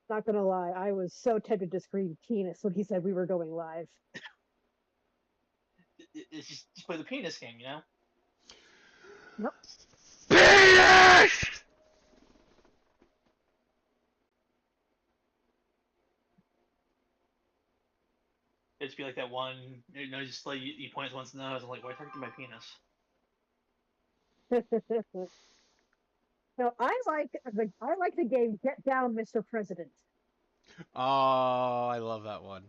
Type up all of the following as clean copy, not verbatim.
Not gonna lie, I was so tempted to scream penis when he said we were going live. It's just play the penis game, you know. Nope. Penis! It'd just be like that one, just like you point at someone's nose. I'm like, why are you talking to my penis? No, I like the game Get Down, Mr. President. Oh, I love that one.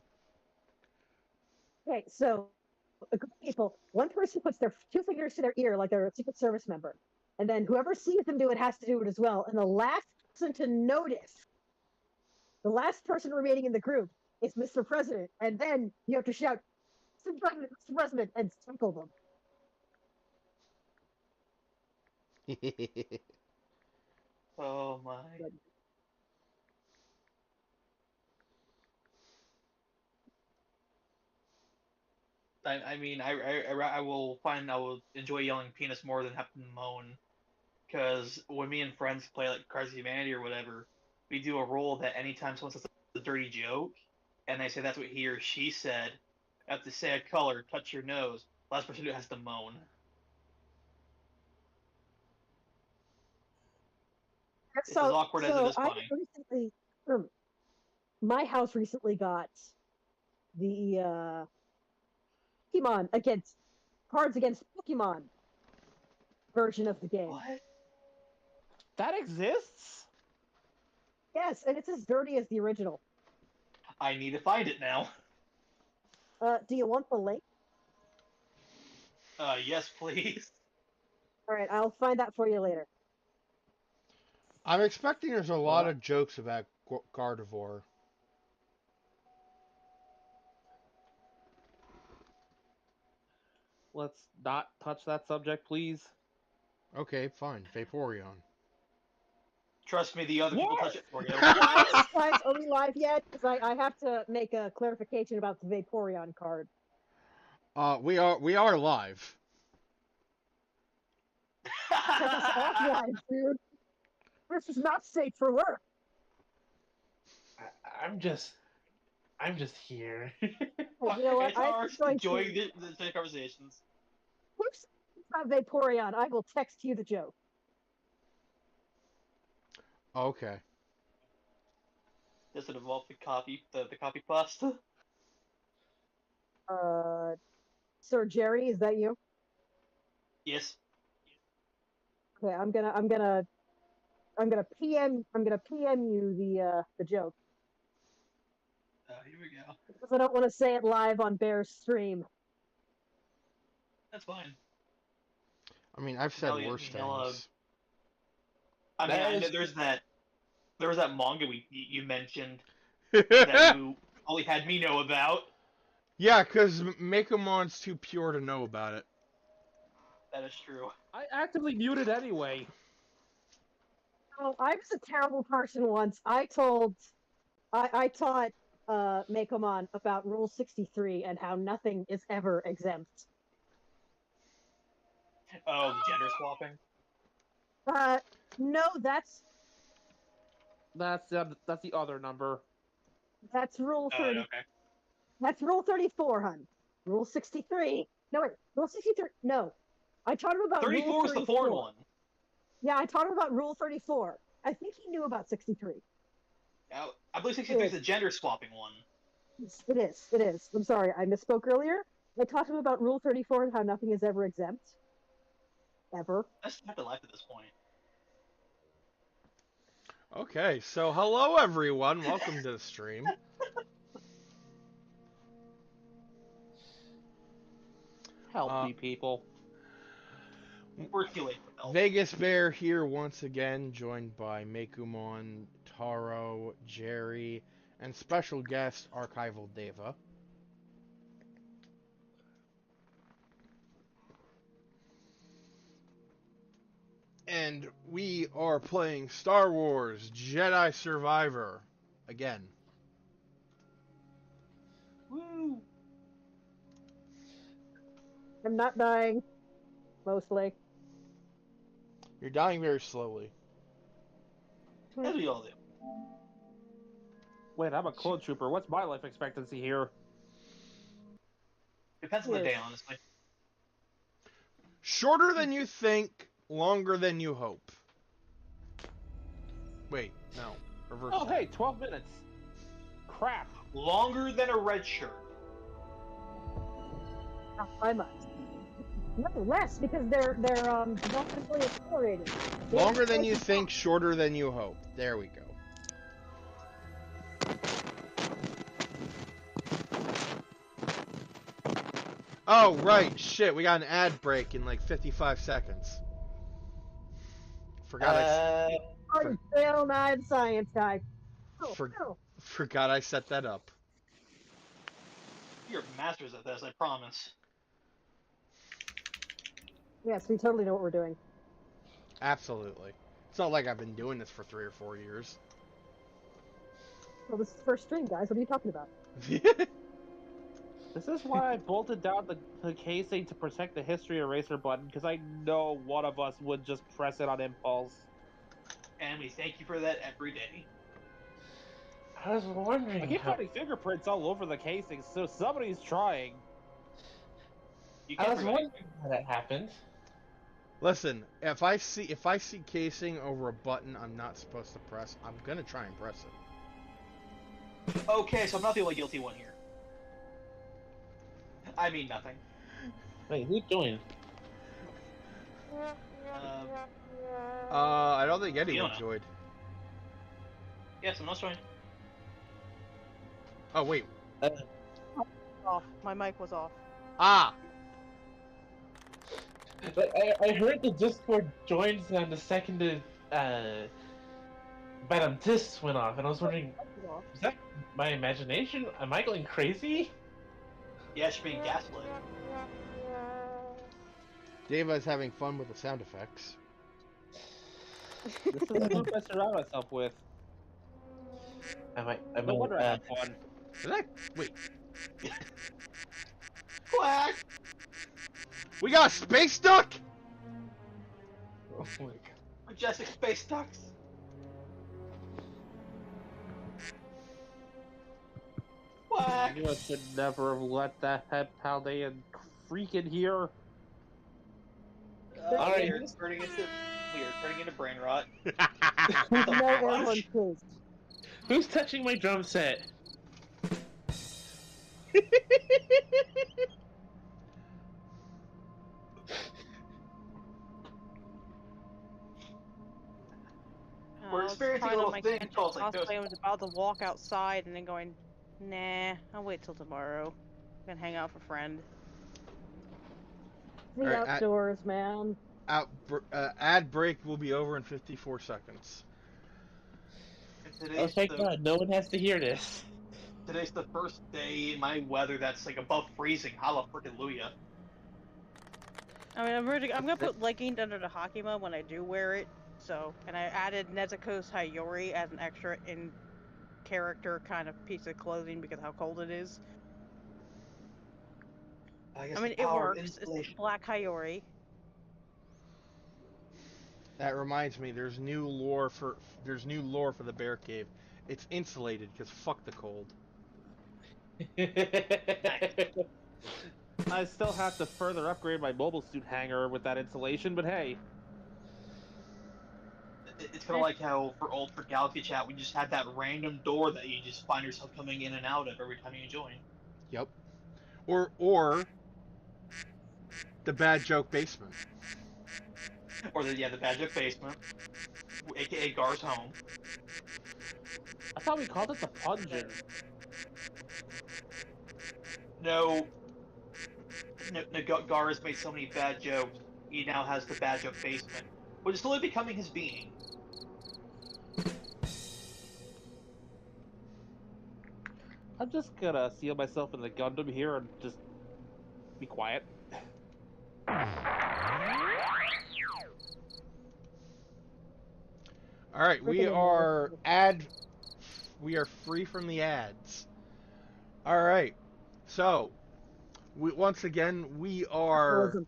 Okay, so a group of people, one person puts their two fingers to their ear like they're a Secret Service member, and then whoever sees them do it has to do it as well. And the last person to notice, the last person remaining in the group, is Mr. President, and then you have to shout, Mr. President, and tickle them. Oh my. But I mean, I will enjoy yelling penis more than having to moan. Because when me and friends play like Cards of Humanity or whatever, we do a rule that anytime someone says a dirty joke, and they say that's what he or she said, I have to say a color, touch your nose. Last person who has to moan. It's as so, awkward as it so is I funny. recently, my house recently got the Pokemon against Cards Against Pokemon version of the game. What? That exists? Yes, and it's as dirty as the original. I need to find it now. Do you want the link? Yes, please. All right, I'll find that for you later. I'm expecting there's a lot of jokes about Gardevoir. Let's not touch that subject, please. Okay, fine. Vaporeon. Trust me, the other people touch it for you. Guys, are we live yet? Because I have to make a clarification about the Vaporeon card. We are live. Set us offline, dude. This is not safe for work. I'm just here. Well, you know what? It's I'm ours going enjoying to. the conversations. Whoops, it's not Vaporeon. I will text you the joke. Okay. Does it involve the copy pasta? Uh, Sir Jerry, is that you? Yes. Okay, I'm gonna PM you the joke Here we go. because I don't want to say it live on Bear's stream. That's fine. I mean, I've said worse He'll, things. I mean, That I know is- there was that manga you mentioned that you only had me know about. Yeah, because Megumon's too pure to know about it. That is true. I actively muted anyway. Oh, I was a terrible person once. I taught Mekomon about Rule 63 and how nothing is ever exempt. Oh, the gender swapping. No, That's the other number. that's Rule Oh, 30. okay. That's Rule 34, hun. Rule 63. No, wait. Rule 63. No. I taught him about 34 Rule is 34. the foreign one. Yeah, I taught him about Rule 34. I think he knew about 63. I believe 63 is the gender swapping one. It is. It is. I'm sorry. I misspoke earlier. I taught him about Rule 34 and how nothing is ever exempt. Ever. I just have to laugh at this point. Okay, so hello everyone. Welcome to the stream. Help me, people. We're too late for help. Vegas Bear here once again, joined by Mekumon, Taro, Jerry, and special guest Archival Deva. And we are playing Star Wars Jedi Survivor again. Woo! I'm not dying. Mostly. You're dying very slowly. As we all do. Wait, I'm a clone trooper. What's my life expectancy here? Depends on the day, Yes. honestly. Shorter than you think, longer than you hope. Wait, no. Reverse Oh, that. hey, 12 minutes. Crap. Longer than a red shirt. Not by much. No, less because they're developmentally accelerated. Longer than you think, shorter than you hope. There we go. Oh, right. Shit, we got an ad break in like 55 seconds. Forgot Until mad science guy. Oh, For- no. forgot I set that up. You're masters at this, I promise. Yes, we totally know what we're doing. Absolutely. It's not like I've been doing this for 3 or 4 years. Well, this is the first stream, guys. What are you talking about? This is why I bolted down the casing to protect the history eraser button, because I know one of us would just press it on impulse. And we thank you for that every day. I was wondering. I keep finding fingerprints all over the casing, so somebody's trying. You I can't was prevent wondering how that happened. Listen, if I see casing over a button I'm not supposed to press, I'm gonna try and press it. it. Okay, so I'm not the only guilty one here. I mean nothing. Wait, who joined? I don't think anyone Fiona. joined. Yeah, someone else joined. Oh wait. Off. My mic was off. Ah. But I heard the Discord joins on the second Venom discs went off, and I was wondering, is that my imagination? Am I going crazy? Yeah, she's being gaslit. Deva is having fun with the sound effects. This is the group I surround myself with. No wonder I have fun. Did I? Wait. Quack! We got a space duck? Oh my god. Majestic space ducks. Quack! You should never have let that head Paldean freak in here. Alright. We're turning into brain rot. No airborne please. Who's touching my drum set? We're I was experiencing trying a on little my thing Kenshin called, like, cosplay and was about to walk outside and then going, nah, I'll wait till tomorrow. I'm gonna hang out with a friend. The Alright, outdoors, man. Ad break will be over in 54 seconds. Oh thank god, no one has to hear this. Today's the first day in my weather that's like above freezing. Holla frickin' Luya. I mean, I'm gonna put leggings under the Hakima when I do wear it. So, and I added Nezuko's Hayori as an extra in character kind of piece of clothing because of how cold it is. I mean, it works. It's black Hayori. That reminds me, there's new lore for the bear cave. It's insulated because fuck the cold. I still have to further upgrade my mobile suit hangar with that insulation, but hey. It's kind of like how for Galaxy Chat, we just had that random door that you just find yourself coming in and out of every time you join. Yep. Or the bad joke basement. Or the bad joke basement, aka Gar's home. I thought we called it the Pungeon. No, Gar has made so many bad jokes. He now has the bad joke basement, which is slowly becoming his being. I'm just gonna seal myself in the Gundam here and just be quiet. All right, we are free from the ads. All right, so once again we are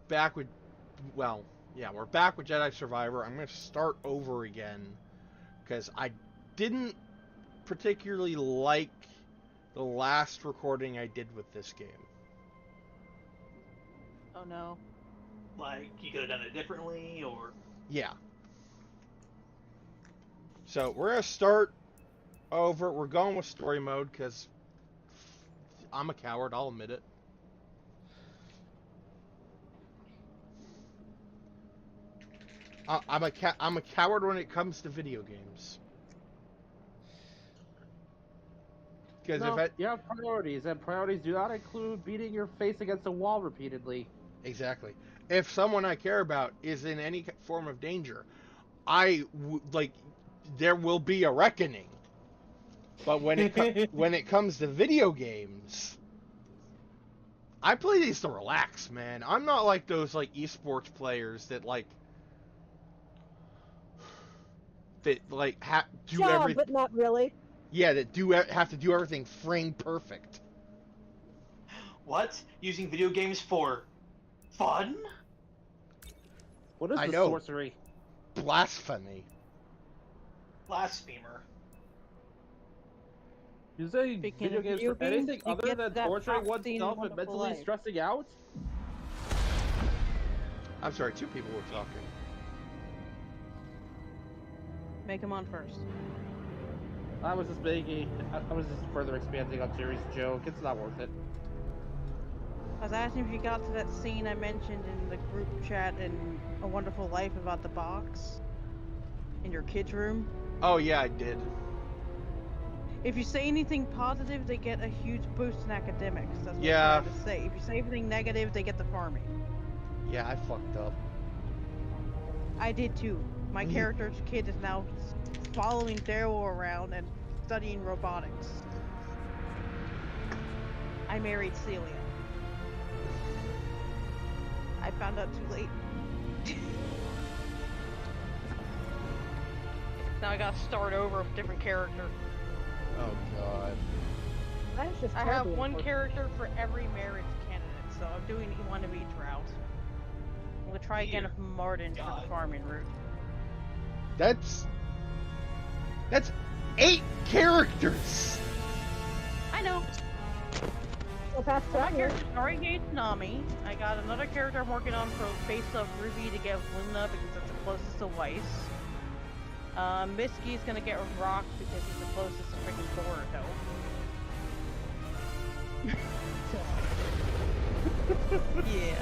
back with we're back with Jedi Survivor. I'm gonna start over again because I didn't particularly like the last recording I did with this game. Oh no. Like, you could have done it differently, or... Yeah. So we're gonna start over. We're going with story mode because I'm a coward. I'll admit it. I'm a coward when it comes to video games. Because No, you have priorities, and priorities do not include beating your face against a wall repeatedly. Exactly. If someone I care about is in any form of danger, there will be a reckoning. But when it comes to video games, I play these to relax, man. I'm not like those like esports players that do Yeah, everything. but not really. Yeah, that have to do everything frame perfect. What? Using video games for fun? What is I the know. sorcery? Blasphemy. Blasphemer. Using Speaking video of games video for games, anything you other get than that torturing box scene in oneself and Wonderful mentally Life. stressing out? I'm sorry, two people were talking. Make him on first. I was just further expanding on Jerry's joke. It's not worth it. I was asking if you got to that scene I mentioned in the group chat in A Wonderful Life about the box in your kids' room. Oh yeah, I did. If you say anything positive, they get a huge boost in academics. That's what Yeah. I'm trying to say. If you say anything negative, they get the farming. Yeah, I fucked up. I did too. My character's kid is now following Daryl around and studying robotics. I married Celia. I found out too late. Now I gotta start over with a different character. Oh god. That is just I have terribly one unfortunate. character for every marriage candidate, so I'm doing one of each route. We'll try again Dear with Martin for God. the farming route. That's 8 characters. I know. So fast My track here. character's already engaged Nami. I got another character I'm working on for Face of Ruby to get with Luna because that's the closest to Weiss. Misky's gonna get with Rock because he's the closest to freaking Boruto. Yeah.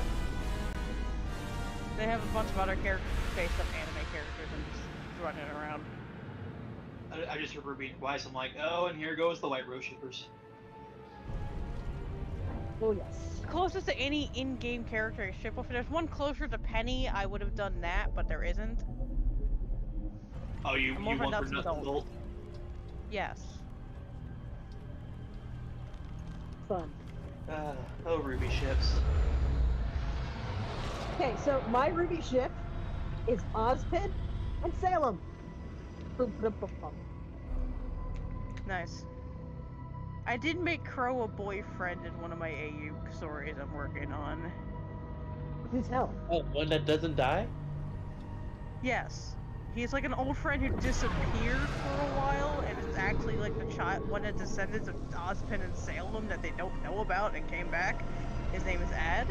They have a bunch of other characters based on anime characters and just running around. I just heard Ruby twice. I'm like, oh, and here goes the White Rose Shippers. Oh yes. Closest to any in-game character I ship with. If there's one closer to Penny, I would have done that, but there isn't. Oh, you I'm more of a want for nuts and nuts and bolts. bolts? Yes. Fun. Oh, Ruby ships. Okay, so my Ruby ship is Ozpin and Salem. Boom, boom, boom, boom. Nice. I did make Crow a boyfriend in one of my AU stories I'm working on. Who's hell? Oh, one that doesn't die? Yes. He's like an old friend who disappeared for a while and is actually like the one of the descendants of Ozpin and Salem that they don't know about and came back. His name is Ad.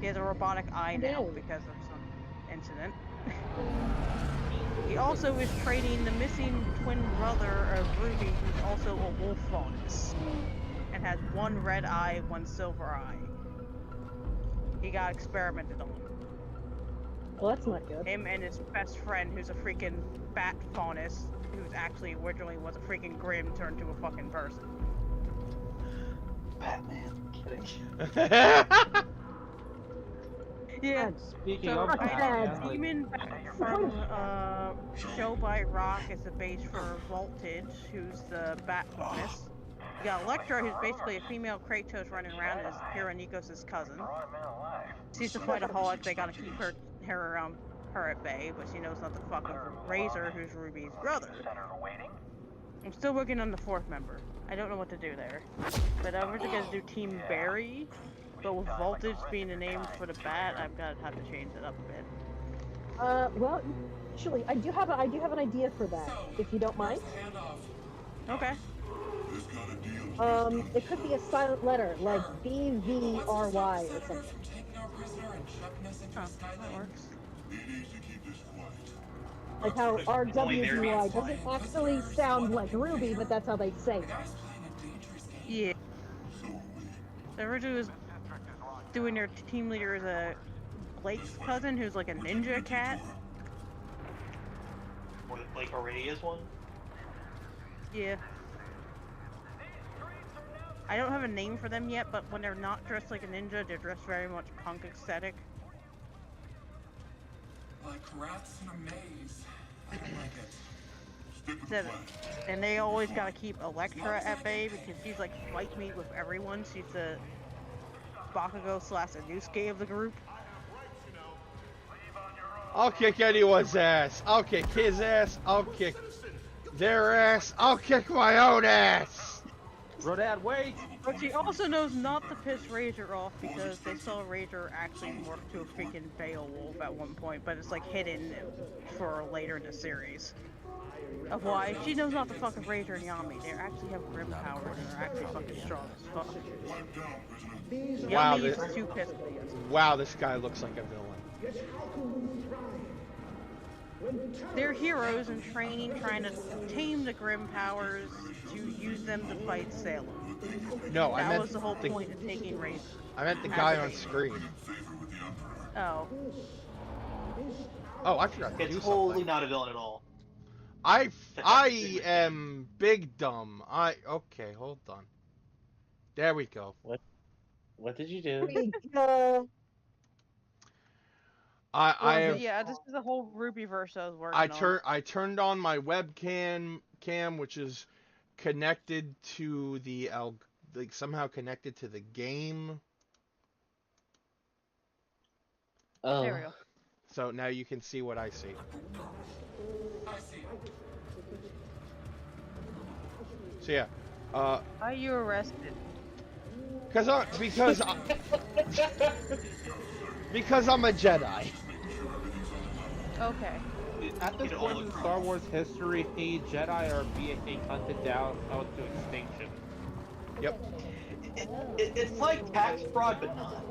He has a robotic eye now No. because of some incident. He also is training the missing twin brother of Ruby, who's also a wolf faunus, and has one red eye, one silver eye. He got experimented on. Well, that's not good. Him and his best friend, who's a freaking bat faunus, who's actually originally was a freaking Grim turned to a fucking person. Batman. Kidding. Yeah. Speaking So of I Batman. have Demon back from Show by Rock as the base for Voltage, who's the bat bonus. You got Electra, who's basically a female Kratos running around as Hira Nikos' cousin. She's the fightaholic, they gotta keep her around her at bay, but she knows not to fuck with Razor, who's Ruby's brother. I'm still working on the 4th member. I don't know what to do there. But I'm just gonna do Team Barry. But with Voltage being the name for the bat, I've got to have to change it up a bit. Well, actually, I do have an idea for that, if you don't mind. Okay. It could be a silent letter, like BVRY or something. Oh, that works. Like how Only there RWBY means doesn't actually sound like Ruby, but that's how they say it. Yeah. The original was doing their team leader as a Blake's cousin, who's like a ninja cat. Or like already is one. Yeah. I don't have a name for them yet, but when they're not dressed like a ninja, they're dressed very much punk aesthetic. Like rats in a maze. I don't like it. And they always gotta keep Elektra at bay because she's like fight me with everyone. She's the Bakugo/Anusuke of the group. I'll kick anyone's ass. I'll kick his ass. I'll kick their ass. I'll kick my own ass. Rodad, wait! But she also knows not to piss Razor off because they saw Razor actually morph to a freaking Beowulf at one point, but it's like hidden for later in the series. Of why she knows not to fuck with Razor and Yami. They actually have grim powers and they're actually fucking strong as fuck. Wow, Yami uses 2 pistols. Wow, this guy looks like a villain. They're heroes in training, trying to tame the grim powers to use them to fight Salem. No, I That meant was the whole point of taking Razor. I meant the guy on screen. Oh. Oh, I forgot to It's do totally something. not a villain at all. I am big dumb. Okay, hold on. There we go. What did you do? Yeah, this is the whole Ruby verse I was working on. I turned on my webcam, which is connected to the like somehow connected to the game. Oh. There we go. So now you can see what I see. So yeah, Why are you arrested? because I'm a Jedi. Okay. At this point in Star Wars history, Jedi are being hunted down out to extinction. Yep. It's like tax fraud, but not.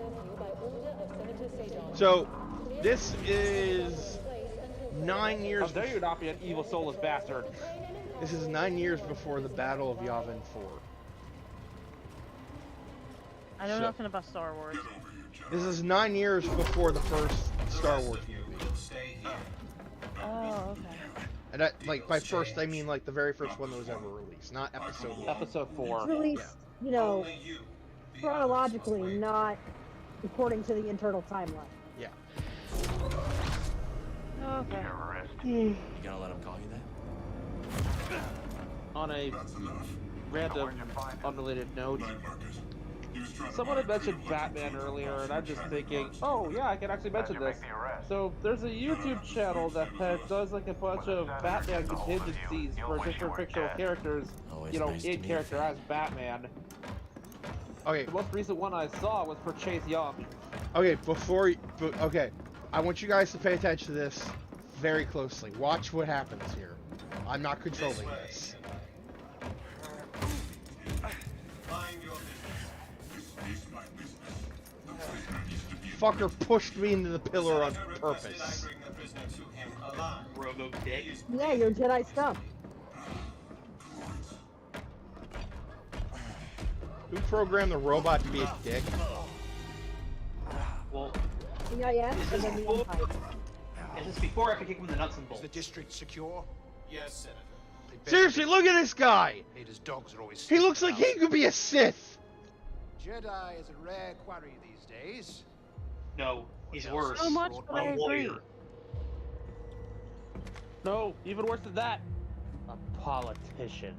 So this is 9 years. How dare you not be an evil soulless bastard? This is 9 years before the Battle of Yavin 4. I know nothing about Star Wars. This is 9 years before the first Star Wars movie. Oh, okay. And that, like, by first, I mean, like, the very first one that was ever released, not episode 1. Episode 4. It's released, you know, chronologically, not according to the internal timeline. Yeah. Okay. You gonna let him call you that? On a random, unrelated note, someone had mentioned Batman earlier, and I'm just thinking, oh yeah, I can actually mention this. So there's a YouTube channel that does like a bunch of Batman contingencies for different fictional characters, you know, in character as Batman. Okay. The most recent one I saw was for Chase Young. Okay, okay, I want you guys to pay attention to this very closely. Watch what happens here. I'm not controlling this. Fucker pushed me into the pillar on purpose. Robo dick. Yeah, you're Jedi stuff. Who programmed the robot to be a dick? Well, Yeah, and then the Empire. is this before I could kick him in the nuts and Is bolts? the district secure? Yes, Senator. Seriously, look at this guy! His dogs are always He looks like he could be a Sith! Jedi is a rare quarry these days. No, he's worse. So much, but I A agree. lawyer. No, even worse than that, a politician.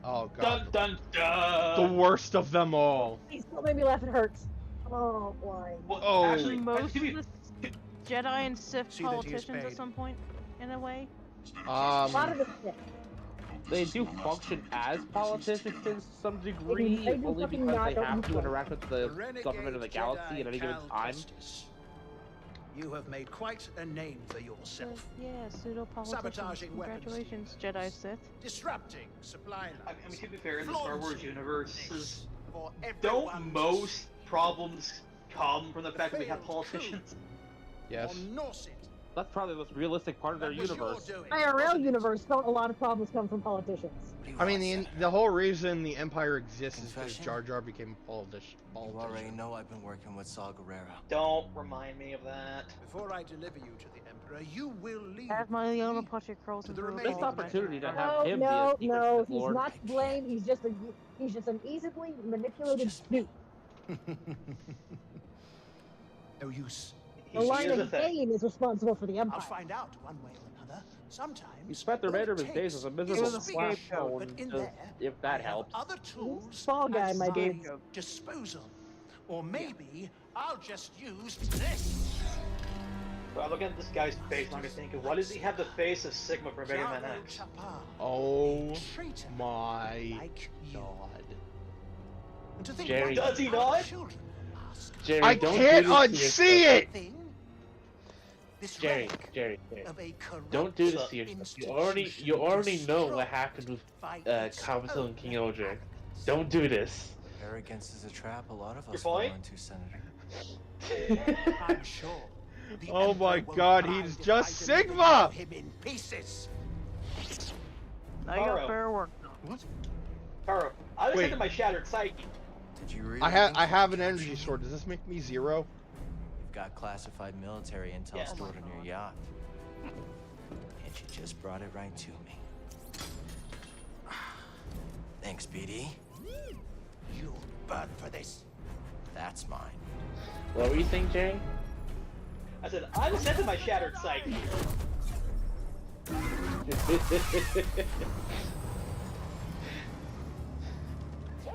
Oh Dun god. dun The dun. worst of them all. He still made me laugh. It hurts. Oh boy. Well, Oh. actually, Most to be- of the Jedi and Sith See that he is politicians at paid. some point, in a way. A lot of the shit. They do function as politicians to some degree, They do only fucking because not they have use to them. interact with the government of the galaxy at any given time. You have made quite a name for yourself. Yeah, pseudo-politicians. Sabotaging weapons Congratulations, dealers. Jedi Sith. Disrupting supply lines. I mean, to be fair, in the Star Wars flaunting universe, this for don't everyone to most see. problems come from the fact that we have Failed politicians? coup Yes. on Norset. That's probably the most realistic part of their That was your universe. doing, IRL wasn't it? universe, don't a lot of problems come from politicians. I mean, the whole reason the Empire exists is because Confession? Jar Jar became a politician. You already know I've been working with Saw Gerrera. Don't remind me of that. Before I deliver you to the Emperor, you will leave As my own me Apache curls to and the brutal remaining Missed balls. opportunity to have No, him be a no, secret no, Sith he's Lord. not to blame. He's just an easily manipulated It's just snoop. No use. The Here's line the of thing. Bane is responsible for the I'll Empire. find out one way or another. Sometimes He spent the remainder of his all it days as a takes miserable is a splash scapegoat, zone, but in just- there, if that I helps. have other tools Fall guy, at my my dude. disposal. Or maybe I'll just use this. So I look at this guy's face and I'm thinking, why does he have the face of Sigma from Mega Man Jaro X? Tapal, Oh traitor my like you. god. And to think Jerry. what Does he our not? children ask Jerry, I don't can't do this to unsee yourself. it! thing, this Jerry, relic Jerry. of a corrupt Don't do this to yourself. You already know what destroyed happened with by its Kabuto own and King OJ. acts. Don't do this. Arrogance is a trap a lot of Your us fall point? into, Senator. I'm sure. the Oh my Emperor won't God, mind he's if just I deliver Sigma! him in pieces. Now you Taro. got fair work done. What? Taro, I just Wait. said to my shattered psyche. Did you really I think have you an could energy capture sword. me? Does this make me 0? You've got classified military intel Yes. stored in your yacht. And you just brought it right to me. Thanks, BD. You'll burn for this. That's mine. What were you saying, Jerry? I said, I just said to my shattered psyche.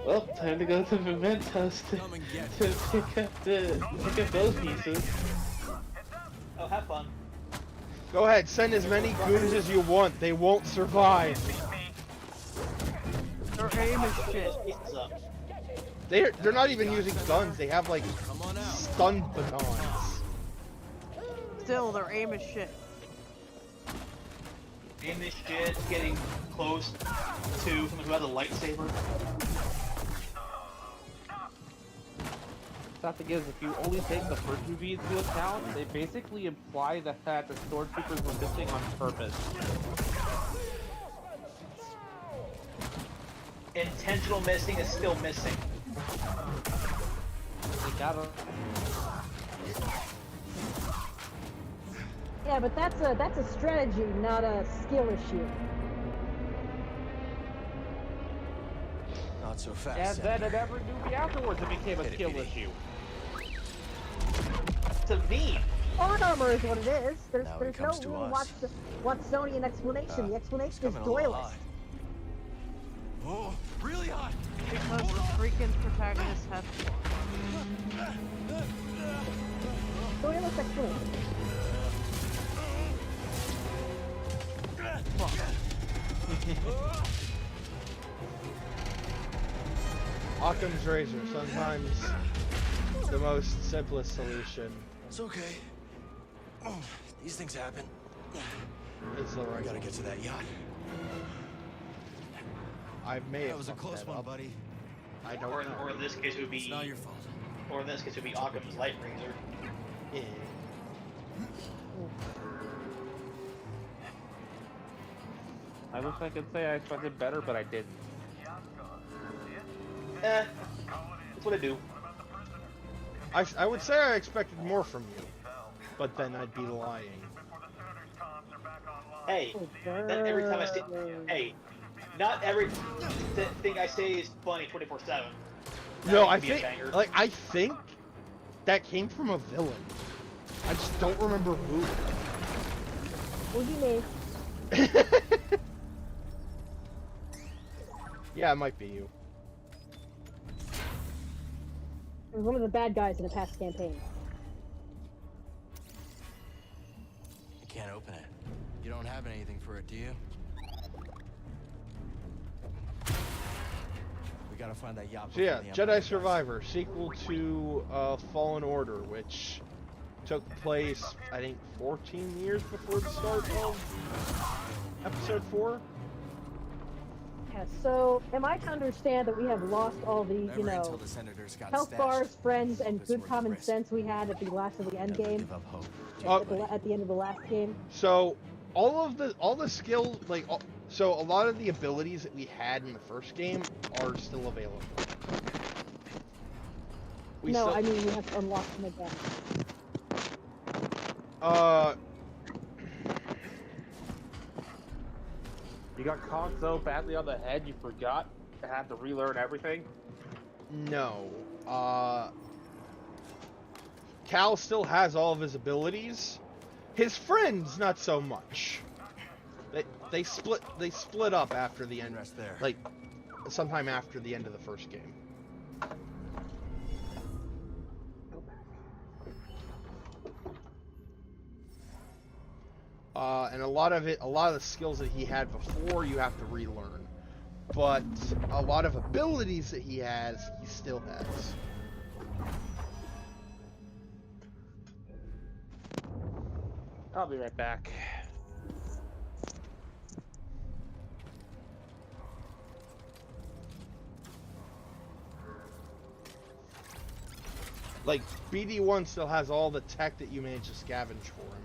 Well, time to go to Mementos to pick up those pieces. Oh, have fun. Go ahead, send as many goons as you want. They won't survive. Their aim is shit. Those pieces up. They're not even using guns. They have like stun batons. Still, their aim is shit. In this shit, getting close to someone who has a lightsaber. The thing is, if you only take the first movie into account, they basically imply that the stormtroopers were missing on purpose. Intentional missing is still missing. They gotta. Yeah, but that's a strategy, not a skill issue. Not so fast. And then Senator. in every movie afterwards, it became a Hit it, skill BD. issue. To me, Hard armor is what it is. There's Now it no comes to real us. Watsonian explanation. The It's explanation is coming a little doyless. high. Oh, really hot. Because the freaking protagonist has flaws. Doyless explanation. Occam's razor, sometimes the most simplest solution It's okay. These things happen. is the I right gotta one. get to that yacht. I may That have was a fucked close that one, up. buddy. I don't or know. in this case it would It's be, not your fault. or in this case it would be Occam's light razor. Yeah. I wish I could say I expected better, but I didn't. That's what I do. I would say I expected more from you, but then I'd be lying. Hey, then every time I say, hey, not every thing I say is funny 24/7. No, I That could be a think banger. like I think that came from a villain. I just don't remember who. What do you mean? Yeah, it might be you. It was one of the bad guys in a past campaign. You can't open it. You don't have anything for it, do you? We gotta find that yacht. So yeah, before the Empire Jedi does. Survivor, sequel to Fallen Order, which took place, I think, 14 years before the start of Episode 4. Yeah, so am I to understand that we have lost all the, you Never until know, the senators got health stashed. bars, friends, and This good worth common risk. sense we had at the last of the end Never game? give up hope. At the end of the last game? So all the skills, so a lot of the abilities that we had in the first game are still available. I mean we have to unlock them again. You got conked so badly on the head you forgot to have to relearn everything? No. Cal still has all of his abilities. His friends, not so much. They split up after the end. Rest there. Like, sometime after the end of the first game. And a lot of the skills that he had before, you have to relearn. But a lot of abilities that he has, he still has. I'll be right back. Like, BD1 still has all the tech that you managed to scavenge for him.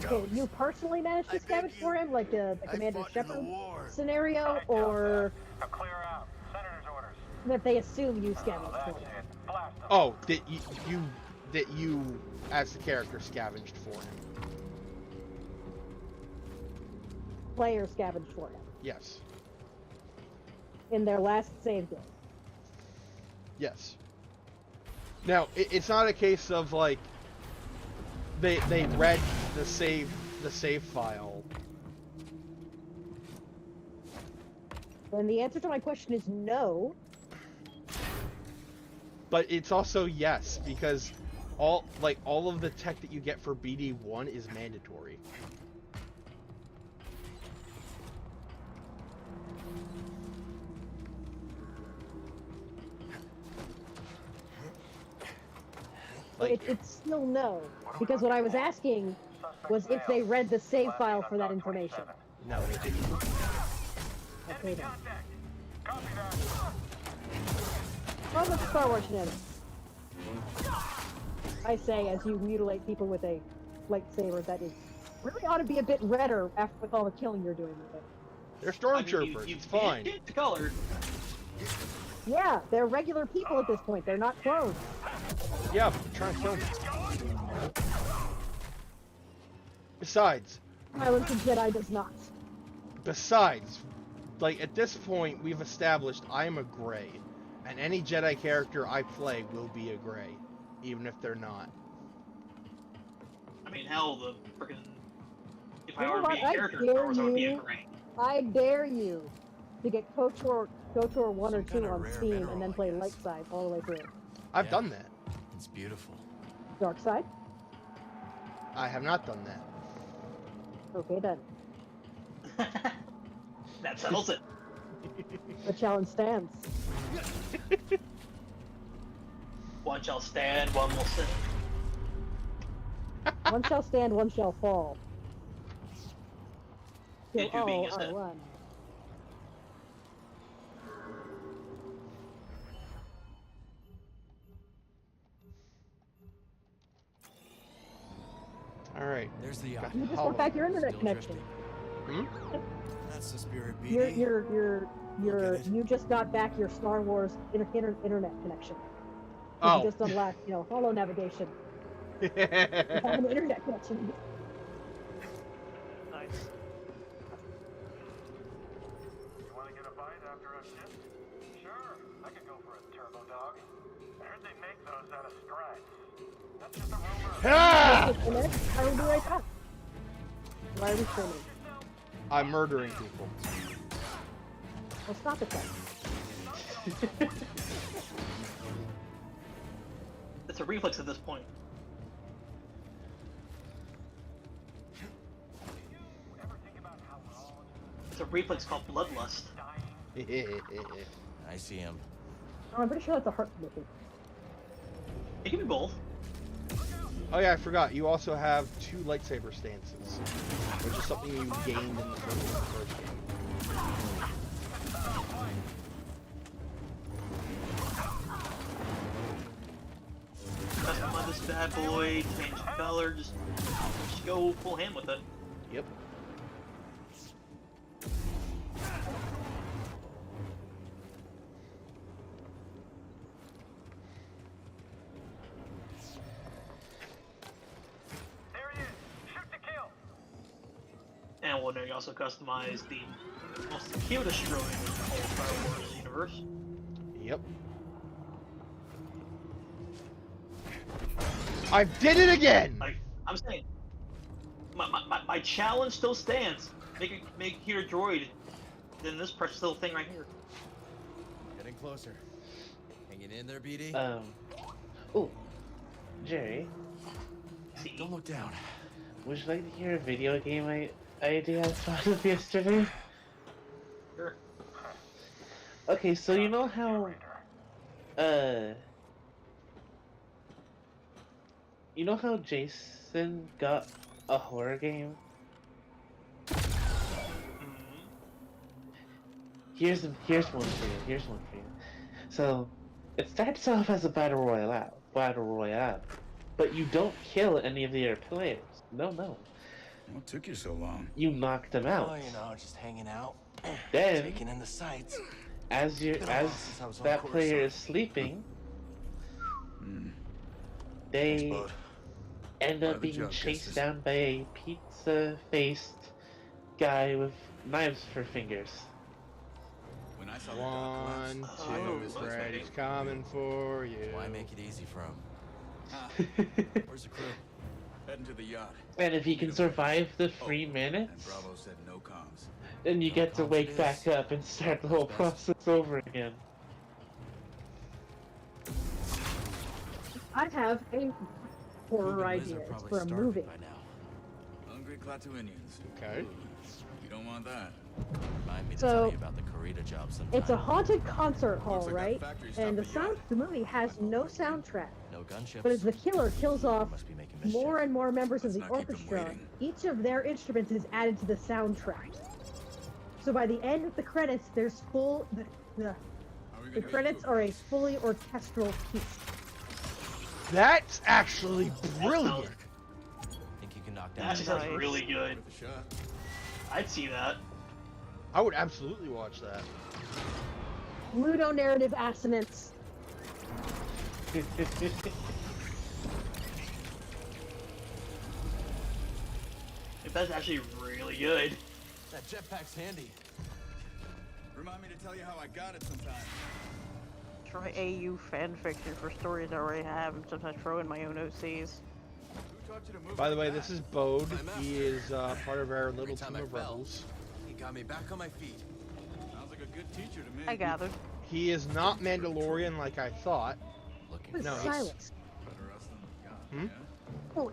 Okay, you personally managed to scavenge for him, like the Commander Shepard scenario, or that they assume you scavenged for him? Oh, that you as the character scavenged for him. Player scavenged for him Yes. in their last save game. Yes. Now, it's not a case of like they read the save file. And the answer to my question is no. But it's also yes, because all of the tech that you get for BD1 is mandatory. It's still no, because what I was asking was if they read the save file for that information. No, they didn't. Okay then. Well, with Star Wars shenanigans. I say as you mutilate people with a lightsaber that is really ought to be a bit redder after with all the killing you're doing with it. They're stormtroopers. It's fine. Get the color. Yeah, they're regular people at this point. They're not clones. Yeah, but they're trying to kill me. Besides, Silence of Jedi does not. like at this point, we've established I am a gray, and any Jedi character I play will be a gray, even if they're not. I mean, hell, the freaking. If I You know were to be what? a character, Star Wars, I would be a gray. I dare you to get KOTOR 1 or Some 2 kinda on rare Steam mineral, and then I play guess. light side all the way through. I've Yeah. done that. It's beautiful. Dark side? I have not done that. Okay then. That settles it. The challenge stands. One shall stand, one will sit. One shall stand, one shall fall. Till And who being all is are that? one. All right. There's the yacht. You just got back your internet Still connection. drifting. Hmm? That's the spirit, BD. You just got back your Star Wars internet connection. Oh. You just unlocked, holo navigation. You have an internet connection. Nice. You want to get a bite after a shift? Sure, I could go for a turbo dog. I heard they make those out of stripes. That's just a rumor. Ah! I will be right back. Why are we streaming? I'm murdering people. Well, stop it then. It's a reflex at this point. It's a reflex called bloodlust. I see him. Oh, I'm pretty sure that's a heart condition. It can be both. Oh yeah, I forgot. You also have 2 lightsaber stances, which is something you gained in the first game. Customize this bad boy, change the color, just go full ham with it. Yep. There he is. Shoot to kill. And well, there you also customize the most kill destroying in the whole Star Wars universe. Yep. I did it again! Like, I'm saying, my challenge still stands. Make here a droid, then this precious little thing right here. Getting closer. Hanging in there, BD? Oh, Jerry, Don't look down. would you like to hear a video game idea I thought of yesterday? Sure. Okay, so you know how, you know how Jason got a horror game? Here's one for you. Here's one for you. So, it starts off as a battle royale, but you don't kill any of the other players. No. What took you so long? You knock them out. Oh, you know, just hanging out. Then, Taking in the sights. as that player is sleeping, they Thanks, bud. end By up the being jump chased kisses. down by a pizza-faced guy with knives for fingers. When I saw the 1, dock collapse, 2, Freddy's coming for you. Why make it easy for him? Where's the crew? heading to the yacht. And if you can survive the 3 And minutes, Bravo said no comms. then you get to comms wake it back is. up and start the whole process over again. I have a horror Cougar Liz idea. are It's probably for a starving movie. by now. Hungry Klaatuinians. Okay. Ooh, you don't want that. Remind me to So, tell you about the Corita job sometime. It's a haunted concert hall, Looks like that right? factory And the stopped the movie has no soundtrack. No gunships. But as the killer kills off Must be making mischief. more and more members of Let's the not keep them orchestra, waiting. each of their instruments is added to the soundtrack. So by the end of the credits, there's the Are we the gonna credits get are a fully orchestral piece. That's actually brilliant. Think you can knock down That the sounds Nice. really good. with a shot? I'd see that. I would absolutely watch that. Ludonarrative assonance. That's actually really good. That jetpack's handy. Remind me to tell you how I got it sometime. Try AU fanfiction for stories I already have, and sometimes throw in my own OCs. Who taught you to move By the like way, that? this is Bode. My master. He is part of our little time team I of fell. rebels. He got me back on my feet. Sounds like a good teacher to me. I gathered. He is not Mandalorian like I thought. Looking What is No, for he's- silence? Better us than the yacht, Hmm? yeah? Oh,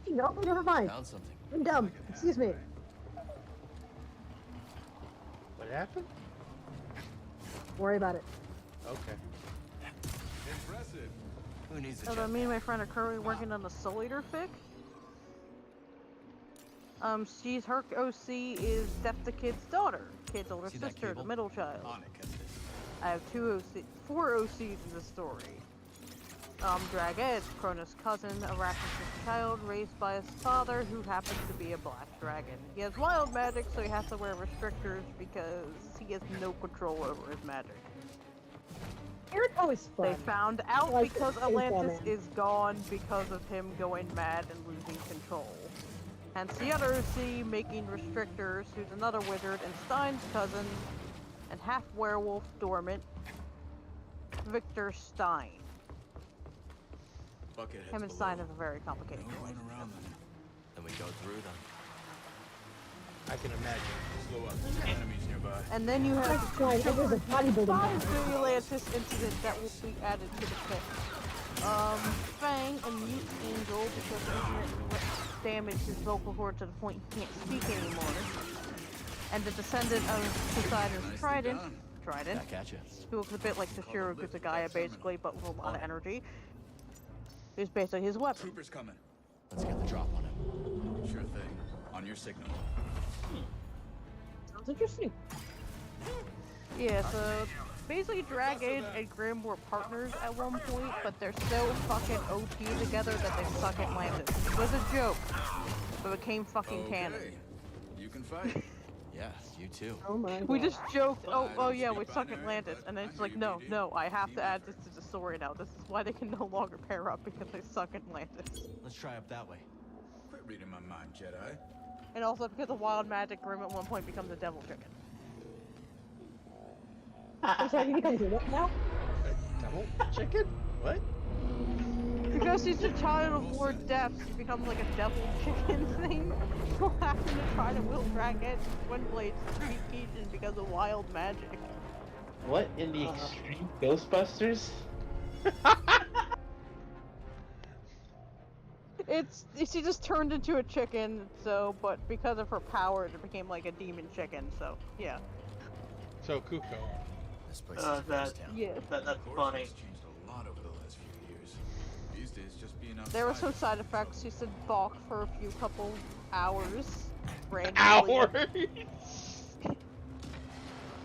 no, never mind. Found something. I'm dumb. Excuse me. What happened? Don't worry about it. Okay. Impressive. Who needs a So jetpack? me and my friend are currently working on the Soul Eater fic. Her OC is Steph the kid's daughter, kid's older See that sister, the cable? middle child. On it, Captain. I have 4 OCs in the story. Dragette, Cronus' cousin, Arachnis' child, raised by his father, who happens to be a black dragon. He has wild magic, so he has to wear restrictors because he has no control over his magic. Jericho is fun. They found out Like because the baseball Atlantis man. is gone because of him going mad and losing control. Hence the other OC making restrictors, who's another wizard, and Stein's cousin, and half werewolf dormant, Victor Stein. Buckethead's Him and below. Stein have a very complicated No one relationship. around them. Then we go through them. I can imagine. Slow up. There's enemies nearby. And then you have That's why it was a bodybuilding match. the Atlantis incident that will be added to the pick. Fang, a mute angel, because ignorant damaged his vocal cord to the point he can't speak anymore. And the descendant of Poseidon's Nicely Trident, done. Back at you. who looks a bit like Toshiro Kusagaya basically, but with a lot of energy. It's basically his weapon. Trooper's coming. Let's get the drop on him. Sure thing. On your signal. Sounds interesting. Yeah, so basically Dragon and Grim were partners at one point, but they're so fucking OP together that they suck at Atlantis. It was a joke, but it became fucking canon. You can fight. Yeah, you too. Oh my god. We just joked, oh yeah, we suck at Atlantis, and then it's like, no, I have to add this to the story now. This is why they can no longer pair up, because they suck at Atlantis. Let's try up that way. Quit reading my mind, Jedi. And also because of wild magic, Grim at one point becomes a devil chicken. I'm sorry, he becomes a what now? Devil chicken? What? Because he's a child of Lord Depths, he becomes like a devil chicken thing. Who happen to try to wield dragons, twin blades, three Keaton because of wild magic. What in the extreme Ghostbusters? She just turned into a chicken, so, but because of her powers, it became like a demon chicken, so, yeah. So, Kuko. This place is a ghost town. Yeah. That's funny. It's changed a lot over the last few years. These days, just being outside. There were some side effects. She said balk for a few couple hours. Randomly. Hours?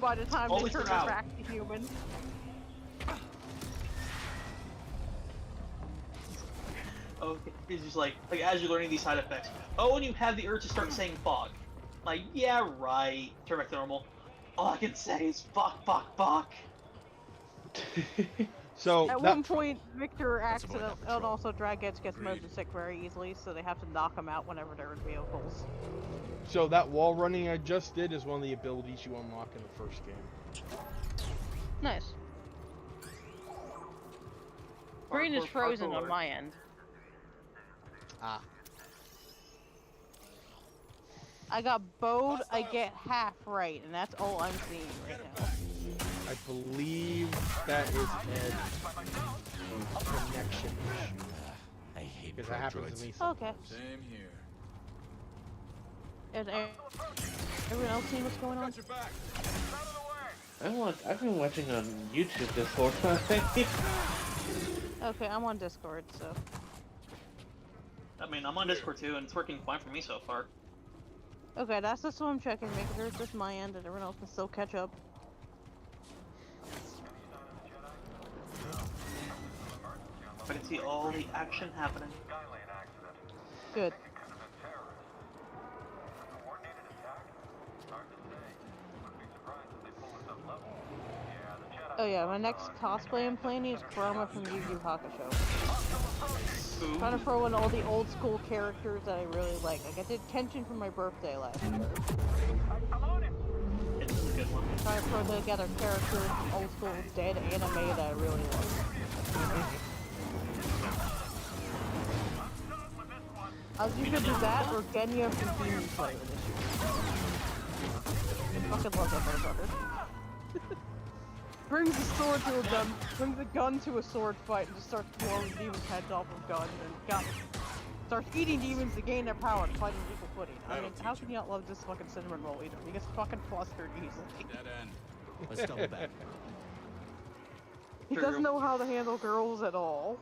By the time Only they turned for her hours. back to human. Okay, it's just like as you're learning these side effects. Oh, and you have the urge to start saying fuck. Like, yeah, right. Turn back to normal. All I can say is fuck, fuck, fuck. So At that, one point, Victor Let's avoid accident, that and patrol. also Dragon gets Agreed. motion sick very easily, so they have to knock him out whenever they're in vehicles. so that wall running I just did is one of the abilities you unlock in the first game. Nice. Green is frozen on my end. Ah. I got bowed, I get half right, and that's all I'm seeing right now. I believe that is a connection issue. I hate Because pro that happens droids. to me. Okay. Same here. And everyone else see what's going on? Got your back. I've been watching on YouTube Discord. Okay, I'm on Discord, so. I mean, I'm on Discord too, and it's working fine for me so far. Okay, that's just what I'm checking, making sure it's just my end and everyone else can still catch up. I can see all the action happening. Good. Oh yeah, my next cosplay I'm planning is Kurama from Yu Yu Hakusho. Ooh. Trying to throw in all the old school characters that I really like. Like I did Kenshin for my birthday last year. It's a good one. Trying to throw together characters from old school dead anime that I really love. I was either do that or Genya from Demon Slayer this year. I fucking love that motherfucker. Brings a sword to a gun, brings a gun to a sword fight, and just starts blowing demons' heads off of guns, and starts eating demons to gain their power to fight on equal footing. I mean, how can you not love this fucking cinnamon roll either? He gets fucking flustered easily. Dead end. Let's double back. He doesn't know how to handle girls at all,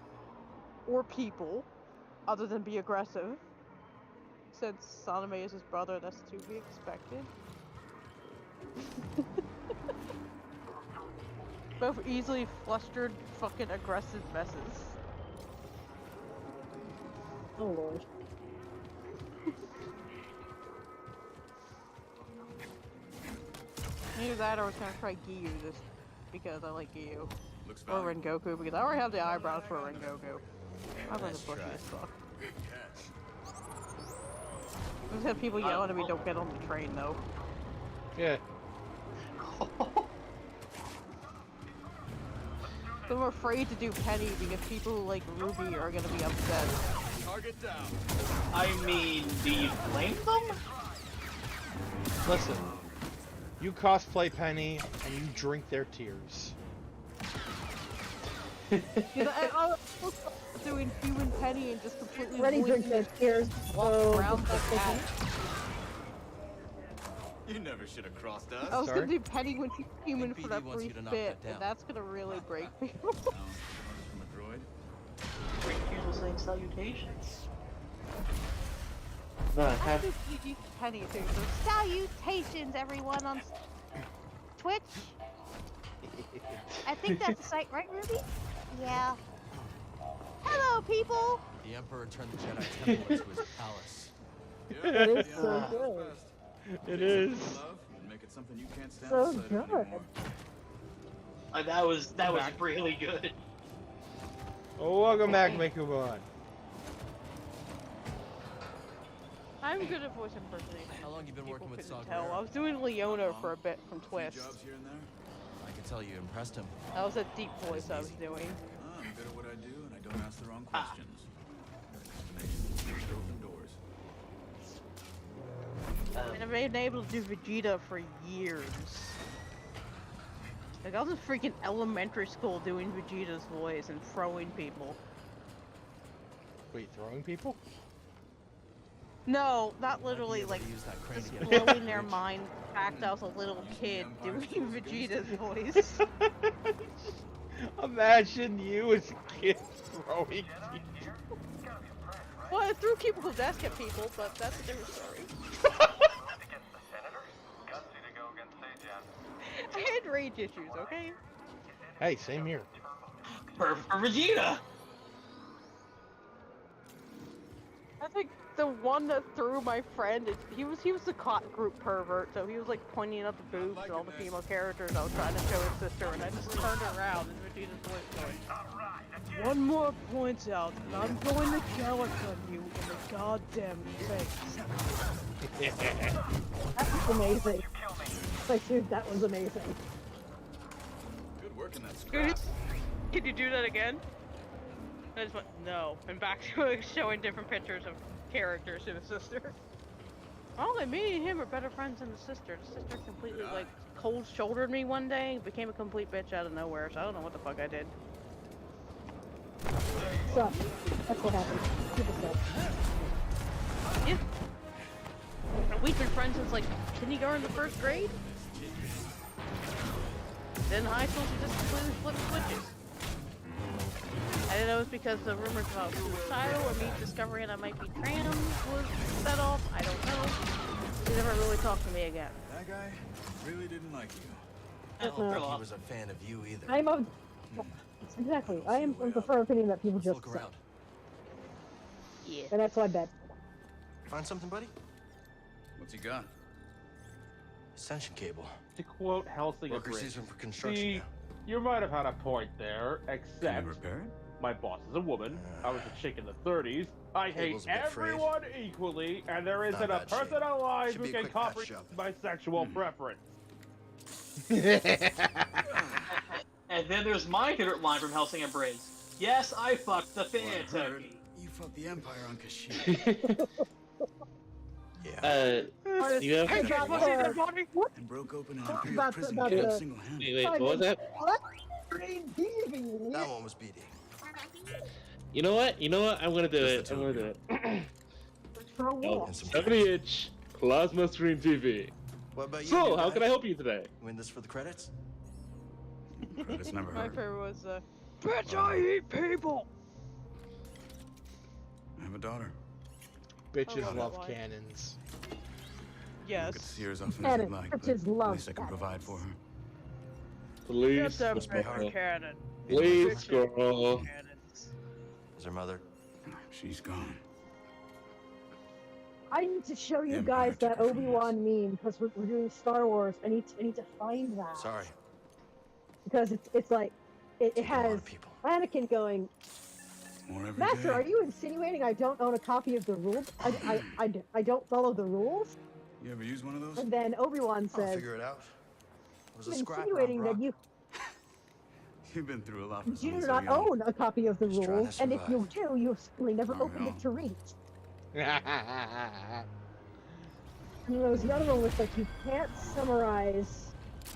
or people, other than be aggressive. Since Saname is his brother, that's to be expected. Both easily flustered, fucking aggressive messes. Oh lord. Either that or I was gonna try Giyu just because I like Giyu. Looks Or valuable. Rengoku because I already have the eyebrows for Rengoku. Eyebrows are bushy as fuck. Good catch. I just have people yelling at me, don't get on the train though. Yeah. I'm afraid to do Penny because people like Ruby are gonna be upset. Target down. I mean, do you blame them? Listen. You cosplay Penny and you drink their tears. I was doing human Penny and just completely Ready drink voicing those tears. Oh, around like that. You never should have crossed us. I was Sorry? gonna do Penny when she's human think for that BD wants you brief to knock bit, that down. and that's gonna really break people. Sounds from a droid. Great, here's saying salutations. No, I have think you Penny too. So salutations, everyone on Twitch. I think that's the site, right, Ruby? Yeah. Hello, people. The Emperor turned the Jedi Temple into his palace. That is so good. It is. Make it something you can't stand So the sight of good. anymore. That was really good. Oh, welcome back, Mekuban. I'm good at voice impersonation. How long you been working with Saw Tell. Gerrera? I was doing Leona for a bit from Twist. Jobs here and there. I can tell you impressed him. That was a deep voice I was doing. I'm good at what I do, and I don't ask the wrong questions. Combinations open doors. And I've been able to do Vegeta for years. Like, I was in freaking elementary school doing Vegeta's voice and throwing people. Wait, throwing people? No, not literally, like, Use that crane just to get blowing their mind back to I was a little kid doing Vegeta's voice. Imagine you as a kid throwing people. Well, I threw cubicle desk at people, but that's a different story. I had rage issues, okay? Hey, same here. For Vegeta. I think the one that threw my friend, he was the cot group pervert, so he was like pointing at the boobs and all the female characters I was trying to show his sister, and I just turned around and Vegeta's voice going, "One more points out, and I'm going to jealous on you in the goddamn face." That was amazing. Like, dude, that was amazing. Good work in that scrap. Can you do that again? I just went, no. And back to like, showing different pictures of characters to the sister. Oh, like me and him are better friends than the sister. The sister completely, like, cold-shouldered me one day and became a complete bitch out of nowhere, so I don't know what the fuck I did. So, that's what happened. People said. Yeah. And we've been friends since, like, kindergarten to first grade. Then in high school, she just completely flipped switches. I didn't know it was because the rumors about suicidal or me discovering I might be trans was set off. I don't know. She never really talked to me again. That guy really didn't like you. I don't think he was a fan of you either. I'm of... Exactly. I am of the firm opinion that people just Look around. Yeah. And that's what I bet. Find something, buddy? What's he got? Ascension cable. To quote Helsing Worker Abridged, season for construction "See, now. you might have had a point there, Can except you repair it? my boss is a woman, I was a chick in the 30s, I hate Cable's a bit frayed. everyone equally, and there isn't a bad shape. person alive Should who be a can quick patch comprehend job. my sexual preference." And then there's my favorite line from Helsing and Briggs. Yes, I fucked the fan Well, I heard turkey. you fucked the Empire on Kashyyyk Yeah. You have Hey, John, what? and broke open an About Imperial the- prison about gate the- single-handedly. wait, what was that? What? Green TV. That one was BD. You know what? I'm gonna do it. Just the I'm two gonna of do it. For a Oh, walk. And some 70-inch plasma screen TV. What about you? So, new how guy? can I help you today? You in this for the credits? Credits never My heard. favorite was, bitch, I eat people! I have a daughter. Bitches Oh, love why? cannons. I don't Yes. get to see her as often as I'd And like, but bitches at love least I can provide for her. Please, Get must be that hard. bitch cannon. please, girl. Cannons. Is her mother? She's gone. I need to show you Yeah, guys took that her from Obi-Wan meme because we're doing Star Wars. I need to find that. Sorry. Because it's like it Taking a lot has of people. Anakin going, More every Master, day. are you insinuating I don't own a copy of the rules? I don't follow the rules? You ever use one of those? And then Obi-Wan I'll says, figure it out. It was a I'm scrap insinuating round that you You've been through a lot for do someone so not young. own a copy of the Just trying rules, to and if you survive. do, you've certainly never Oh, opened no. it to read. And there was another one with like you can't summarize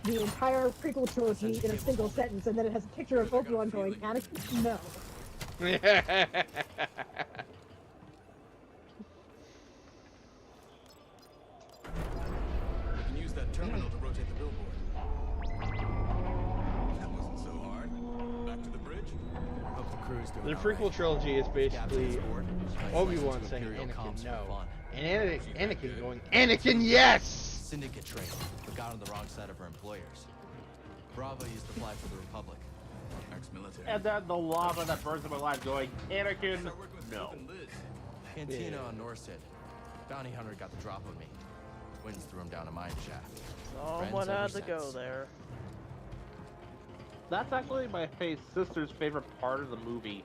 the entire prequel trilogy in a single sentence, and then it has a picture of Obi-Wan going, Anakin, no. You can use that terminal to rotate the billboard. That wasn't so hard. Back to the bridge? Hope The prequel trilogy is basically Obi-Wan saying Anakin no, and Anakin going, Anakin yes! Syndicate trade, but got on the wrong side of her employers. Bravo used to fly for the Republic. Ex-military. And then the lava that burns him alive going, Anakin, no. Cantina on Norset. Bounty hunter got the drop on me. Winds threw him down a mine shaft. Someone had to go there. That's actually my sister's favorite part of the movie.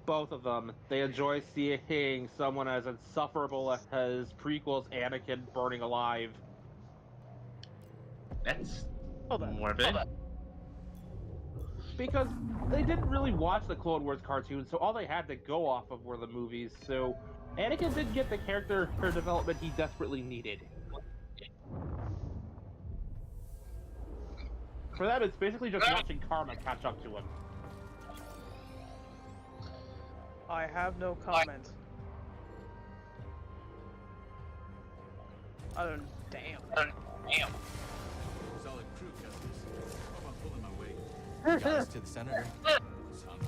Both of them. They enjoy seeing someone as insufferable as prequel's Anakin burning alive. That's morbid. Because they didn't really watch the Clone Wars cartoons, so all they had to go off of were the movies, so Anakin didn't get the character development he desperately needed. For them, it's basically just watching karma catch up to him. I have no comment. Oh, damn. Solid crew, Justice. Hope I'm pulling my weight. Guys to the senator. Sounds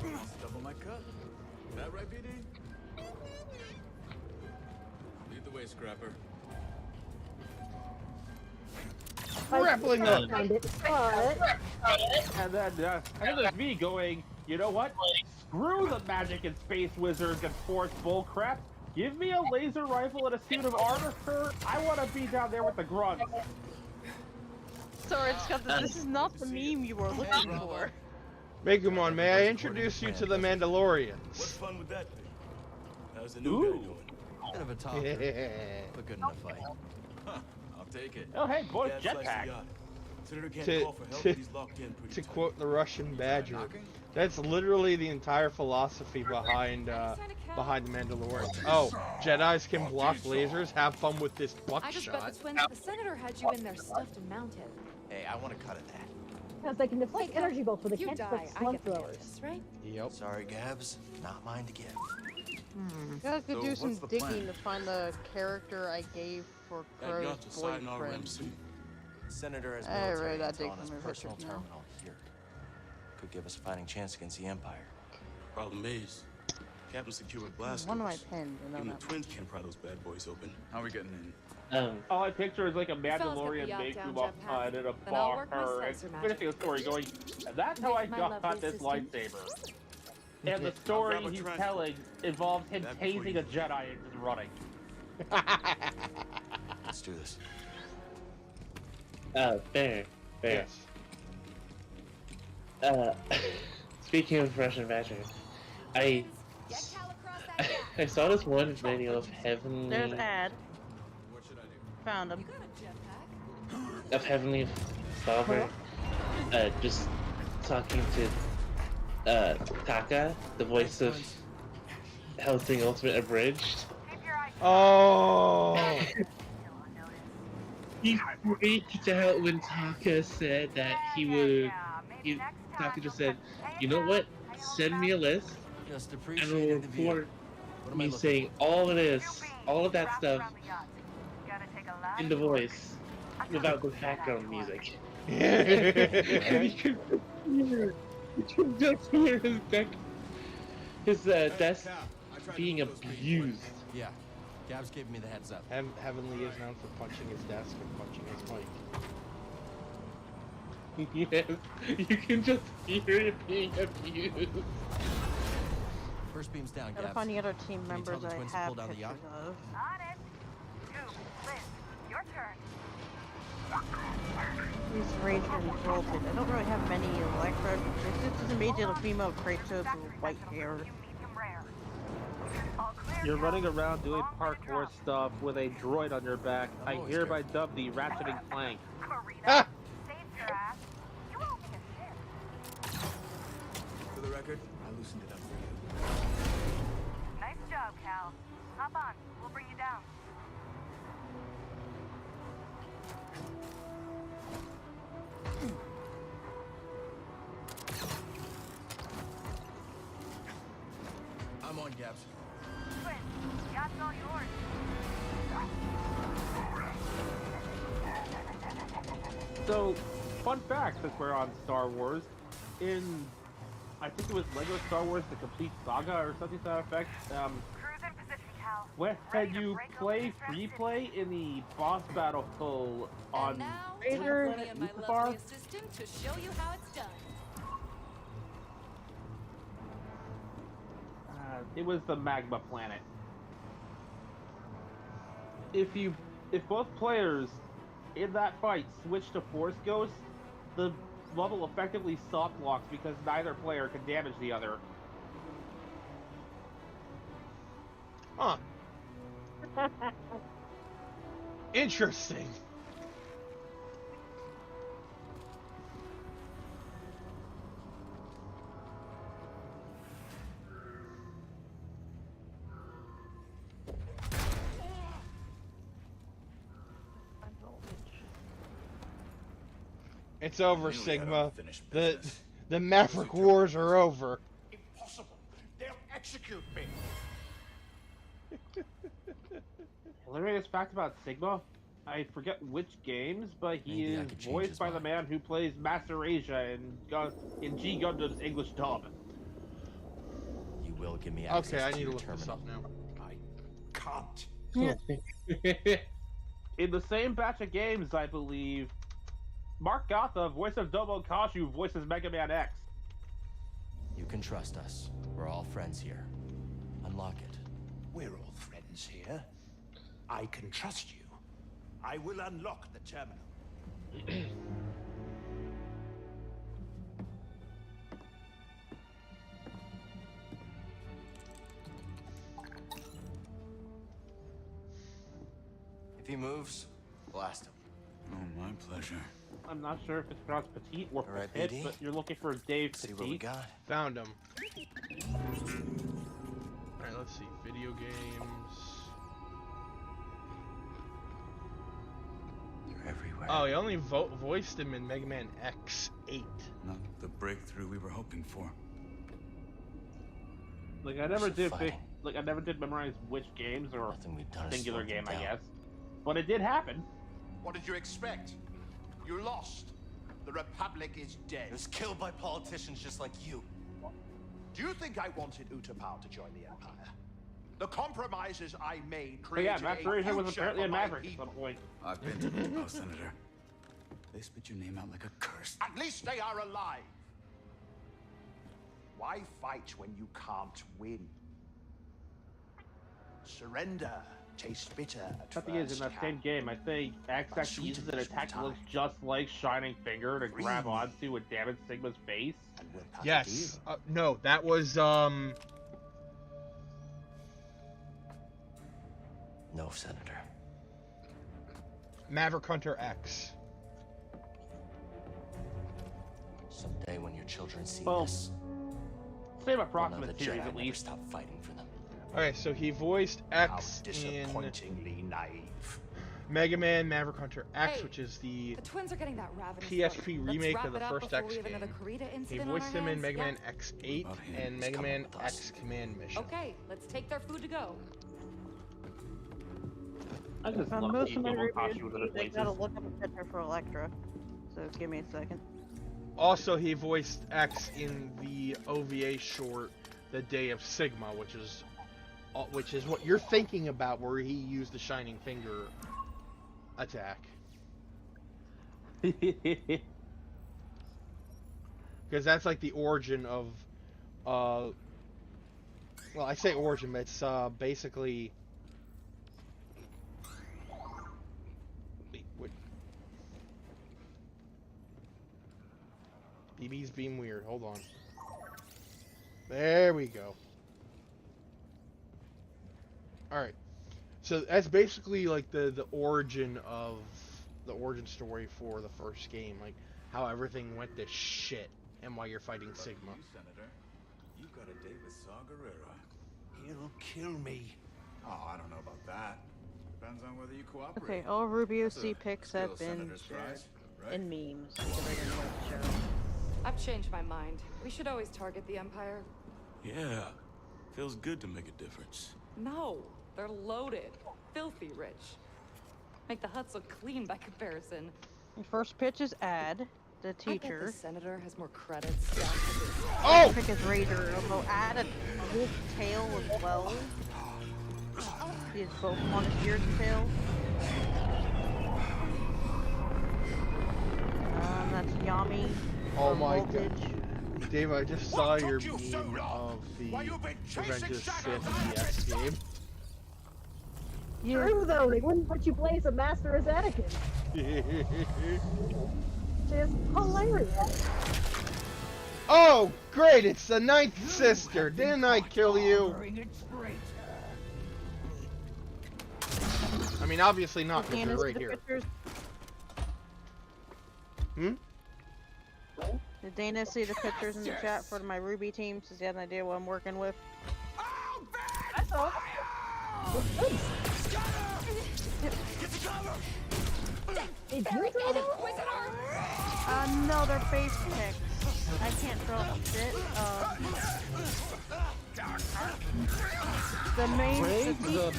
like wants to double my cut. That right, PD? Lead the way, Scrapper. Grappling up. And then there's me going, you know what? Screw the magic and space wizards and force bullcrap. Give me a laser rifle and a suit of armor, sir. I want to be down there with the grunts. Sorry, Scott, this is not the meme you were looking for. Megamon, may I introduce you to the Mandalorians? What fun would that be? How's the new guy doing? Bit of a talker, but good in a fight. Huh, I'll take it. Oh, hey, boy, Gab's likes the jetpack. yacht. Senator can't call for help, but he's locked in pretty To tight. quote the Russian Badger, that's literally the entire philosophy behind the Mandalorian. Oh, Jedis can block lasers. Have fun with this I just bet buckshot. the twins, the senator had you in there stuffed and mounted. Hey, I want a cut of that. Because they can deflect energy bolts, but they You can't die, deflect I slug get the throwers. justice, right? Yep. Sorry, Gabs. Not mine to give. You guys could So do some what's the digging plan? to find the character I gave for That Crow's yacht's a Sayonara boyfriend. MC. Senator has I military read that intel dig on from his your personal pictures now. terminal here. Could give us a fighting chance against the Empire. Problem is, Captain secured blast One of my doors. pens, you know Even that. the twins can't pry those bad boys open. How are we getting in? All I picture is like a fellas get Mandalorian the yacht make down, room up jetpack. in a Then I'll bar work my or sensor magic. finishing a story going, and that's how I My got lovely this assistant. lightsaber. And the story grab a he's transport. telling involves him That before tasing you a Jedi and just running. Let's do this. Fair. Yes. Speaking of Russian Badger, I saw this one video of Heavenly There's ad. What should I do? Found him. Solver, just talking to Taka, the voice of Hellsing Ultimate Abridged. Oh. He freaked out when Taka said that he would. Taka just said, "You know what? Send me a list, Just and appreciate we'll the view. record What am I me looking saying all of this, all of that stuff in the voice, without the background music." And you can just hear his desk being abused. Yeah, Gabs gave me the heads up. Heavenly is known for punching his desk and punching his mic. Yes, you can just hear it being abused. First beam's down, Gotta Gabs. find the other team Can you tell members the I twins to have pull down the pictures yacht? of. He's raged and jolted. I don't really have many electric. This is immediately a female Kratos with white hair. You're running around doing parkour stuff with a droid on your back. I hereby dub the Ratcheting Clank. Ah! For the record, I loosened it up for you. Nice job, Cal. Hop on. We'll bring you down. I'm on, Gabs. Twins, yacht's all yours. So, fun fact, since we're on Star Wars, in I think it was Lego Star Wars: The Complete Saga or something to that effect. When you play free play in the boss battle on Razor, Me and my lovely assistant to show you how it's done. it was the magma planet. If both players in that fight switch to Force Ghost, the level effectively soft locks because neither player can damage the other. Huh. Interesting. It's over, Sigma. The Maverick Wars are over. Impossible. They'll execute me. Hilarious fact about Sigma, I forget which games, but he Maybe I is could change voiced his by the mind. man who plays Master Asia in G Gundam's English dub. You will give me access Okay, I to need to your look this terminal. up now. I can't. In the same batch of games, I believe, Mark Gotha, voice of Domo Kashu, voices Mega Man X. You can trust us. We're all friends here. Unlock it. We're all friends here. I can trust you. I will unlock the terminal. If he moves, blast him. Oh, my pleasure. I'm not sure if it's pronounced Petite or All right, Petit, BD. but you're looking for Dave See Petit. what we got. Found him. Alright, let's see. Video games. You're everywhere. Oh, he only voiced him in Mega Man X8. Not the breakthrough we were hoping for. Like I never did fighting. I never did memorize which games or Nothing we've done is singular slow them game, I down. guess. But it did happen. What did you expect? You lost. The Republic is dead. It was killed by politicians just like you. Do you think I wanted Utapau to join the Empire? The compromises I made But yeah, created Master a Asia was future apparently a for my Maverick at people. some point. I've been to the house, Senator. They spit your name out like a curse. At least they are alive. Why fight when you can't win? Surrender tastes bitter at The thing is, in that first. same game, I think X But actually uses an sweetness attack that will looks just like Shining Finger to grab Breathe. onto and damage Sigma's face. And we'll cut a Yes. deal. No, that was, No, Senator. Maverick Hunter X. Someday when your children see Well, this, Same they'll know approximate the series Jedi at never least. stopped fighting for them. Okay, so he voiced How X in disappointingly naive. Mega Man Maverick Hunter X, Hey, which is the The twins are getting that ravenous PSP look. remake Let's of the wrap it up first before X we have another game. Kurita He incident on voiced our him in hands, Mega yeah? Man X8 About him. and He's Mega coming Man with us. X Command Mission. Okay, let's take their food to go. I just On love most of my Domo Kashu reviews, in other I places. gotta look up a picture for Electra. So give me a second. Also, he voiced X in the OVA short The Day of Sigma, which is what you're thinking about, where he used the Shining Finger attack. Because that's like the origin of, well, I say origin, but it's basically. Wait, what? BB's being weird. Hold on. There we go. Alright. So that's basically like the origin of the origin story for the first game. Like how everything went to shit and why you're fighting Lucky Sigma. You, Senator. You got a date with Saw Gerrera. He'll kill me. Oh, I don't know about that. Depends on whether you cooperate. Okay, all Rubio That's a C pics skill have been Senator's shared. prize, right? And memes. Because I didn't like the show. I've changed my mind. We should always target the Empire. Yeah. Feels good to make a difference. No, they're loaded. Filthy rich. Make the huts look clean by comparison. The first pitch is ad. the I bet teacher. the senator has more credits. Oh! Pick his Raider. Although add a wolf tail as well. He has both on his ears and tail. That's Yami. Oh my Voltage. god. Dave, I just saw your meme of the Avengers Sith EX game. True though, they wouldn't put you play as a master as Anakin. Which is hilarious. Oh, great! It's the ninth sister. Didn't I kill you? I mean, obviously not, because you're right here. Hmm? Did Dana see the pictures in the chat for my Ruby team? Does he have an idea what I'm working with? I saw. Did you draw them? No, they're face pics. I can't draw shit. The main teacher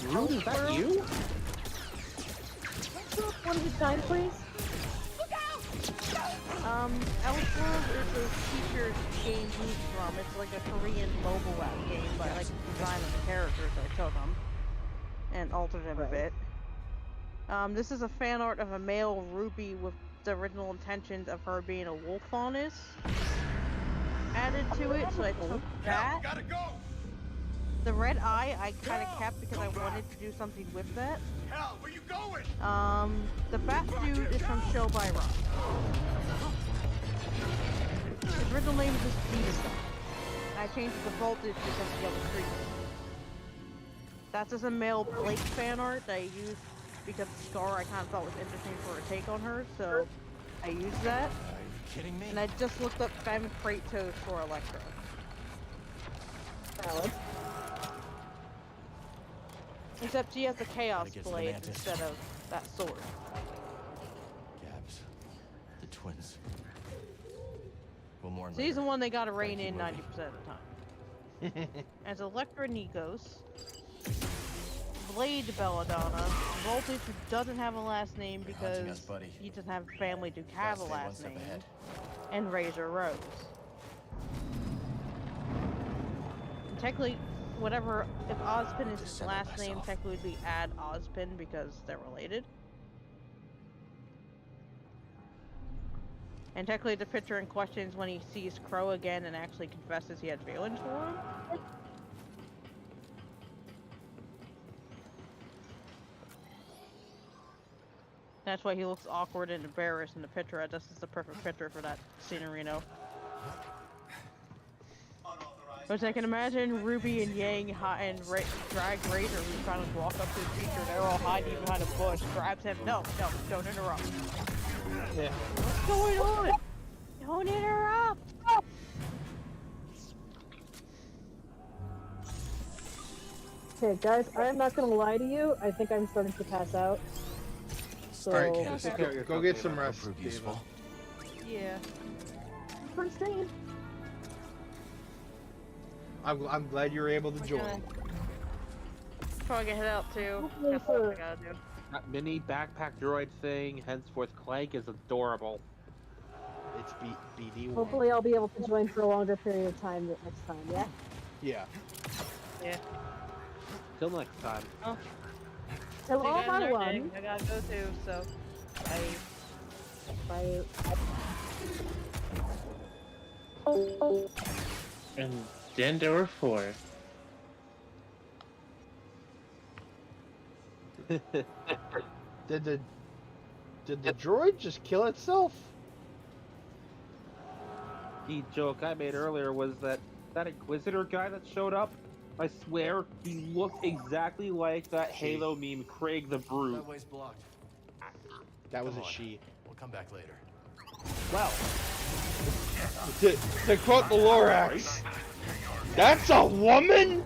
Ruby, is that you? One at a time, please. Elseworld is a teacher's game moved from. It's like a Korean mobile app game, but I like the design of the characters I took them and altered them a bit. This is a fan art of a male Ruby with the original intentions of her being a wolf faunus added to it, so I took that. The red eye I kind of kept because I wanted to do something with that. Hell, where you going? The bat dude is from Show by Rock. His original name is just Vita. I changed the voltage because of the other creature. That's just a male Blake fan art that I used because Scar I kind of thought was interesting for a take on her, so I used that. Are you kidding me? And I just looked up Femme Kratos for Electra. Valid. Except she has a Chaos Gotta get to the Blade Mantis. instead of that sword. Gabs. The twins. We'll mourn She's later. the one they gotta rein Thank in you, 90% Ruby. of the time. As Electra Nikos, Blade Belladonna, Voltage who doesn't have a last name They're hunting because us, buddy. he doesn't have family to have a Gotta stay one last step name, ahead. and Razor Rose. And technically, whatever, if Ozpin is his Just last center name, myself. technically would be Add Ozpin because they're related. And technically the picture in question is when he sees Crow again and actually confesses he had feelings for him. That's why he looks awkward and embarrassed in the picture. This is the perfect picture for that scenario. Which I can imagine Ruby and Yang drag Razor, who's trying to walk up to the teacher. They're all hiding behind a bush. Grabs him. No, don't interrupt. Yeah. What's going on? Don't interrupt. Okay, guys, I'm not gonna lie to you. I think I'm starting to pass out. So, Alright, Okay. go get some rest, Prove David. useful. Yeah. fun stream. I'm glad you're able to join. Probably gonna head out too. Hopefully That's what for- I gotta do. That mini backpack droid thing, henceforth Clank, is adorable. It's BD1. Hopefully I'll be able to join for a longer period of time next time, yeah? Yeah. Yeah. Till next time. Oh. Hello, You guys my know, one. Jake, I gotta go too, so. Bye. Bye. And then there were 4. Did the droid just kill itself? The joke I made earlier was that Inquisitor guy that showed up, I swear, he looked exactly like that Halo meme, Craig the Brute. That way's blocked. That was Come a on. she. We'll come back later. Well, To quote the Lorax, that's a woman?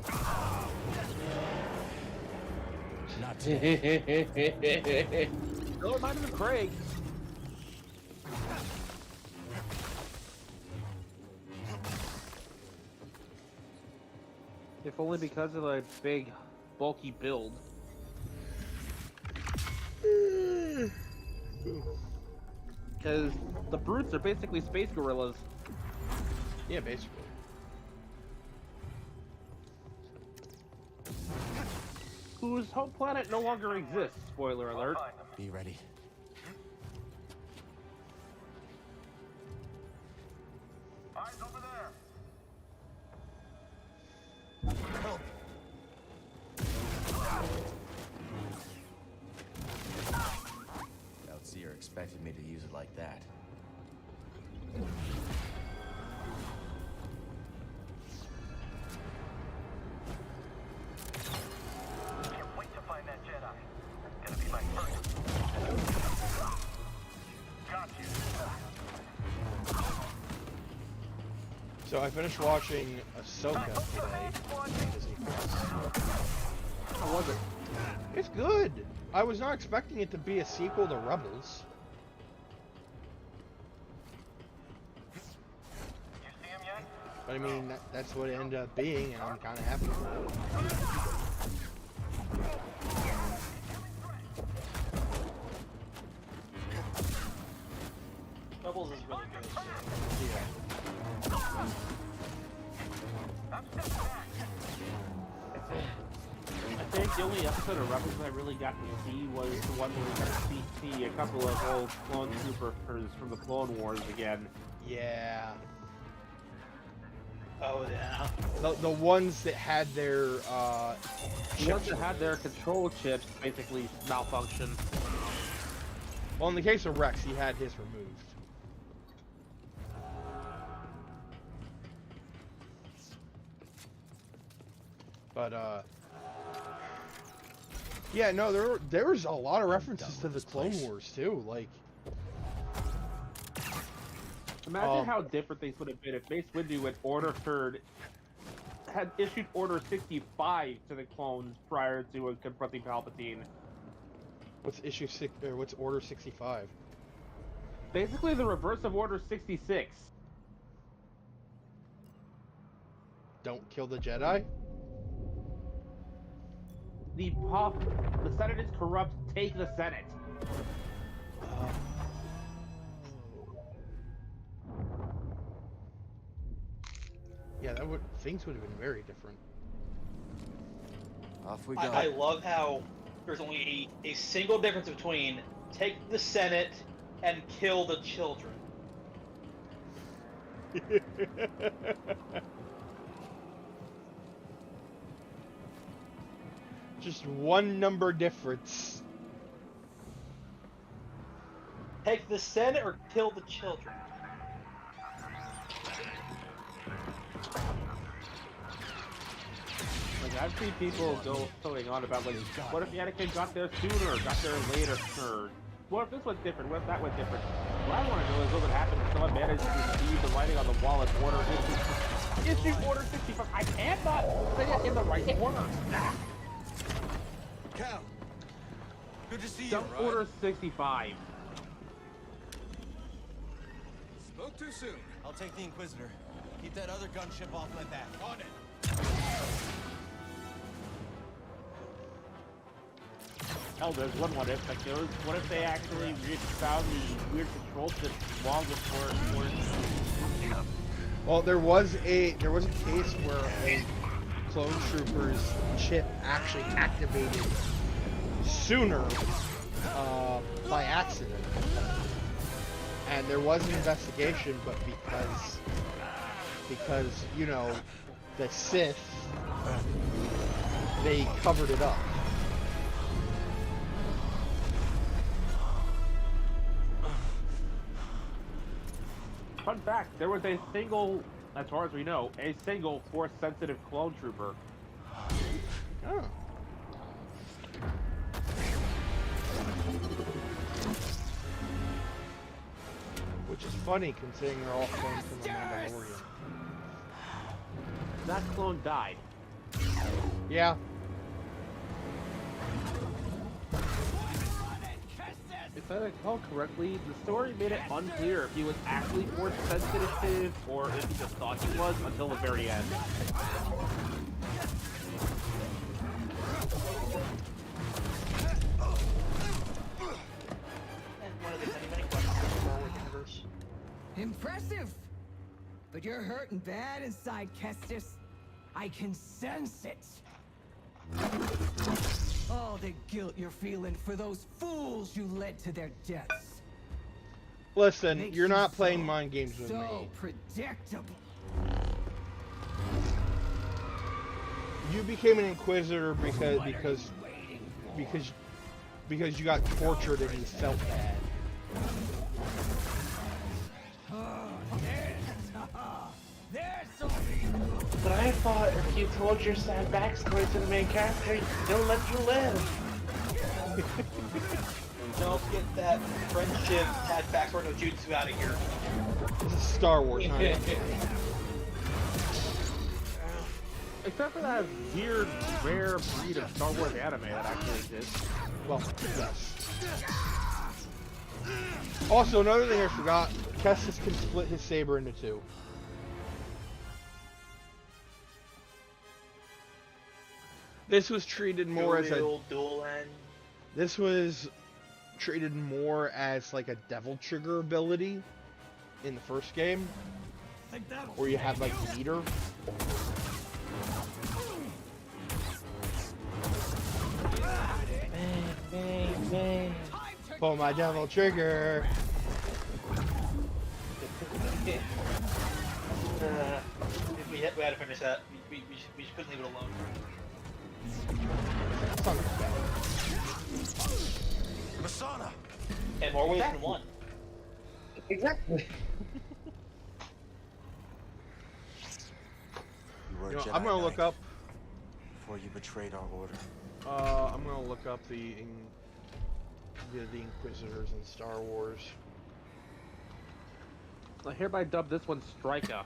Not today. no, it might have been Craig. If only because of the big, bulky build. because the brutes are basically space gorillas. Yeah, basically. Whose home planet no longer exists. Spoiler alert. Be ready. Eyes over there. Outseer expected me to use it like that. Can't wait to find that Jedi. Gonna be my first. Got you. So I finished watching Ahsoka today. Disney Plus. How was it? It's good. I was not expecting it to be a sequel to Rebels. You see him yet? But I mean, that's what it ended up being, and I'm kind of happy with it. Rebels is really good. Yeah. I think the only episode of Rebels I really got to see was the one where we got to see a couple of old clone troopers from the Clone Wars again. Yeah. Oh yeah. The ones that had their The ones that had their control chips basically malfunction. Well, in the case of Rex, he had his removed. But yeah, no, there's a lot of references to the Clone Wars too. Like, imagine how different things would have been if Mace Windu had issued Order 65 to the clones prior to confronting Palpatine. What's issue 6 or what's Order 65? Basically the reverse of Order 66. Don't kill the Jedi? The Senate is corrupt, take the Senate. Yeah, things would have been very different. Off we go. I love how there's only a single difference between take the Senate and kill the children. Just one number difference. Take the Senate or kill the children. Like, I've seen people going on about, like, what if Anakin got there sooner, got there later? Or what if this went different? What if that went different? What I want to know is what would happen if someone managed to see the writing on the wall at issue Order 65. I cannot say it in the right order. Cal, good to see you. Don't Order 65. Spoke too soon. I'll take the Inquisitor. Keep that other gunship off my back. On it. Oh, there's one what if. Like, what if they actually found the weird control chip long before Well, there was a case where a clone trooper's chip actually activated sooner by accident, and there was an investigation, but because you know the Sith, they covered it up. Fun fact, there was a single, as far as we know, a single Force-sensitive clone trooper. Oh. Which is funny, considering they're all clones from the Mandalorian. That clone died. Yeah. If I recall correctly, the story made it unclear if he was actually Force sensitive or if he just thought he was until the very end. And one of the many questions before we can Impressive! But you're hurting bad inside, Kestis. I can sense it. All the guilt you're feeling for those fools you led to their deaths. Listen, Makes you're you not playing so- mind games with so me. predictable. You became an Inquisitor because you got tortured and you felt bad. But I thought if you told your sad backstory to the main character, they'll let you live. Don't get that friendship tag backstory no jutsu out of here. This is Star Wars, not Except for that weird, rare breed of Star Wars anime that actually exists. Well, yes. Also, another thing I forgot, Kestis can split his saber into two. This was treated more as a dual end. This was treated more as like a devil trigger ability in the first game, where you had like meter. Pull my devil trigger. We had to finish that. We just couldn't leave it alone. Masana! And more ways than one. Exactly. You were You know, Jedi I'm gonna look up. before you betrayed our order. I'm gonna look up the Inquisitors in Star Wars. I hereby dub this one Striker.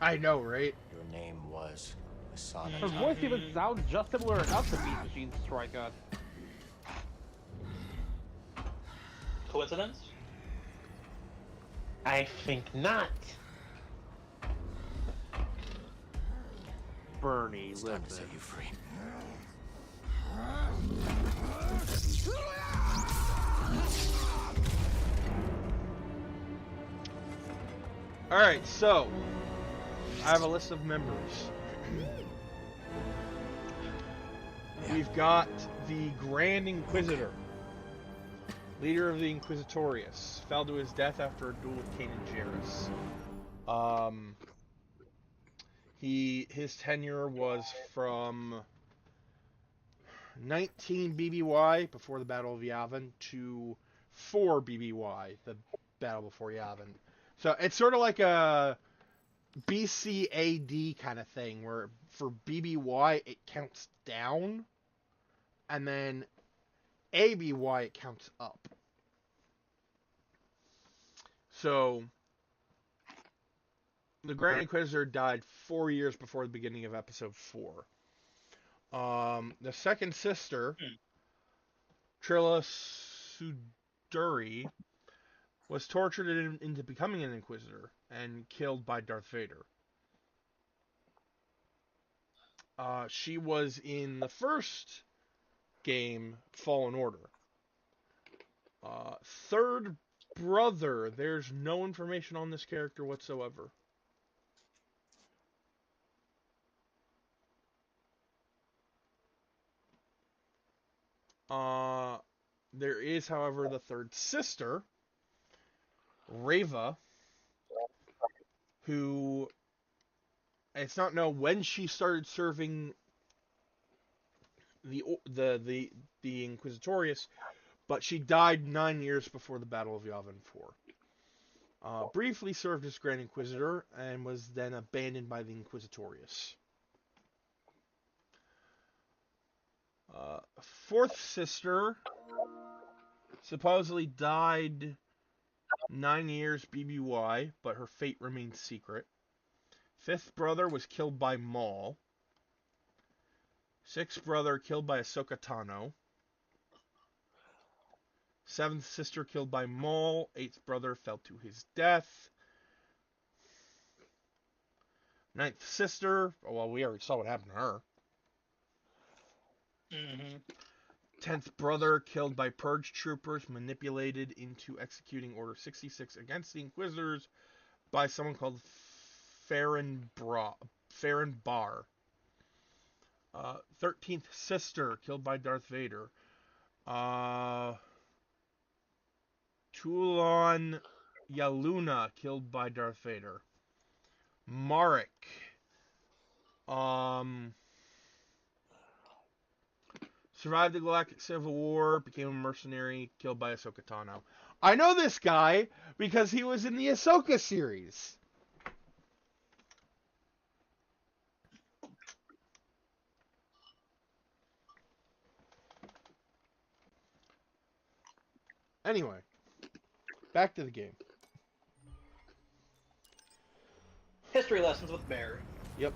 I know, right? Your name was Masana. Her voice even sounds just similar enough to Beat Machine Striker. Coincidence? I think not. Bernie, It's time to listen. set you free. Alright, so I have a list of members. We've got the Grand Inquisitor, leader of the Inquisitorius, fell to his death after a duel with Kanan Jarrus. His tenure was from 19 BBY, before the Battle of Yavin, to 4 BBY, the Battle before Yavin. So it's sort of like a BCAD kind of thing, where for BBY it counts down, and then ABY it counts up. So the Grand Inquisitor died 4 years before the beginning of Episode 4. The second sister, Trilla Suduri, was tortured into becoming an Inquisitor and killed by Darth Vader. She was in the first game, Fallen Order. Third brother, there's no information on this character whatsoever. There is, however, the third sister, Reva, who it's not known when she started serving the Inquisitorius, but she died 9 years before the Battle of Yavin 4. Briefly served as Grand Inquisitor and was then abandoned by the Inquisitorius. Fourth sister supposedly died 9 years BBY, but her fate remains secret. Fifth brother was killed by Maul. Sixth brother killed by Ahsoka Tano. Seventh sister killed by Maul. Eighth brother fell to his death. Ninth sister, well, we already saw what happened to her. 10th brother killed by purge troopers, manipulated into executing Order 66 against the Inquisitors by someone called Farron Bar. 13th sister killed by Darth Vader. Toulon Yaluna killed by Darth Vader. Marek. Survived the Galactic Civil War, became a mercenary, killed by Ahsoka Tano. I know this guy because he was in the Ahsoka series. Anyway, back to the game. History lessons with Bear. Yep.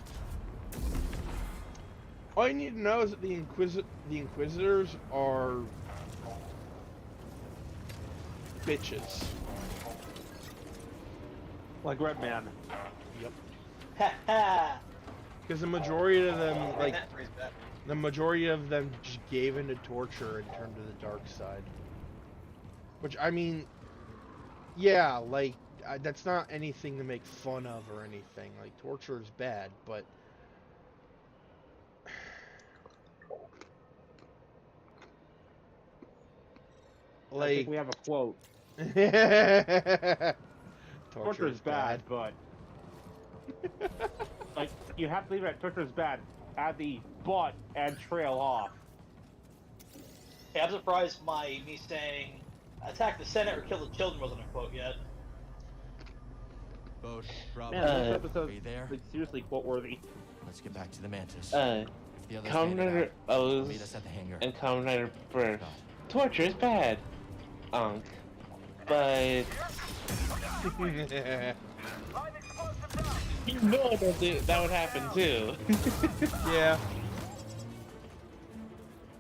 All you need to know is that the Inquisitors are bitches. Like Red Man. Yep. Ha ha! Because the majority of them, the majority of them just gave into torture and turned to the dark side. Which, I mean, yeah, like, that's not anything to make fun of or anything. Like, torture is bad, but... I think we have a quote. Torture is bad, but... like, you have to leave it at torture is bad. Add the but and trail off. Hey, I'm surprised me saying attack the Senate or kill the children wasn't a quote yet. Boat, Bravo. Man, this episode is like, seriously quote-worthy. Let's get back to the Mantis. Commander O's meet us at the hangar. and Commander Burr. Torture is bad. But... you know that would happen too. Yeah.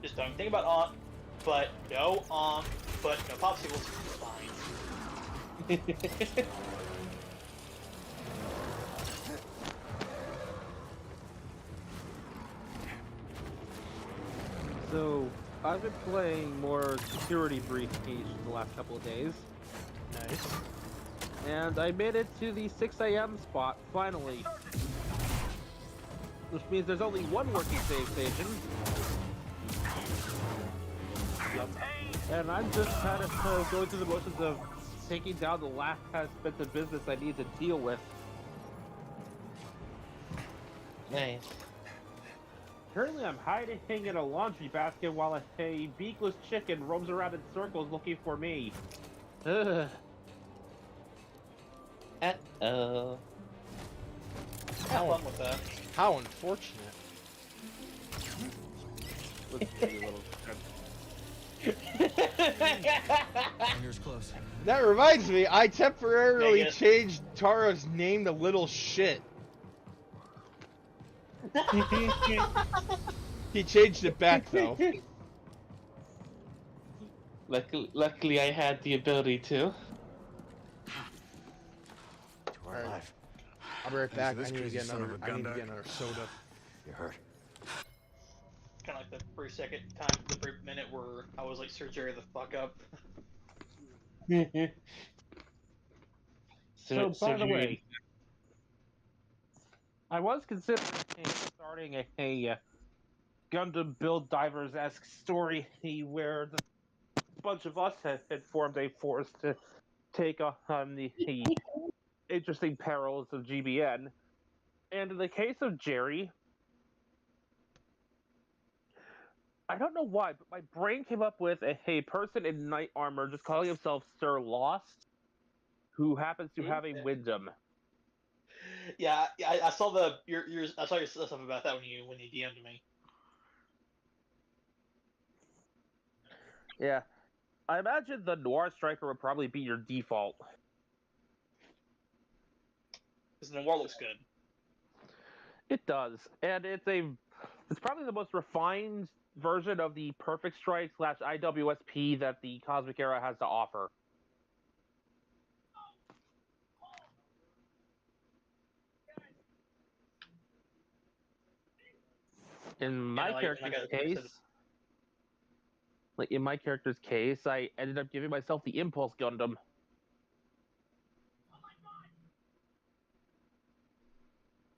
Just don't think about but no but no popsicles. Fine. So, I've been playing more security briefcase the last couple of days. Nice. And I made it to the 6 a.m. spot, finally. Which means there's only one working save station. Yep. And I'm just kind of going through the motions of taking down the last bits of business I need to deal with. Nice. Currently, I'm hiding in a laundry basket while a beakless chicken roams around in circles looking for me. Ugh. Uh-oh. Have fun with that. How unfortunate. Hangar's close. That reminds me, I temporarily changed Tara's name to Little Shit. He changed it back though. Luckily, I had the ability to. Alright. I'll be right back. I need to get another soda. You hurt. Kind of like the brief minute where I was like, Sir Jerry the fuck up. So, by the way, I was considering starting a Gundam Build Divers-esque story where a bunch of us had formed a force to take on the interesting perils of GBN. And in the case of Jerry, I don't know why, but my brain came up with a person in knight armor just calling himself Sir Lost, who happens to have a Wyndham. Yeah, I saw your stuff about that when you DM'd me. Yeah, I imagine the Noir Striker would probably be your default. Because the Noir looks good. It does, and it's probably the most refined version of the Perfect Strike / IWSP that the Cosmic Era has to offer. In my character's case, Like in my character's case, I ended up giving myself the Impulse Gundam.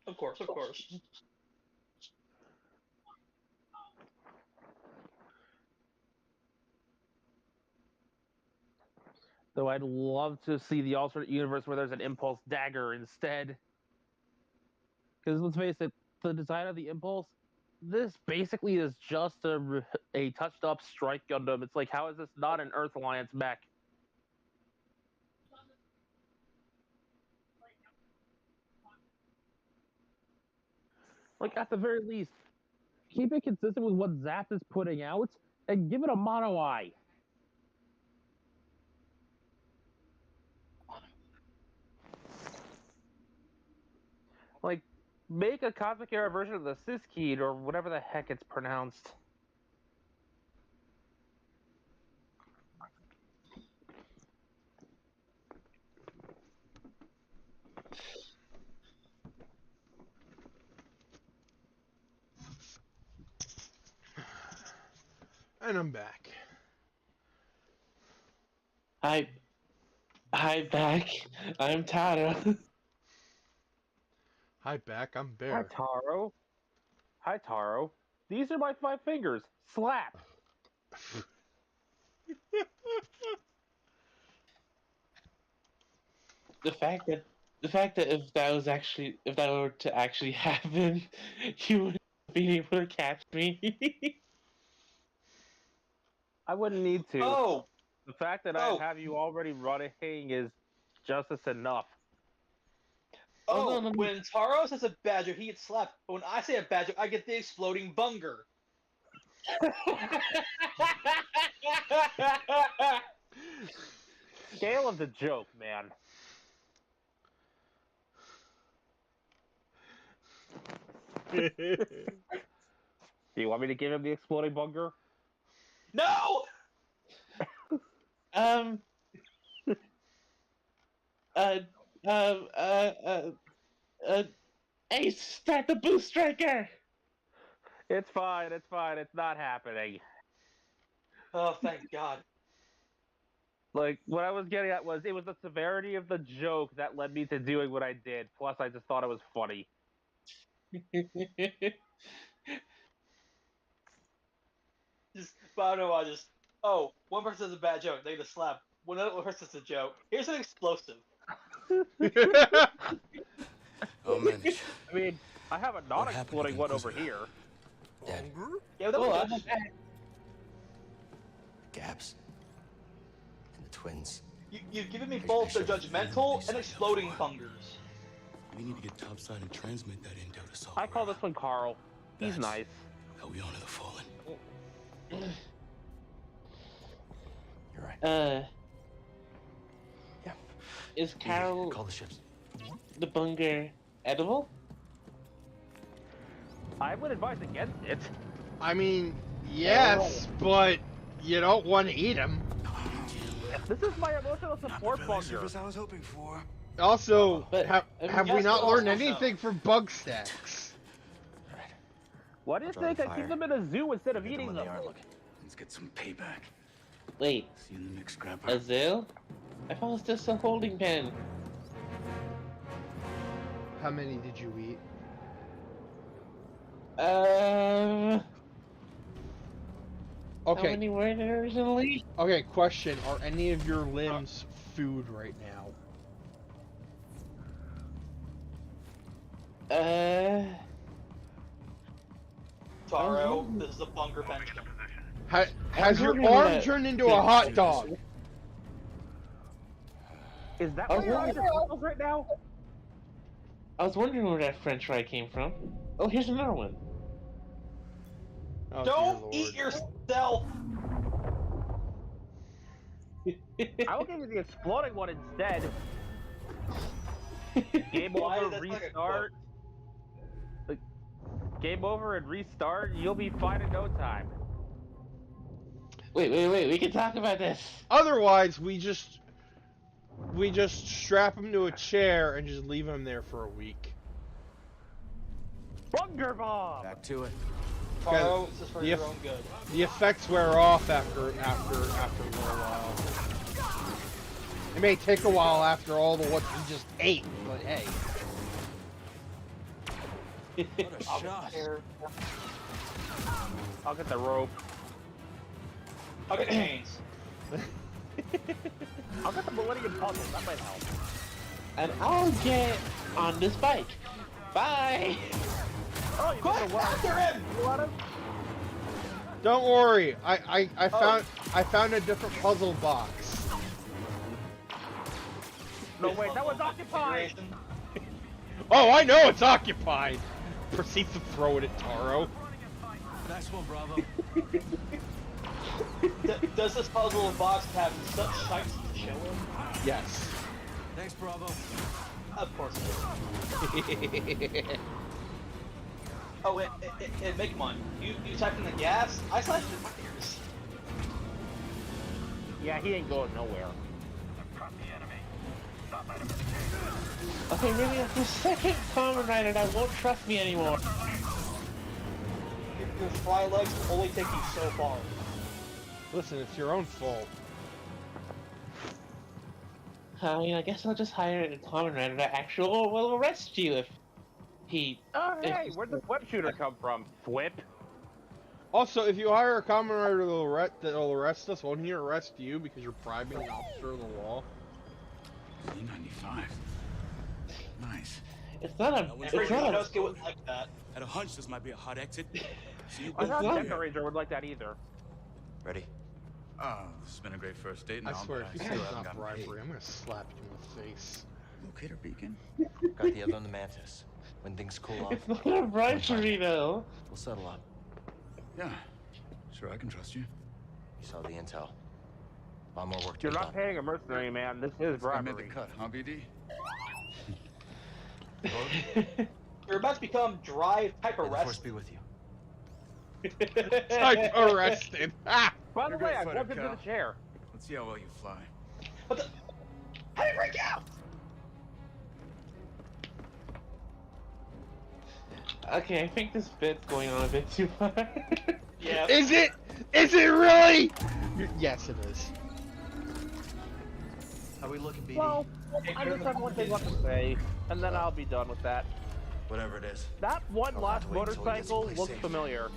Of course, of course. Though I'd love to see the alternate universe where there's an Impulse Dagger instead. Because let's face it, the design of the Impulse, this basically is just a touched-up Strike Gundam. It's like, how is this not an Earth Alliance mech? Like, at the very least, keep it consistent with what Zap is putting out, and give it a mono eye. Like, make a Cosmic Era version of the Siskiyed, or whatever the heck it's pronounced. And I'm back. Hi, back. I'm Taro. Hi, back. I'm Bear. Hi, Taro. Hi, Taro. These are my 5 fingers. Slap. The fact that if that were to actually happen, you wouldn't be able to catch me. I wouldn't need to. Oh! The fact that I have you already running is justice enough. Oh, no. When Taro says a badger, he gets slapped. But when I say a badger, I get the exploding bunger. Scale of the joke, man. Do you want me to give him the exploding bunger? No! Hey, start the boost striker! It's fine, it's not happening. Oh, thank God. Like, what I was getting at was, it was the severity of the joke that led me to doing what I did, plus I just thought it was funny. But I don't know, one person says a bad joke, they get a slap. One other person says a joke. Here's an explosive. I'll manage. I mean, I have a non-exploding one over here. Dad. Yeah, that was Gaps. And the twins. You've given me both the judgmental and exploding bungers. We need to get topside and transmit that intel to Salt. I call this one Carl. He's nice. How we honor the fallen. You're right. Yeah. Is Carol call the ships? The bunger edible? I would advise against it. I mean, yes, but you don't want to eat them. This is my emotional support bunger. I was hoping for. Also, But- have we not learned anything from bug stacks? Why do you think I keep them in a zoo instead of eating them? Let's get some payback. Wait, See you in the next scrapper. Azil? I thought it was just a holding pen. How many did you eat? How Okay. many were there originally? Okay, question. Are any of your limbs food right now? Taro, this is a bunger Benjamin. Has your arm turned into a hot dog? Is that why you're on your right now? I was wondering where that french fry came from. Oh, here's another one. Oh, Don't eat yourself! I will give you the exploding one instead. Game over, restart. Game over and restart, you'll be fine in no time. Wait, we can talk about this. Otherwise, we just strap him to a chair and just leave him there for a week. Bunger bomb! Back to it. Taro, it's just for your own good. The effects wear off after a little while. It may take a while after all the what you just ate, but hey. What a shot. I'll get the rope. I'll get chains. I'll get the Millennium Puzzle. That might help. And I'll get on this bike. Bye! Oh, you got after him! Don't worry, I found a different puzzle box. No, wait, that was occupied! Oh, I know it's occupied! Proceeds to throw it at Taro. Nice one, Bravo. Does this puzzle box have such sights to show him? Yes. Thanks, Bravo. Of course it is. Oh, make one. You type in the gas, I slashed the tires. Yeah, he ain't going nowhere. Okay, maybe after the second Kamen Rider, that won't trust me anymore. Your fly legs will only take you so far. Listen, it's your own fault. I mean, I guess I'll just hire a Kamen Rider that actually will arrest you if he... Oh, hey, where'd the web shooter come from, Thwip? Also, if you hire a Kamen Rider that'll arrest us, won't he arrest you because you're bribing an officer of the law? E95. Nice. It's not a... Like that. Had a hunch this might be a hot exit. See you I both. thought Decker Ranger would like that either. Ready? Oh, this has been a great first date now. I swear, if you say still it's haven't not gotten paid. bribery, I'm gonna slap you in the face. Locator beacon. Got the other on the Mantis. When things cool off, It's not a bribery, though. we'll settle up. Yeah. Sure, I can trust you. You saw the intel. A lot more work to You're be not done. paying a mercenary, man. This is I made the bribery. cut, huh, BD? You're about to become drive type May the Force arrest. be with you. Type arrested. Ah! By the You're way, good I fighter, bumped into Cal. the chair. Let's see how well you fly. What the? How did it break out? Okay, I think this bit's going on a bit too far. Yeah. Is it? Is it really? Yes, it is. How we looking, BD? Well, I just have one thing left to say, and then I'll be done with that. Whatever it is. That one I'll last have to wait until we get motorcycle someplace looks safe. familiar.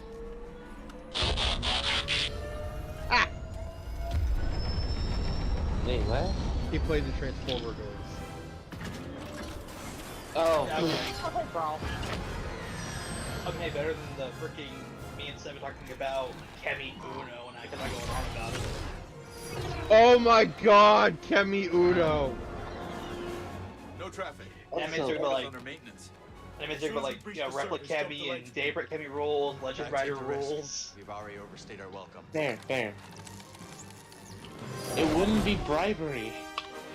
Wait, what? He played the Transformer games. Oh. Yeah, Okay, bro. okay, better than the freaking me and Seven talking about Kemi Uno and I cause I go on about it. Oh my god, Kemi Uno. No traffic. That means Also- they're like, Under maintenance. that means they're like, you know, Replica Kemi and Daybreak Kemi rules, Legend Rider rules. We've already overstayed our welcome. There. It wouldn't be bribery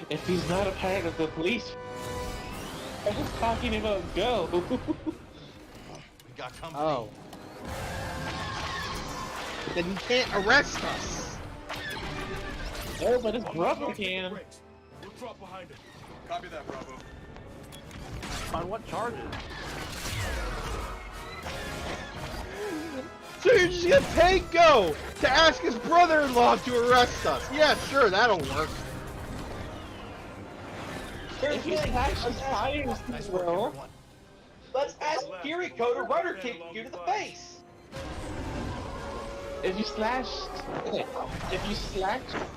if he's not a part of the police. I was talking about Go. We got company. Oh. Then he can't arrest us. Oh, but his brother can. We'll drop behind it. Copy that, Bravo. On what charges? So you're just gonna pay Go to ask his brother-in-law to arrest us? Yeah, sure, that'll work. If he slashes tires, Nice he work, will. everyone. Let's ask Kiriko to rudder kick you to the face. If you slash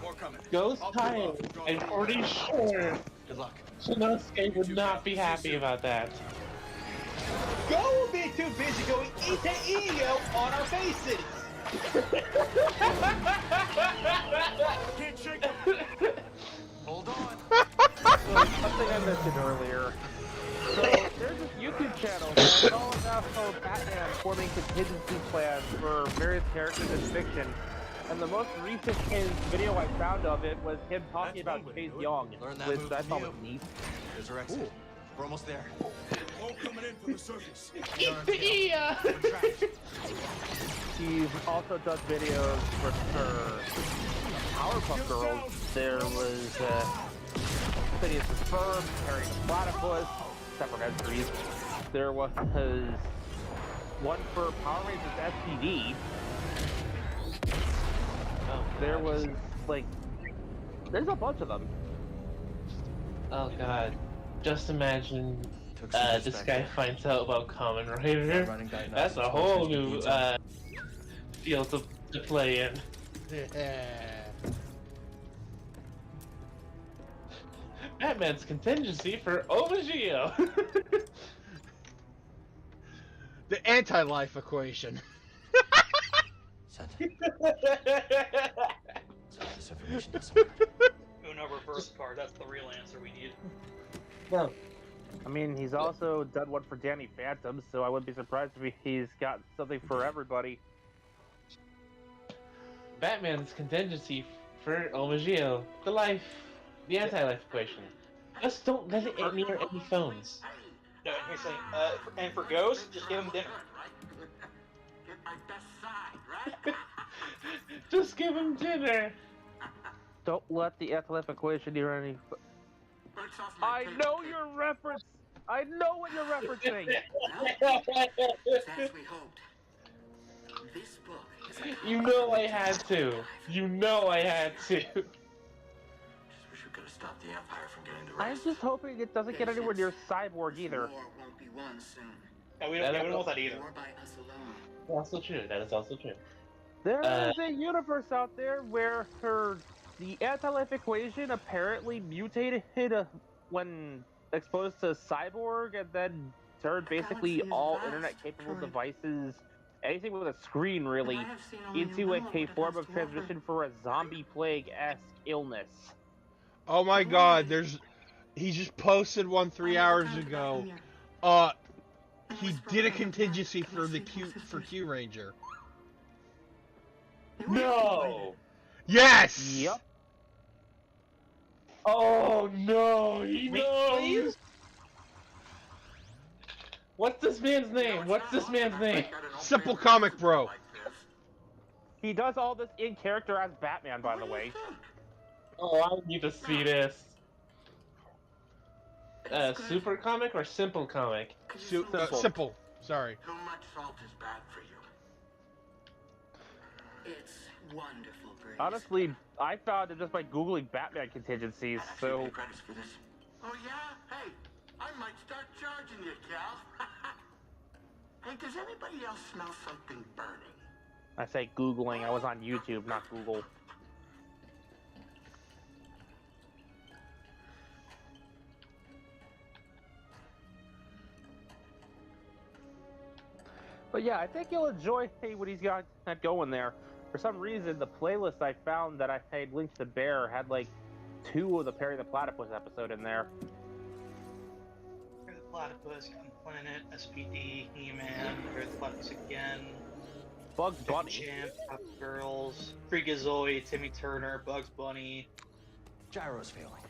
More coming. Ghost I'll pull tires, off. Draw I'm the pretty sure Good luck. Shinosuke would not be happy about that. Go will be too busy going Ite-Iyo on our faces. Can't shake Hold on. Something I mentioned earlier. So, there's this YouTube channel that's all about how Batman forming contingency plans for various characters in fiction. And the most recent video I found of it was him talking about Chase Young, Learn that which move I from thought you. was neat. There's our exit. We're almost there. All coming in from the surface. Ite-Iyo! He's also done videos for Powerpuff Girls. There was Phineas the Sperm, Harry the Platypus, separate entries. There was one for Power Rangers SPD. Oh, There God. was like, there's a bunch of them. Oh god. Just imagine Took some this guy finds out about Kamen Rider. Running That's a whole new field to play in. Batman's contingency for Omagio. The anti-life equation. This information doesn't matter. Uno reverse card. That's the real answer we need. Well, I mean, he's also done one for Danny Phantom, so I wouldn't be surprised if he's got something for everybody. Batman's contingency for Omagio. The anti-life equation. Just don't let it near any phones. No, and here's the thing. And for Ghost, just give him dinner. Get my best side, right? Just give him dinner. Don't let the anti-life equation near any. I know your reference. I know what you're referencing. As we hoped. This book is a You know I had to. You know I had to. Just wish we could have stopped the Empire from getting to I'm rest. just hoping it doesn't get anywhere near Cyborg either. War won't be won soon. Yeah, we don't want that either. War by us alone. Also true. That is also true. There is a universe out there where the anti-life equation apparently mutated when exposed to Cyborg, and then turned basically all internet-capable devices, anything with a screen really, into a form of transmission for a zombie plague-esque illness. Oh my god, he just posted one 3 hours ago. He did a contingency for Q Ranger. No! Yes! Yep. Oh no, he knows! Please? What's this man's name? What's this man's name? Simple Comic Bro. He does all this in character as Batman, by the way. Oh, I need to see this. Super comic or simple comic? Simple. Sorry. Too much salt is bad for you. It's wonderful, Grace. Honestly, I found it just by googling Batman contingencies, so... Credits for this. Oh yeah? Hey, I might start charging you, Cal. Hey, does anybody else smell something burning? I say googling, I was on YouTube, not Google. But yeah, I think you'll enjoy what he's got going there. For some reason, the playlist I found that I had linked to Bear had like 2 of the Perry the Platypus episode in there. Perry the Platypus, Captain Planet, SPD, He-Man, Perry the Platypus again. Bugs Bunny. Champ, Top Girls, Freakazoid, Timmy Turner, Bugs Bunny. Gyro's failing.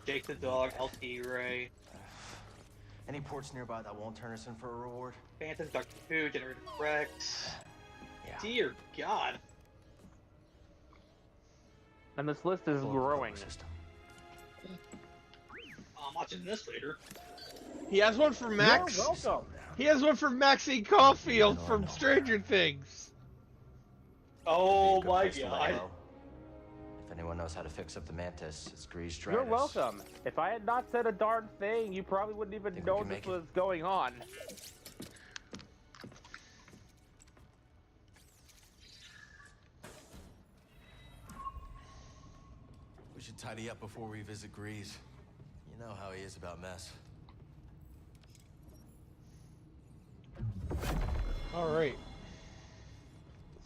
Jake the Dog, LT Ray. Any ports nearby that won't turn us in for a reward? Phantom, Dr. Who, Generator Rex. Yeah. Dear God. And this list is growing. I'm watching this later. He has one for Max. You're welcome. He has one for Maxine Caulfield from Stranger Things. Oh my god. If anyone knows how to fix up the Mantis, it's Grease Stratus. You're welcome. If I had not said a darn thing, you probably wouldn't even know this was going on. We should tidy up before we visit Grease. You know how he is about mess. Alright.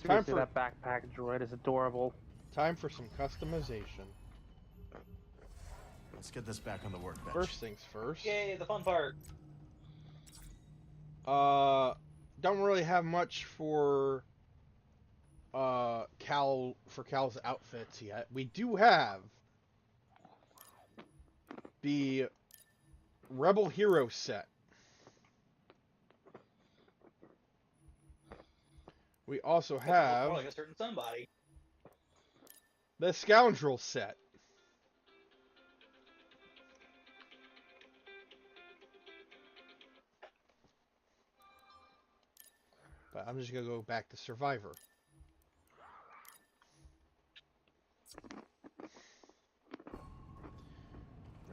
Seriously, that backpack droid is adorable. Time for some customization. Let's get this back on the workbench. First things first. Yay, the fun part. Don't really have much for Cal's outfits yet. We do have the Rebel Hero set. We also have like a certain somebody. the Scoundrel set. I'm just gonna go back to Survivor.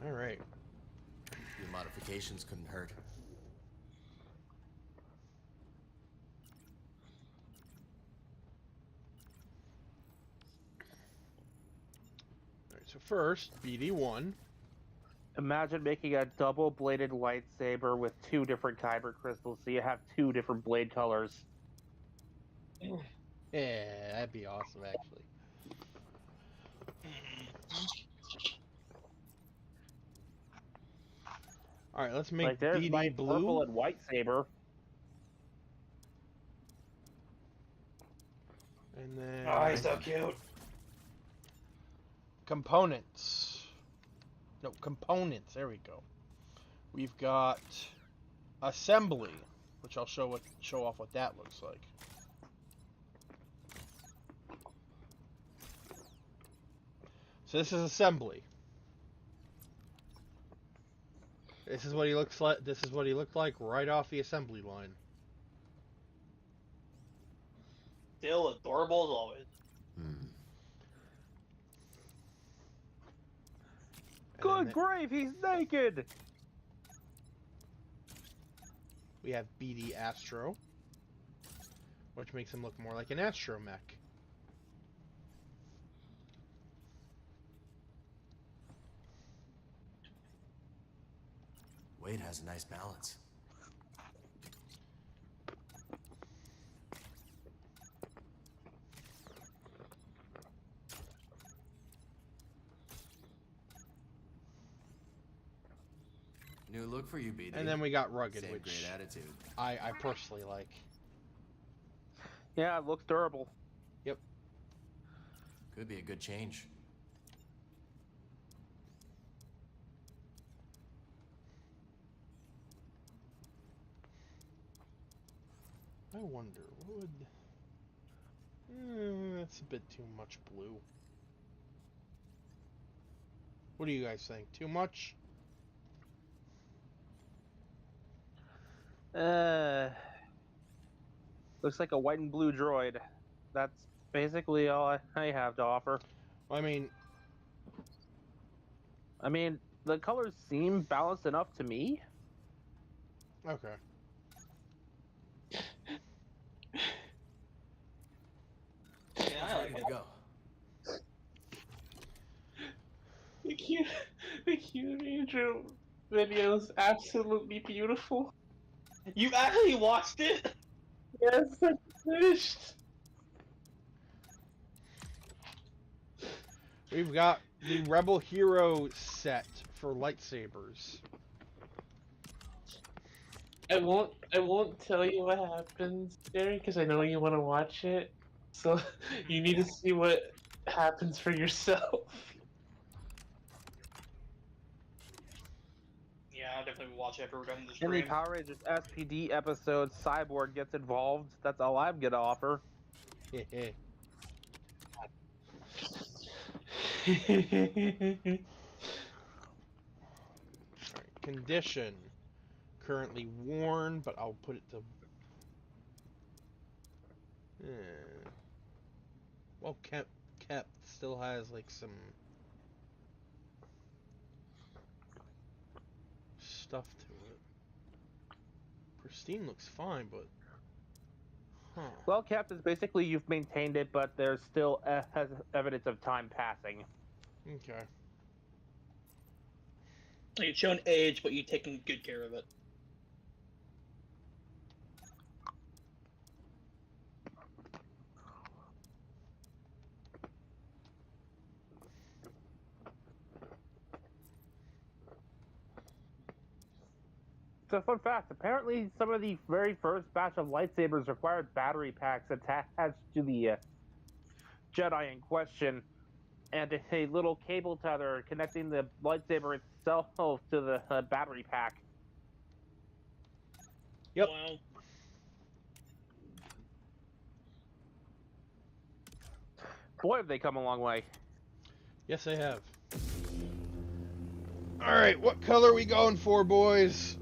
All right. The modifications couldn't hurt. All right. So first, BD1. Imagine making a double-bladed lightsaber with 2 different kyber crystals, so you have 2 different blade colors. Yeah, that'd be awesome, actually. All right, let's make Like, there's BD my blue. purple and white saber. And then... Oh, he's so cute. Components. No, components. There we go. We've got assembly, which I'll show off what that looks like. So this is assembly. This is what he looks like. This is what he looked like right off the assembly line. Still adorable as always. Good grief, he's naked! We have BD Astro, which makes him look more like an astromech. Wade has a nice balance. New look for you, BD. And then we got Rugged, Same which great attitude. I personally like. Yeah, it looks durable. Yep. Could be a good change. I wonder, what would... that's a bit too much blue. What do you guys think? Too much? Looks like a white and blue droid. That's basically all I have to offer. I mean, the colors seem balanced enough to me. Okay. Yeah, I like it. Go. The cute intro video is absolutely beautiful. You actually watched it? Yes, I finished. We've got the Rebel Hero set for lightsabers. I won't tell you what happens, Jerry, because I know you want to watch it. So you need to see what happens for yourself. Yeah, I'll definitely watch it after we're done with the In the stream. Power Rangers SPD episode, Cyborg gets involved. That's all I'm gonna offer. Alright, condition. Currently worn, but I'll put it to... well kept. Still has like some stuff to it. Pristine looks fine, but Well kept is basically you've maintained it, but there's still has evidence of time passing. Okay. It's shown age, but you've taken good care of it. So fun fact, apparently some of the very first batch of lightsabers required battery packs attached to the Jedi in question, and a little cable tether connecting the lightsaber itself to the battery pack. Yep. Wow. Boy, have they come a long way. Yes, they have. Alright, what color are we going for, boys?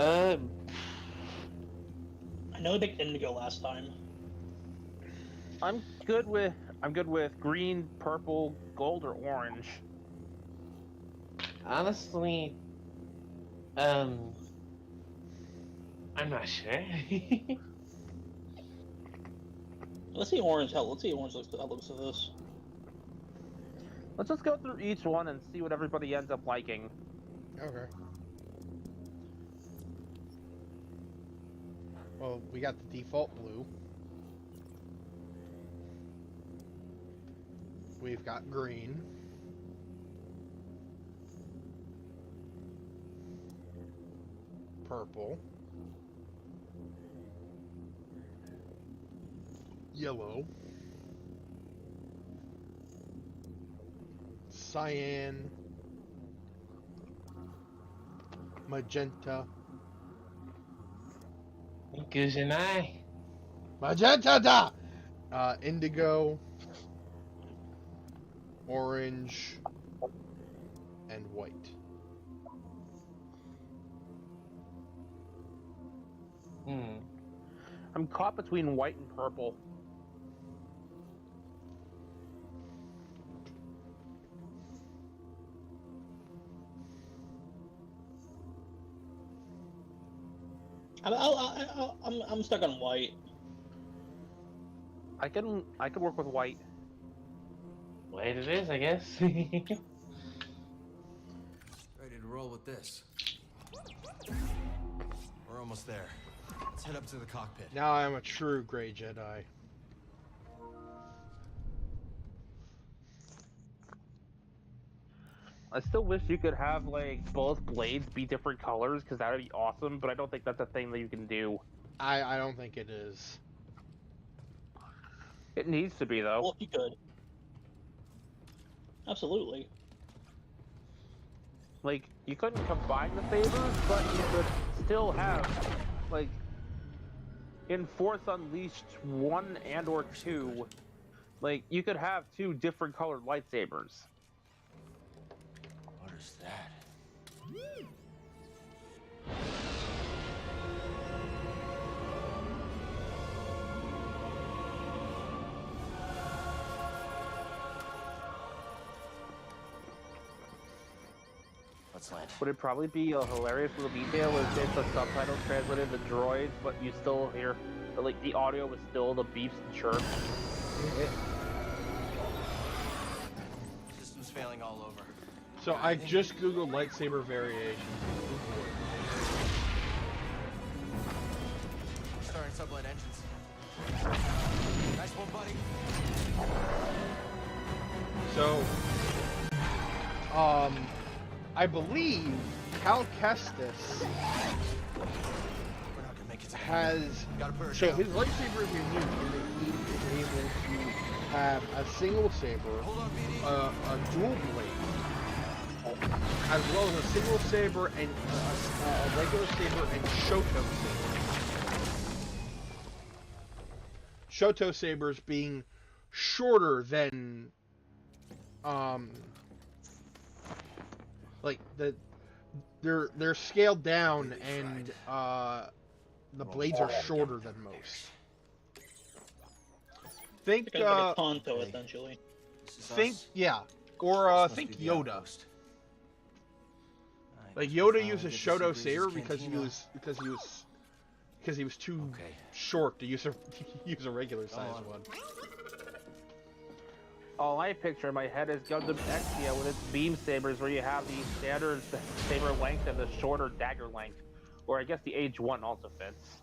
I know they picked indigo last time. I'm good with green, purple, gold, or orange. Honestly, I'm not sure. Let's see orange. Hell, let's see orange looks at this. Let's just go through each one and see what everybody ends up liking. Okay. Well, we got the default blue. We've got green. Purple. Yellow. Cyan. Magenta. Goose and I. Magenta da! Indigo. Orange. And white. I'm caught between white and purple. I'm stuck on white. I can work with white. White it is, I guess. Ready to roll with this. We're almost there. Let's head up to the cockpit. Now I am a true gray Jedi. I still wish you could have like both blades be different colors because that would be awesome, but I don't think that's a thing that you can do. I don't think it is. It needs to be though. Well, if you could. Absolutely. Like, you couldn't combine the sabers, but you could still have, like, in Force Unleashed 1 and or 2, like, you could have two different colored lightsabers. What is that? Let's land. Would it probably be a hilarious little detail if the subtitles translated the droids, but you still hear, like, the audio was still the beeps and chirps? System's failing all over. So I just googled lightsaber variations. Starting sublight engines. Nice one, buddy. So, I believe Cal Kestis has, so his lightsaber is unique in that he is able to have a single saber, a dual blade, as well as a single saber and a regular saber and Shoto saber. Shoto sabers being shorter than like they're scaled down and the blades are shorter than most. Think like a Tonto, essentially. Think or think Yoda. Like Yoda uses Shoto saber because he was too short to use a regular size one. All I picture in my head is Gundam Exia with its beam sabers, where you have the standard saber length and the shorter dagger length. Or I guess the Age 1 also fits.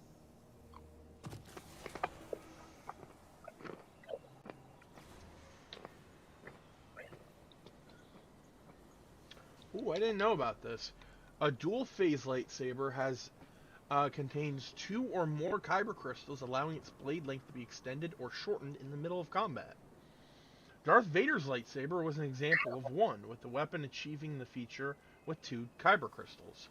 Ooh, I didn't know about this. A dual phase lightsaber contains 2 or more kyber crystals, allowing its blade length to be extended or shortened in the middle of combat. Darth Vader's lightsaber was an example of one, with the weapon achieving the feature with 2 kyber crystals.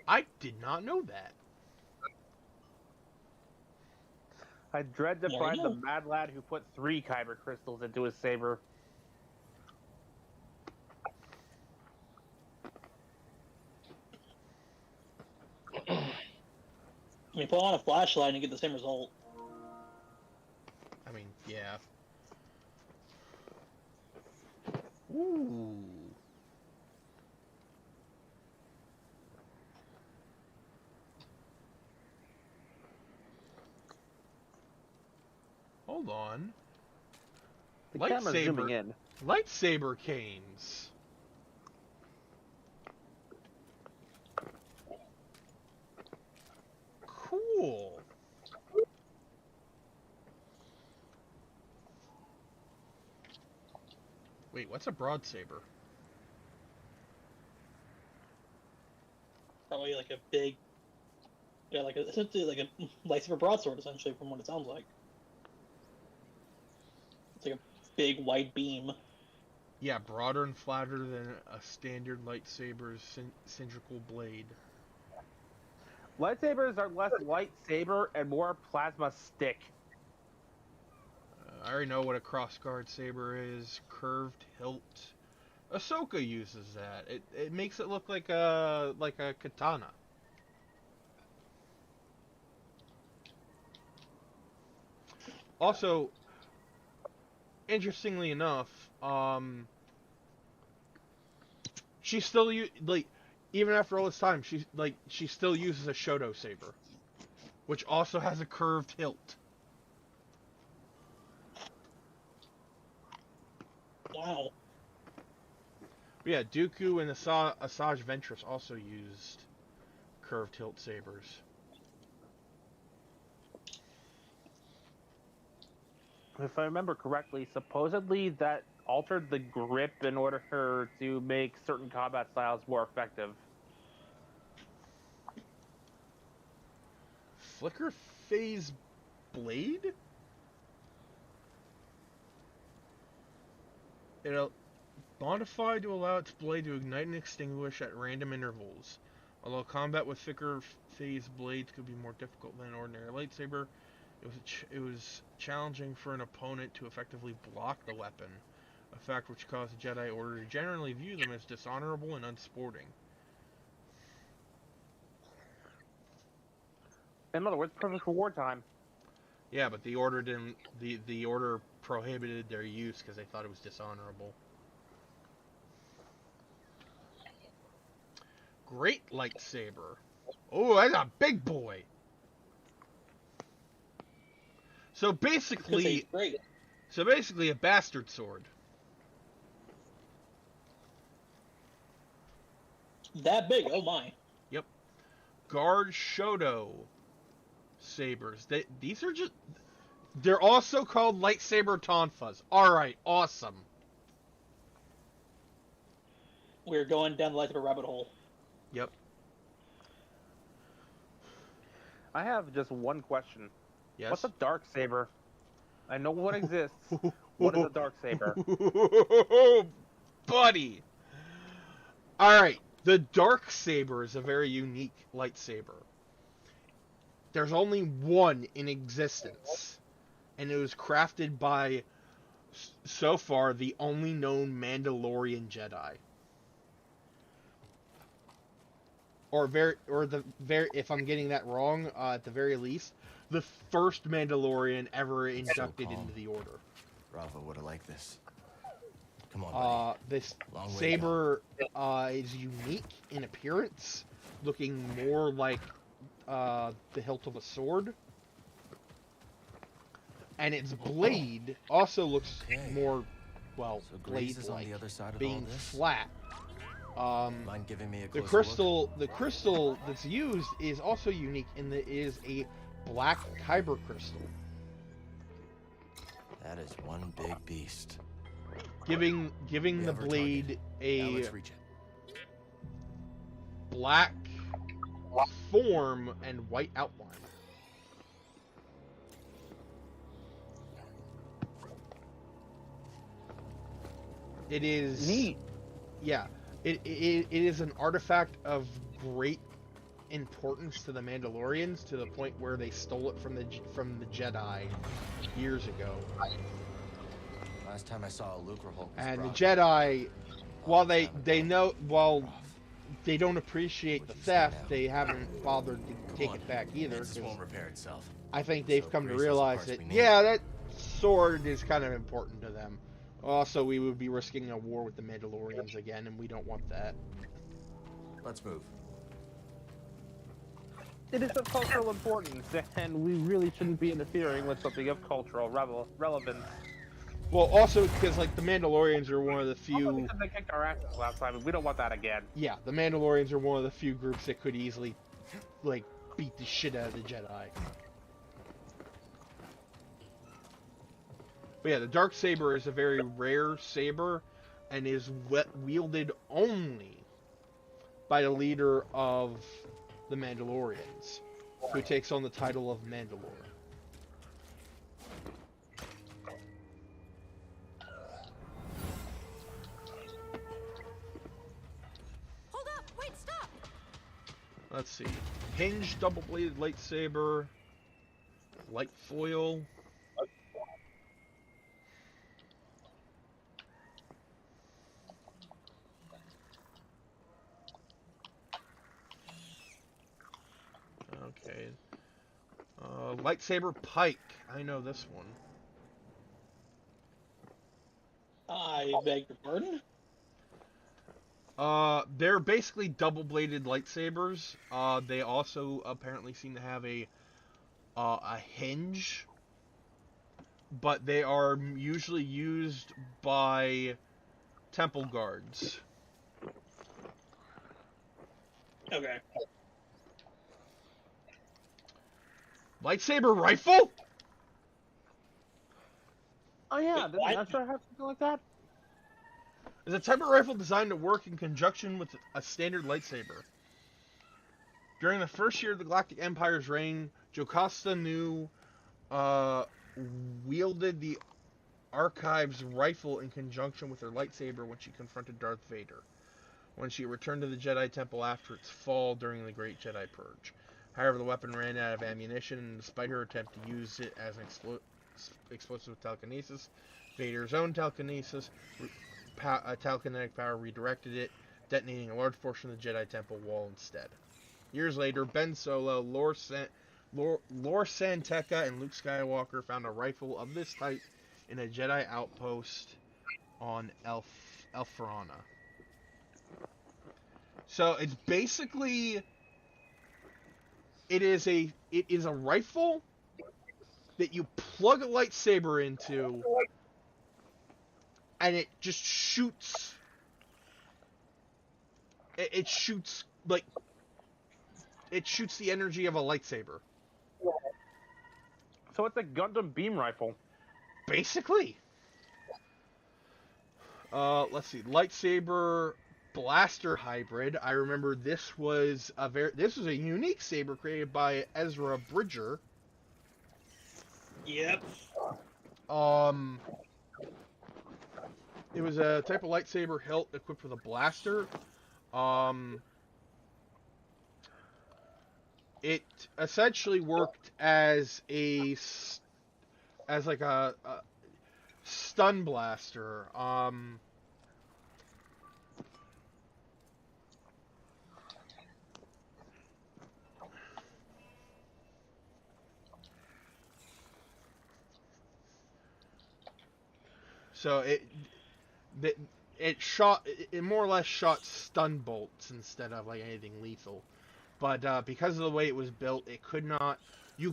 I did not know that. I dread to find the mad lad who put 3 kyber crystals into his saber. I mean, put on a flashlight and you get the same result. I mean, yeah. Ooh. Hold on. The camera's zooming in. Lightsaber canes. Cool. Wait, what's a broadsaber? Probably like a big, yeah, like essentially like a lightsaber broadsword, essentially, from what it sounds like. It's like a big white beam. Yeah, broader and flatter than a standard lightsaber's cylindrical blade. Lightsabers are less lightsaber and more plasma stick. I already know what a crossguard saber is. Curved hilt. Ahsoka uses that. It makes it look like a katana. Also, interestingly enough, she still even after all this time, she still uses a Shoto saber, which also has a curved hilt. Wow. Yeah, Dooku and Asajj Ventress also used curved hilt sabers. If I remember correctly, supposedly that altered the grip in order to make certain combat styles more effective. Flicker phase blade? It'll modify to allow its blade to ignite and extinguish at random intervals. Although combat with thicker phase blades could be more difficult than an ordinary lightsaber, it was challenging for an opponent to effectively block the weapon, a fact which caused the Jedi Order to generally view them as dishonorable and unsporting. In other words, perfect for wartime. Yeah, but the Order didn't. The Order prohibited their use because they thought it was dishonorable. Great lightsaber. Oh, that's a big boy. So basically, a bastard sword. That big? Oh my. Yep. Guard Shoto sabers. These are just. They're also called lightsaber tonfas. All right, awesome. We're going down the lightsaber rabbit hole. Yep. I have just one question. Yes. What's a dark saber? I know what exists. What is a dark saber? Buddy. All right. The dark saber is a very unique lightsaber. There's only one in existence, and it was crafted by, so far, the only known Mandalorian Jedi. If I'm getting that wrong, at the very least, the first Mandalorian ever inducted into the Order. Bravo would have liked this. Come on, buddy. This saber is unique in appearance, looking more like the hilt of a sword. And its blade also looks more, well, So blade-like, of being all this? flat. Mind giving me a The closer the crystal that's used is also unique in that it is a black kyber crystal, That is one big beast. giving the blade a black form and white outline. It is neat. Yeah, it is an artifact of great importance to the Mandalorians, to the point where they stole it from the Jedi years ago. Last time I saw a Lucrehulk was And the brought. Jedi, while they don't appreciate the theft. They haven't bothered to take it back either. This won't repair itself. I think they've So come to brace those realize parts that, we need. yeah, that sword is kind of important to them. Also, we would be risking a war with the Mandalorians again, and we don't want that. Let's move. It is of cultural importance, and we really shouldn't be interfering with something of cultural relevance. Well, also because like the Mandalorians are one of the few. Also because they kicked our asses last time, and we don't want that again. Yeah, the Mandalorians are one of the few groups that could easily, like, beat the shit out of the Jedi. But yeah, the dark saber is a very rare saber, and is wielded only by the leader of the Mandalorians, who takes on the title of Mandalore. Hold up! Wait, stop! Let's see. Hinged double-bladed lightsaber, light foil. Okay. Lightsaber pike. I know this one. I beg your pardon? They're basically double-bladed lightsabers. They also apparently seem to have a hinge, but they are usually used by temple guards. Okay. Lightsaber rifle? Oh yeah, didn't Astra have something like that? Is a type of rifle designed to work in conjunction with a standard lightsaber. During the first year of the Galactic Empire's reign, Jocasta Nu wielded the Archives rifle in conjunction with her lightsaber when she confronted Darth Vader, when she returned to the Jedi Temple after its fall during the Great Jedi Purge. However, the weapon ran out of ammunition, and despite her attempt to use it as an explosive telekinesis, Vader's own telekinesis, telekinetic power redirected it, detonating a large portion of the Jedi Temple wall instead. Years later, Ben Solo, Lor San Tekka, and Luke Skywalker found a rifle of this type in a Jedi outpost on Elfrana. So it's basically it is a rifle that you plug a lightsaber into, and it just shoots. It shoots like it shoots the energy of a lightsaber. So it's a Gundam beam rifle. Basically. Let's see, lightsaber blaster hybrid. I remember this was a unique saber created by Ezra Bridger. Yep. It was a type of lightsaber hilt equipped with a blaster. It essentially worked as like a stun blaster. So it more or less shot stun bolts instead of like anything lethal. But because of the way it was built, you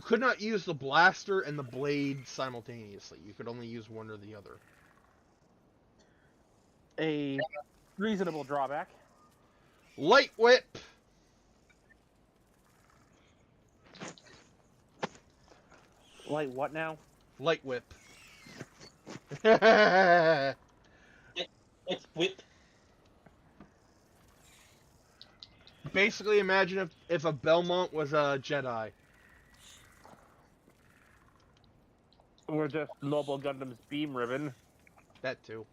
could not use the blaster and the blade simultaneously. You could only use one or the other. A reasonable drawback. Light whip. Light what now? Light whip. It's whip. Basically, imagine if a Belmont was a Jedi. Or just Noble Gundam's beam ribbon. That too.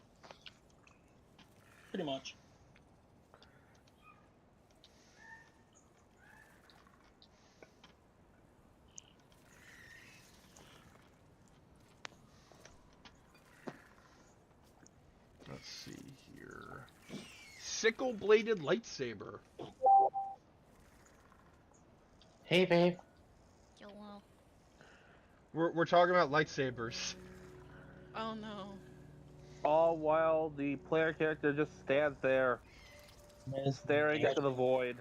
Pretty much. Let's see here. Sickle-bladed lightsaber. Hey, babe. Hello. We're talking about lightsabers. Oh no. All while the player character just stands there, staring into the void.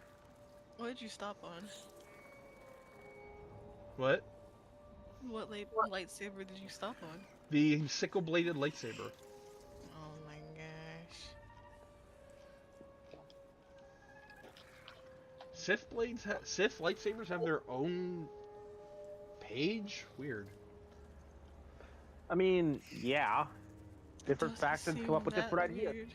What did you stop on? What? What lightsaber did you stop on? The sickle-bladed lightsaber. Oh my gosh. Sith lightsabers have their own page? Weird. I mean, yeah. Different Doesn't factions come seem up with that different ideas. weird.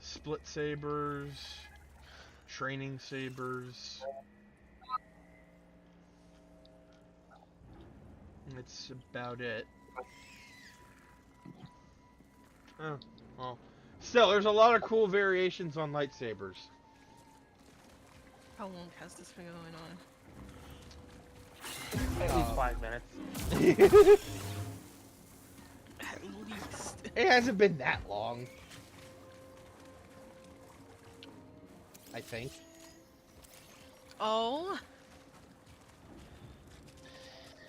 Split sabers, training sabers. That's about it. Oh, well. Still, there's a lot of cool variations on lightsabers. How long has this been going on? At least 5 minutes. At least. It hasn't been that long. I think. Oh.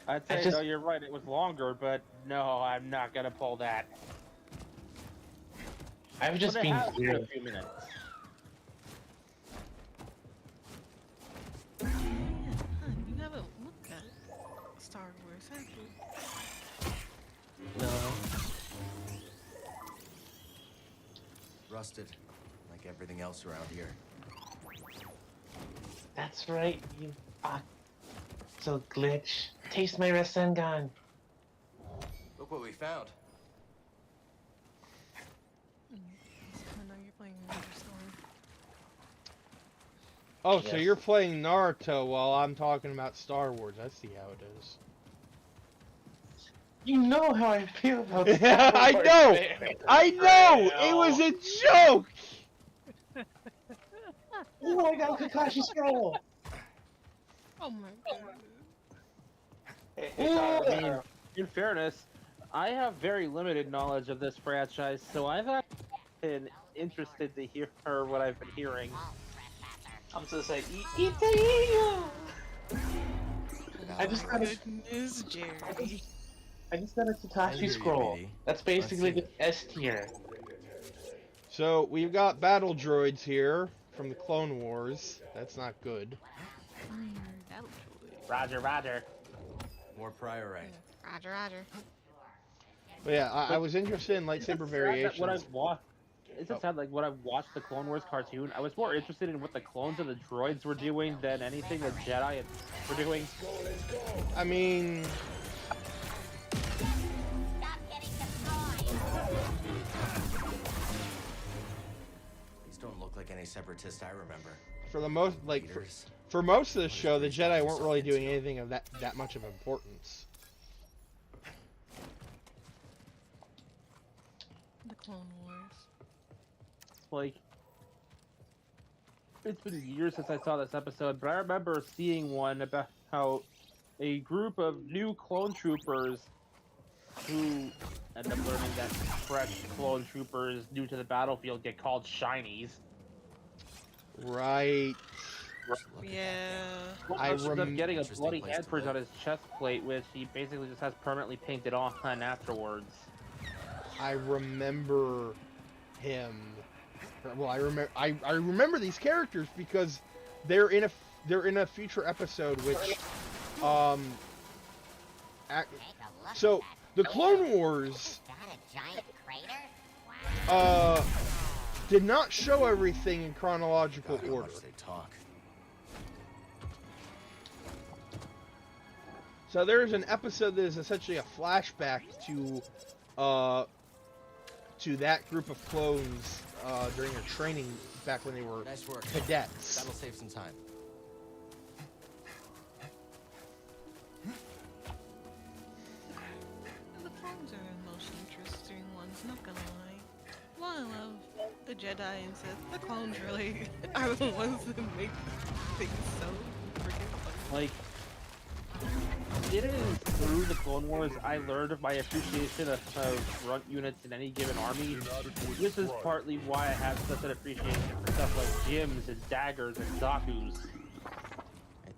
I'd say, no, you're right, it was longer, but no, I'm not gonna pull that. I've just been a here. few minutes. You haven't looked at Star Wars, have you? No. Rusted, like everything else around here. That's right, you so glitch. Taste my Rasengan. Look what we found. I know you're playing Ninja Storm. Oh, so Yes. you're playing Naruto while I'm talking about Star Wars. I see how it is. You know how I feel about Star I Wars, know! man. I know! It was a joke! Oh, I got a Kakashi scroll! Oh my god. I mean, in fairness, I have very limited knowledge of this franchise, so I've been interested to hear what I've been hearing. I'm just gonna say, It's a hero! I just got a, Goodness, Jerry. I just got a I hear Kakashi you, scroll. BD. That's basically Let's the S tier. So, we've got battle droids here from the Clone Wars. That's not good. Roger, roger. More priorite. Roger, roger. But yeah, I was interested in lightsaber variations. What I've watched, it's just sad, like when I've watched the Clone Wars cartoon, I was more interested in what the clones of the droids were doing than anything the Jedi were doing. I mean... These don't look like any separatists I remember. For the most, like, Leaders. for most of the show, the Jedi weren't really doing anything of that much of importance. The Clone Wars. Like, it's been years since I saw this episode, but I remember seeing one about how a group of new clone troopers who end up learning that fresh clone troopers new to the battlefield get called shinies. Right. Yeah. I Ends up getting a Interesting bloody place to handprint on live. his chest plate, which he basically just has permanently painted on afterwards. I remember him. Well, I remember these characters because they're in a future episode which so the Clone Wars did not show everything in chronological God, how order. much they talk. So there's an episode that is essentially a flashback to that group of clones during their training back when they were Nice work. cadets. That'll save some time. The clones are the most interesting ones, not gonna lie. While I love the Jedi and Sith, the clones really are the ones that make things so freaking fun. Like, it is through the Clone Wars I learned of my appreciation of grunt units in any given army. This is partly why I have such an appreciation for stuff like gyms and daggers and zakus.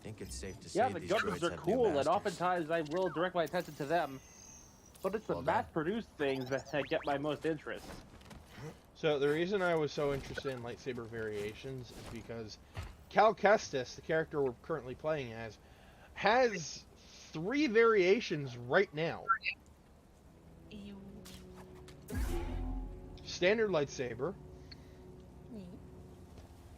think it's safe to say Yeah, the these Gundams droids are have new cool, and masters. oftentimes I will direct my attention to them. But it's the Well done. mass-produced things that get my most interest. So the reason I was so interested in lightsaber variations is because Cal Kestis, the character we're currently playing as, has 3 variations right now. Ew. Standard lightsaber. Neat.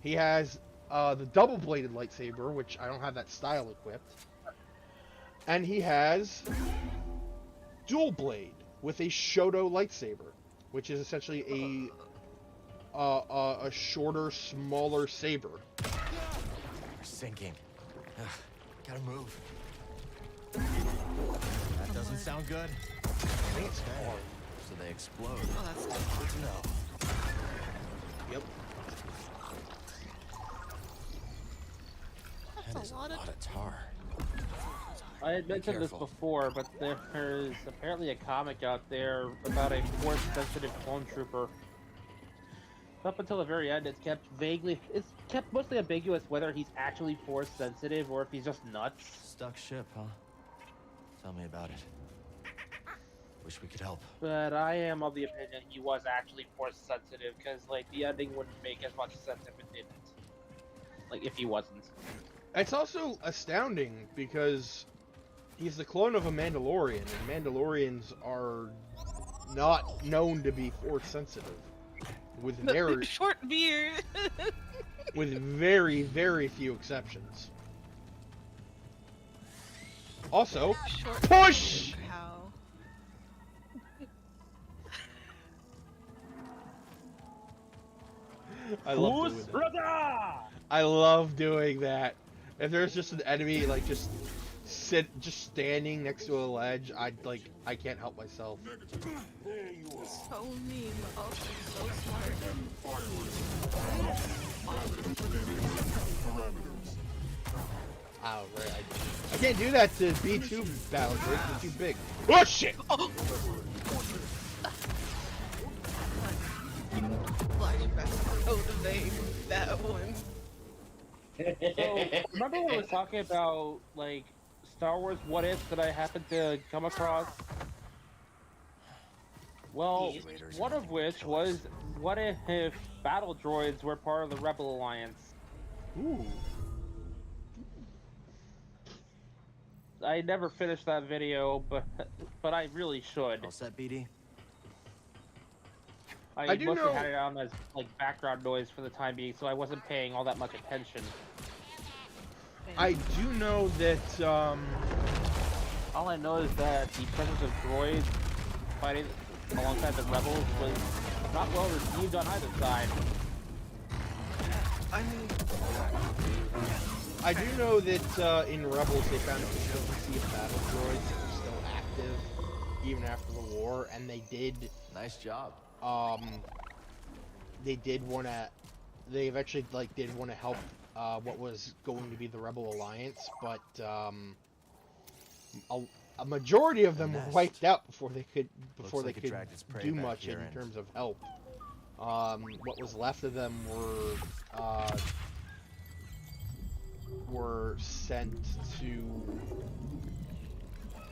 He has the double-bladed lightsaber, which I don't have that style equipped. And he has dual blade with a Shoto lightsaber, which is essentially a shorter, smaller saber. We're sinking. Ugh, gotta move. That doesn't sound good. I think it's hard. So they explode. Oh, that's Good to know. Yep. That is a lot of tar. I had mentioned this before, but there's apparently a comic out there about a force-sensitive clone trooper. Up until the very end, it's kept mostly ambiguous whether he's actually force-sensitive or if he's just nuts. Stuck ship, huh? Tell me about it. Wish we could help. But I am of the opinion he was actually force-sensitive, because, like, the ending wouldn't make as much sense if it didn't. Like, if he wasn't. It's also astounding because he's the clone of a Mandalorian, and Mandalorians are not known to be force sensitive. With very short beard. with very, very few exceptions. Also, Short push! beard, how? I love doing that. If there's just an enemy like just standing next to a ledge, I can't help myself. So mean. Oh, so smart. Oh, right. I can't do that to B2 battle droids. They're too big. Oh shit! Oh. Flashback motivate that one. So, remember when I was talking about, like, Star Wars what-ifs that I happened to come across? Well, one of which was, what if battle droids were part of the Rebel Alliance? Ooh. I never finished that video, but I really should. All set, BD? I do mostly know- had it on as, like, background noise for the time being, so I wasn't paying all that much attention. I do know that All I know is that the presence of droids fighting alongside the rebels was not well received on either side. I mean, I do know that in Rebels they found efficiency of battle droids that were still active even after the war, and they did. Nice job. They did want to. They eventually did want to help what was going to be the Rebel Alliance, but a majority of them were wiped out before they could do much in terms of help. What was left of them were sent to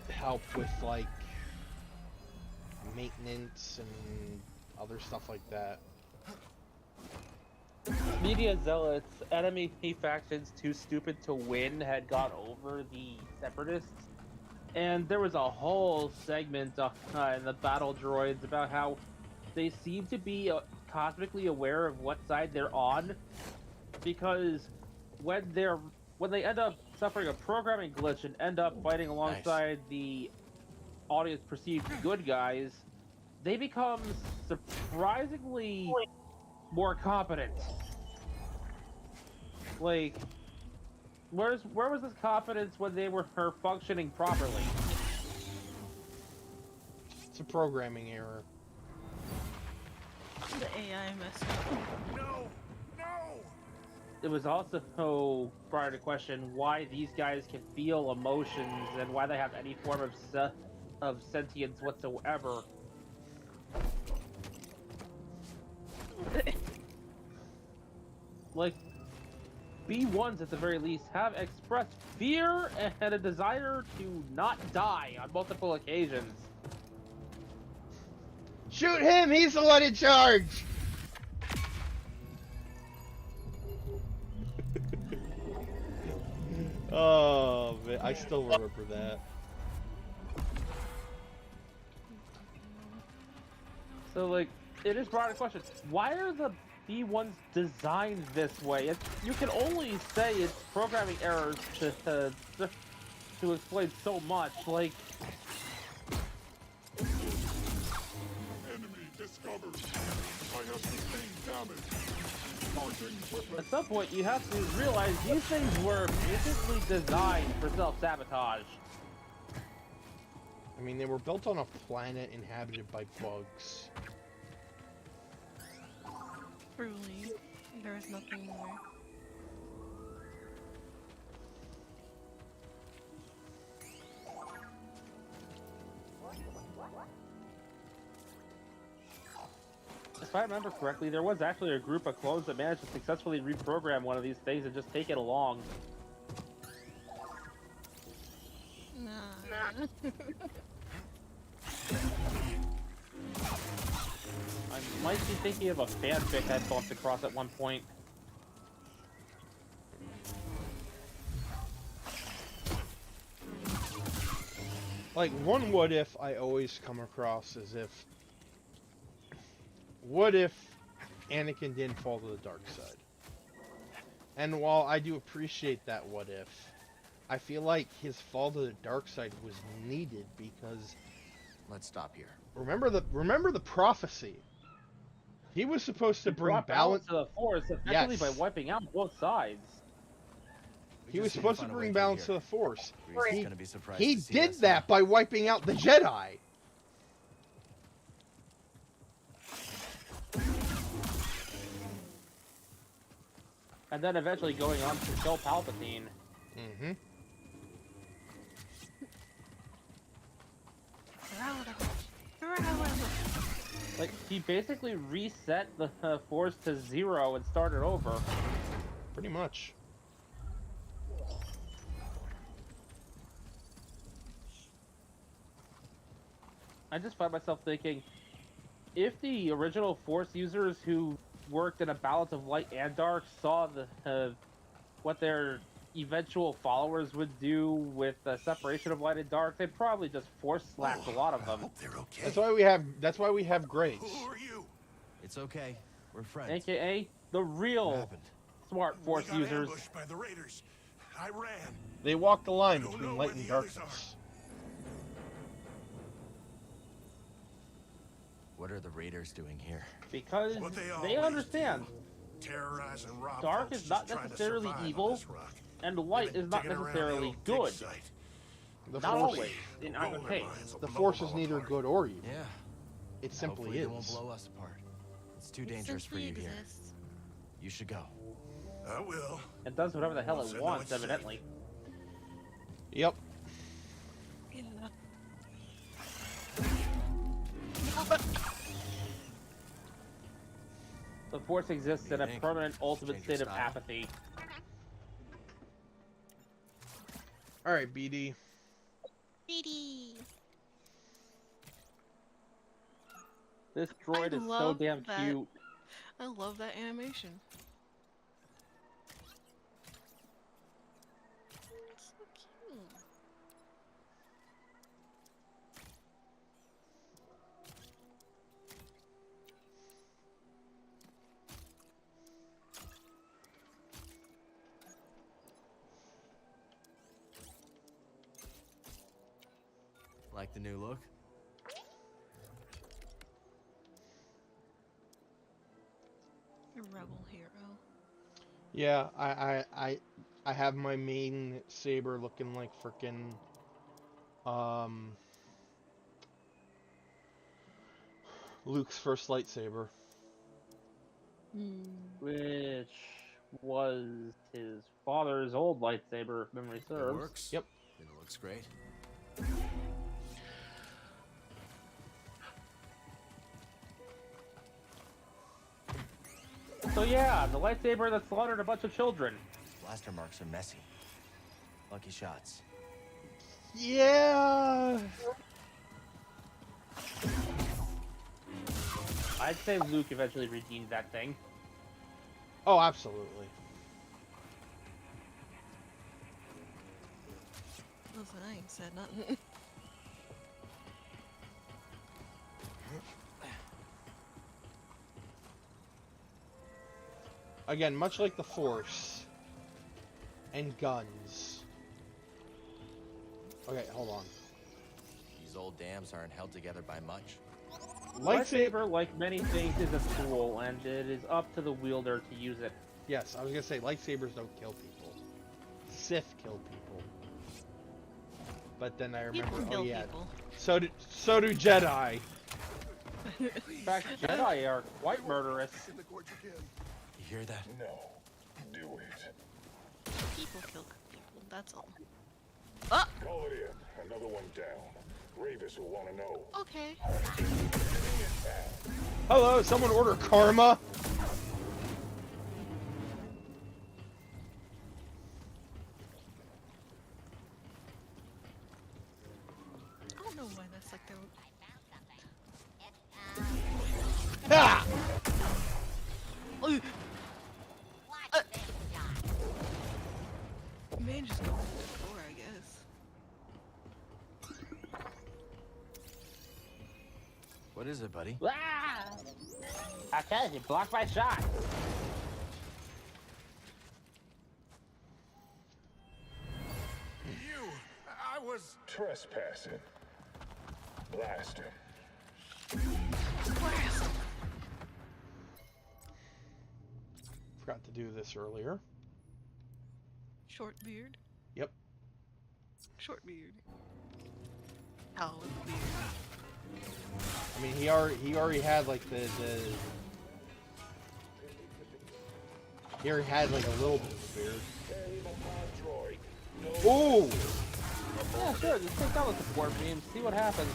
help with like maintenance and other stuff like that. Media zealots, enemy factions too stupid to win, had got over the separatists, and there was a whole segment in the battle droids about how they seem to be cosmically aware of what side they're on, because when they end up suffering a programming glitch and end up fighting alongside the audience perceived good guys, they become surprisingly more competent. Like, where was this competence when they were functioning properly? It's a programming error. the AI messed up. No! No! It was also brought into question why these guys can feel emotions and why they have any form of sentience whatsoever. Like, B1s at the very least have expressed fear and a desire to not die on multiple occasions. Shoot him! He's the one in charge! Oh, man. I still remember that. So, like, it is brought a question. Why are the B1s designed this way? You can only say it's programming errors to explain so much. Like, Enemy discovered. I have sustained damage. at some point, you have to realize these things were basically designed for self-sabotage. I mean, they were built on a planet inhabited by bugs. Truly, there is nothing more. If I remember correctly, there was actually a group of clones that managed to successfully reprogram one of these things and just take it along. Nah. I might be thinking of a fanfic I bumped across at one point. Like, one what if I always come across as if... What if Anakin didn't fall to the dark side? And while I do appreciate that what if, I feel like his fall to the dark side was needed because... Let's stop here. Remember the prophecy. He was supposed to bring balance to the Force effectively by wiping out both sides. He was supposed to bring balance to the Force. He He did that by wiping out the Jedi. And then eventually going on to kill Palpatine. Mm-hmm. Like, he basically reset the Force to 0 and started over. Pretty much. I just find myself thinking, if the original Force users who worked in a balance of light and dark saw the what their eventual followers would do with the separation of light and dark, they'd probably just Force slapped a lot of them. They're okay. That's why we have grades. Who are you? It's okay. We're friends. AKA the real smart Force We got users. ambushed by the Raiders. I ran. They walk the line between light and darkness. What are the Raiders doing here? Because they understand Terrorize and rob dark folks is not just trying to necessarily survive on evil, this rock. and light is not digging around the necessarily old dig good. site. The Not Force, always, in either case. the Force is neither good or evil. Yeah. It simply Hopefully is. They won't blow us apart. It's too dangerous for you here. You should go. I will. It does whatever the hell Once I it know wants, it's safe. evidently. Yep. The Force exists in a permanent ultimate Change your state of style. apathy. Alright, BD. BD. This droid is so love damn that. cute. I love that animation. It's so cute. Like the new look? A rebel hero. Yeah, I have my main saber looking like frickin' Luke's first lightsaber. Which was his father's old lightsaber, if memory It serves. works. Yep. And it looks great. So yeah, the lightsaber that slaughtered a bunch of children. Blaster marks are messy. Lucky shots. Yeah. I'd say Luke eventually redeemed that thing. Oh, absolutely. Listen, I ain't said nothing. Again, much like the Force and guns. Okay, hold on. These old dams aren't held together by much. Lightsaber, like many things, is a tool, and it is up to the wielder to use it. Yes, I was gonna say lightsabers don't kill people. Sith kill people. But then I remember, People oh kill yeah, people. so do Jedi. In fact, Jedi are quite murderous. You hear that? No. Do it. People kill people, that's all. Call it in. Another one down. Ravis will want to know. Okay. Hello, someone order karma? I don't know why that's like the... Ha! Man, just go through the door, I guess. What is it, buddy? Ah! Okay, you blocked my shot. You! I was... trespassing. Blast him. Blast! Forgot to do this earlier. Short beard. Yep. Short beard. Olive beard. I mean, he already had like he already had like a little bit of a beard. Ooh! Yeah, sure, just take down the support beam, see what happens.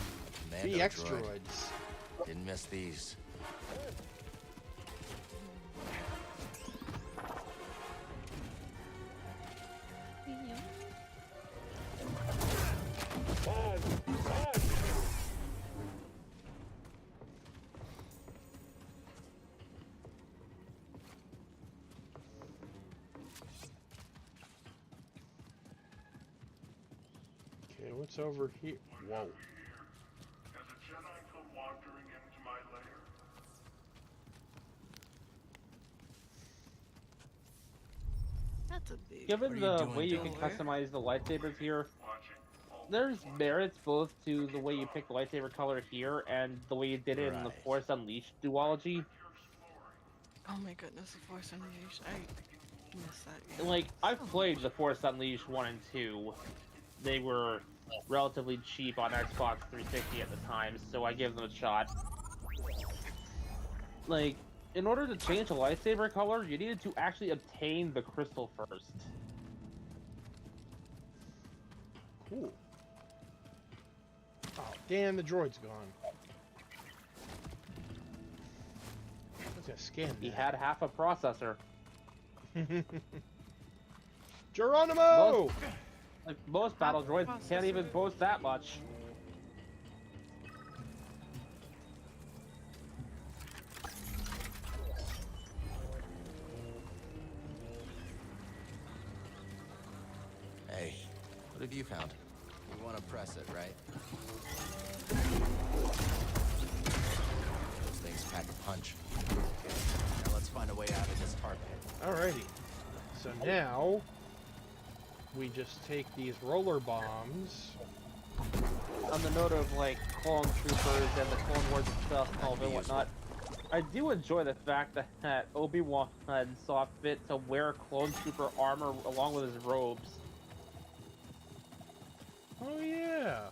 The extroids. Didn't miss these. Okay, what's over here? Whoa. Has a Jedi come wandering into my lair? That's a big... Given the way you can customize the lightsabers here, there's merits both to the way you pick the lightsaber color here and the way you did it in the Force Unleashed duology. Oh my goodness, the Force Unleashed. I missed that game. And, like, I've played the Force Unleashed 1 and 2. They were relatively cheap on Xbox 360 at the time, so I give them a shot. Like, in order to change a lightsaber color, you needed to actually obtain the crystal first. Cool. Oh, damn, the droid's gone. Let's just scan He had half a processor. Geronimo! Most battle droids can't even boast that much. Hey, what have you found? You want to press it, right? Those things pack a punch. Now let's find a way out of this tar pit. Alrighty. So now we just take these roller bombs. On the note of like clone troopers and the Clone Wars and stuff and whatnot, I do enjoy the fact that Obi-Wan saw fit to wear clone trooper armor along with his robes. Oh yeah.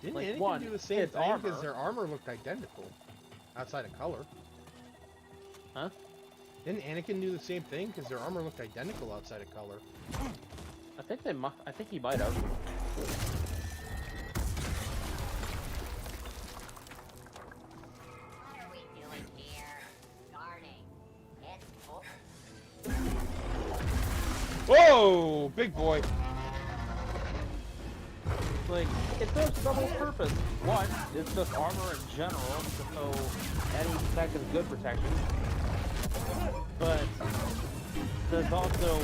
Didn't Like, Anakin one, do the same it's thing? armor. Because their armor looked identical, outside of color. Huh? Didn't Anakin do the same thing? Because their armor looked identical outside of color. I think they might. I think he might have. What are we doing here? Whoa, big boy. Like, it serves a double purpose. One, it's just armor in general, so any tech is good protection. But there's also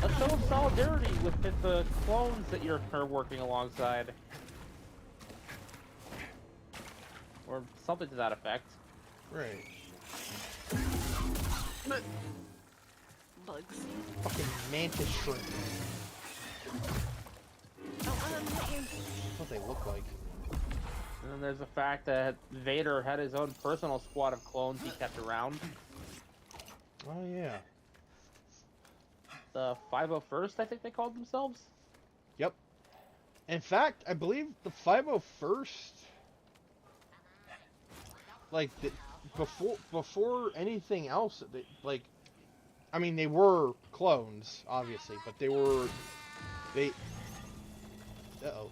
a show of solidarity with the clones that you're working alongside. Or something to that effect. Right. Bugs. Fucking mantis shrimp. That's what they look like. And then there's the fact that Vader had his own personal squad of clones he kept around. Oh yeah. The 501st, I think they called themselves. Yep. In fact, I believe the 501st, like before anything else, like, I mean, they were clones, obviously, but they. Uh-oh.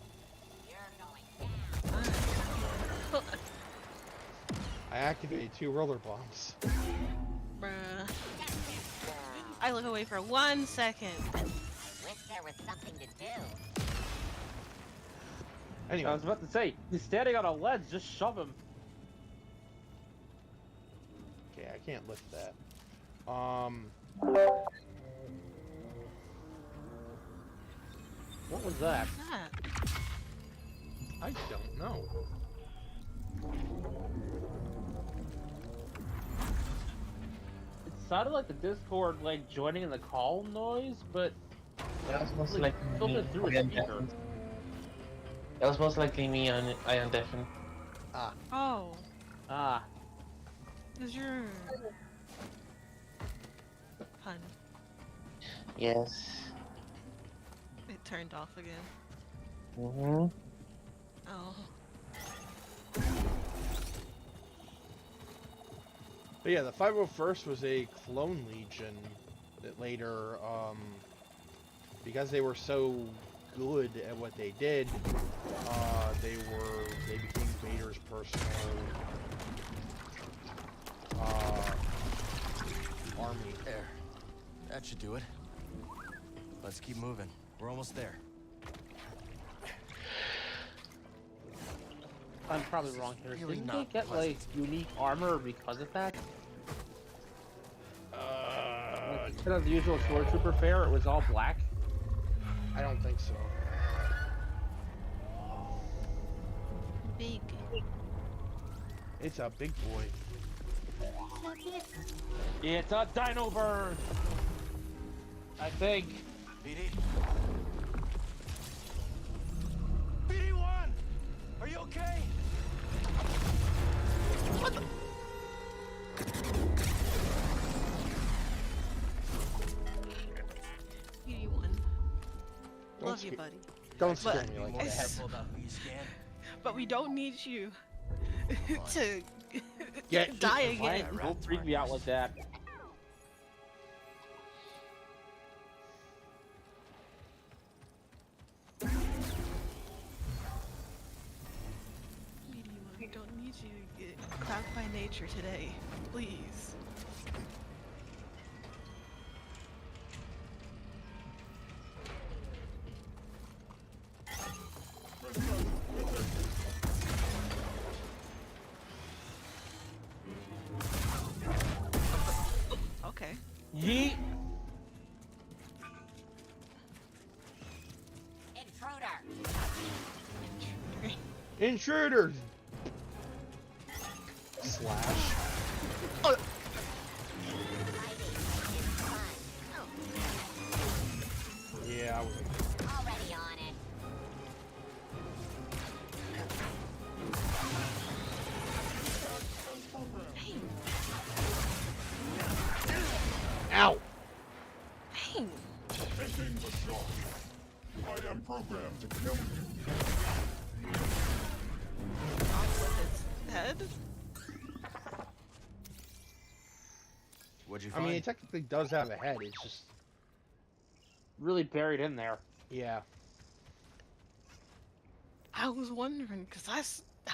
I activated 2 roller bombs. Bruh. I look away for 1 second. I wish there was something to do. Anyway. I was about to say, he's standing on a ledge, just shove him. Okay, I can't lift that. What was that? I don't know. It sounded like the Discord, like, joining in the call noise, but... That was most likely me. through a speaker. That was most likely me on Ion Deafen. Ah. Oh. Ah. Is your pun? Yes. It turned off again. Mm-hmm. Oh. But yeah, the 501st was a clone legion that later, because they were so good at what they did, they became Vader's personal army. There. That should do it. Let's keep moving. We're almost there. I'm probably wrong here. Really Didn't they not get, like, unique armor because of that? Like, instead of the usual stormtrooper fare, it was all black? I don't think so. Big. It's a big boy. It's a Dino Bird! I think. BD? BD1! Are you okay? What the? BD1. Love you, buddy. Don't scare me like that. But we don't need you to Get die again. Don't freak me out like that. We don't need you to get clapped by nature today. Please. Okay. Yeet! Intruders! Slash. Oh. Yeah, I was already on it. Ow! Hey. Taking the shot. I am programmed to kill you. Off with its head? What'd you I find? mean, it technically does have a head, it's just... Really buried in there. Yeah. I was wondering, because I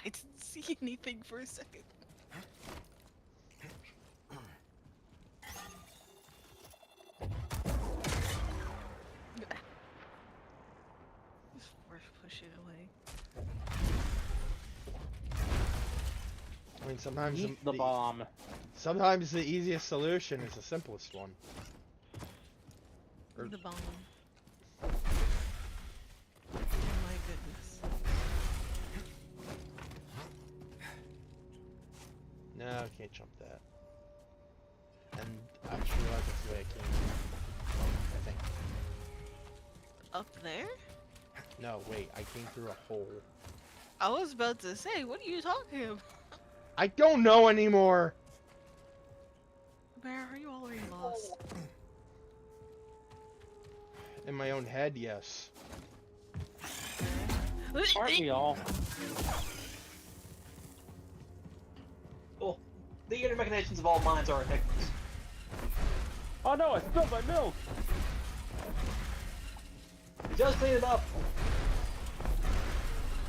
didn't see anything for a second. I mean, sometimes Eat the bomb. Sometimes the easiest solution is the simplest one. Or, The bomb. Oh my goodness. no, I can't jump that. And I just realized that's the way I came. I think. Up there? No, wait, I came through a hole. I was about to say, what are you talking about? I don't know anymore! Bear, are you already lost? In my own head, yes. Aren't we all? Well, the inner machinations of all minds are enigmas. Oh no, I spilled my milk! Just clean it up!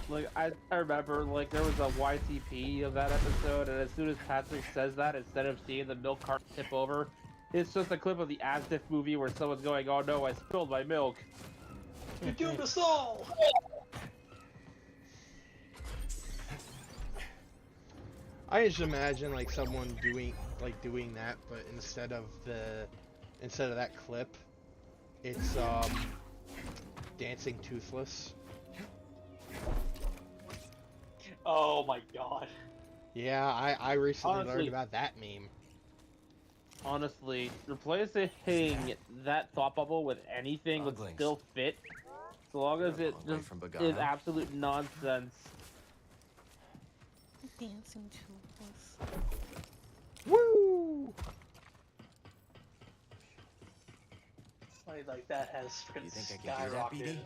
Like, I remember, like, there was a YTP of that episode, and as soon as Patrick says that, instead of seeing the milk cart tip over, it's just a clip of the As If movie where someone's going, oh no, I spilled my milk. You're doomed us all! I just imagine like someone doing that, but instead of that clip, it's dancing toothless. Oh my god. Yeah, I recently Honestly, learned about that meme. Honestly, replacing that thought bubble with anything would still fit, so long as it just is absolute nonsense. Dancing toothless. Woo! Like that has You think I can do that, BD?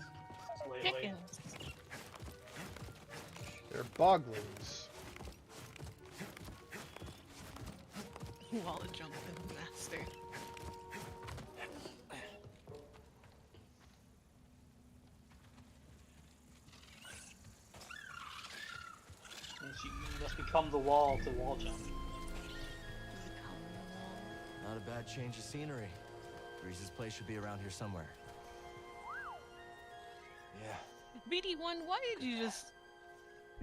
lately. They're boglings. Wall jumping master. You must become the wall to wall jump. Not a bad change of scenery. Grease's place should be around here somewhere. Yeah. BD1, why did you just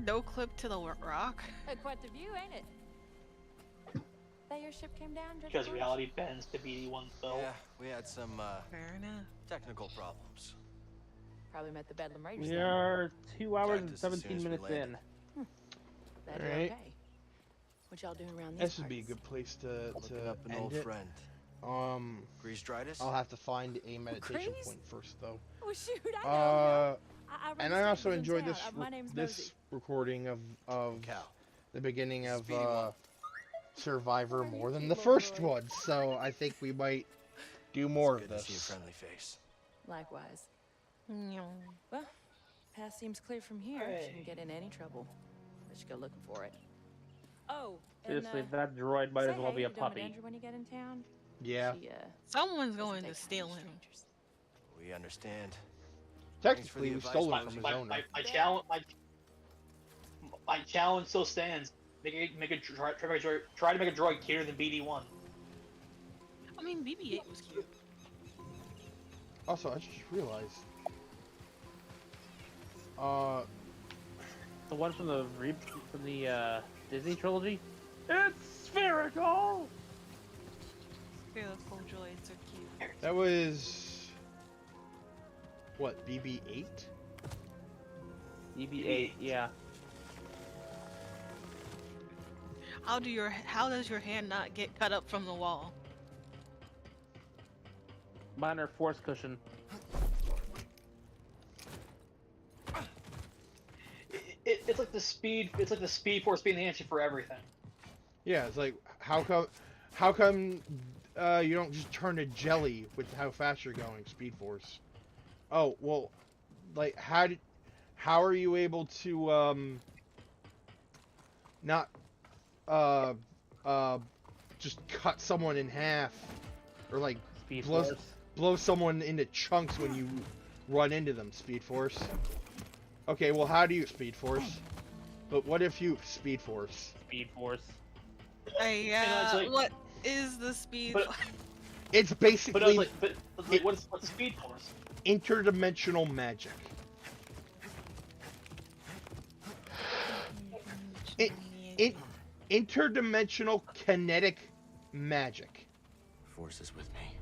no clip to the rock? Quite the view, ain't it? That your ship came down just Because reality bends to BD1's will. Yeah, we had some Fair enough. technical problems. Probably met the Bedlam Raiders. We are 2 hours and 17 minutes in. Glad you're Alright. okay. What y'all doing around these This would be a good place to up an end old it. friend. Grease-dritis? I'll have to find a meditation Grease? point first, though. Oh shoot, I know. And I also enjoyed this recording of the beginning of Survivor more than the first one, so I think we might do more of Good to see a this. friendly face. Likewise. No. Well, path seems clear from here. Shouldn't get in any trouble. Let's go looking for it. Oh, and, Seriously, that droid might say as well be hey a to Dom and puppy. Andrew when you get in town. Yeah. She, Someone's doesn't going to take steal kindly him. to strangers. We understand. Technically, we stole it from his owner. My challenge still stands. Try to make a droid cuter than BD1. I mean, BB-8 was cute. Also, I just realized. The one from the Disney trilogy? It's spherical! Spherical droids are cute. That was what, BB-8? BB-8, yeah. How does your hand not get cut up from the wall? Minor force cushion. It's like the speed. It's like the speed force being the answer for everything. Yeah, it's like how come you don't just turn to jelly with how fast you're going, Speed Force? Oh well, like how are you able to not just cut someone in half or like blow someone into chunks when you run into them, Speed Force? Okay, well, how do you Speed Force? But what if you Speed Force? Speed Force. What is the speed? It's basically. What's the Speed Force? Interdimensional magic. interdimensional kinetic magic. Force is with me.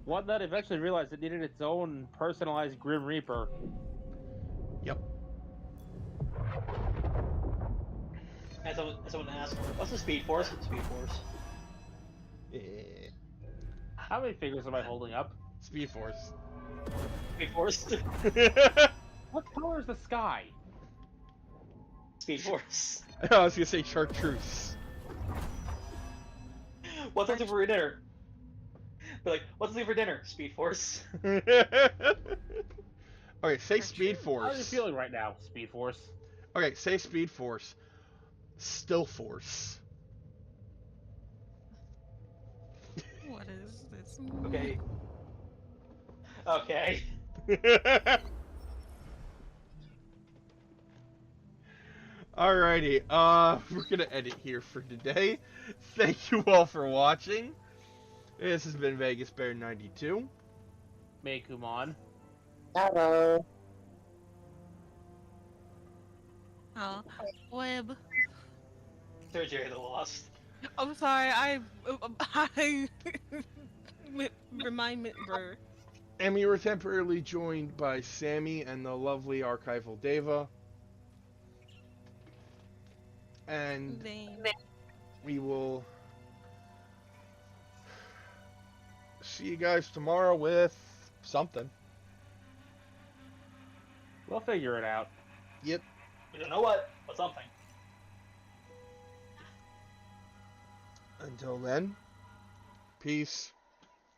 One that eventually realized it needed its own personalized Grim Reaper. Yep. As someone asked, what's the Speed Force? Speed Force. Yeah. How many fingers am I holding up? Speed Force. Speed Force. What color is the sky? Speed Force. I was gonna say chartreuse. What's something for dinner? Be like, what's something for dinner? Speed Force. Okay, say Speed Force. How are you feeling right now, Speed Force? Okay, say Speed Force. Still Force. What is this? Okay. Okay. Alrighty, we're gonna end it here for today. Thank you all for watching. This has been Vegas Bear 92. Meikumon. Hello. Oh, Web. Surgery of the Lost. I'm sorry. I remember. And we were temporarily joined by Sammy and the lovely Archival Deva. And we will see you guys tomorrow with something. We'll figure it out. Yep. We don't know what, but something. Until then, peace.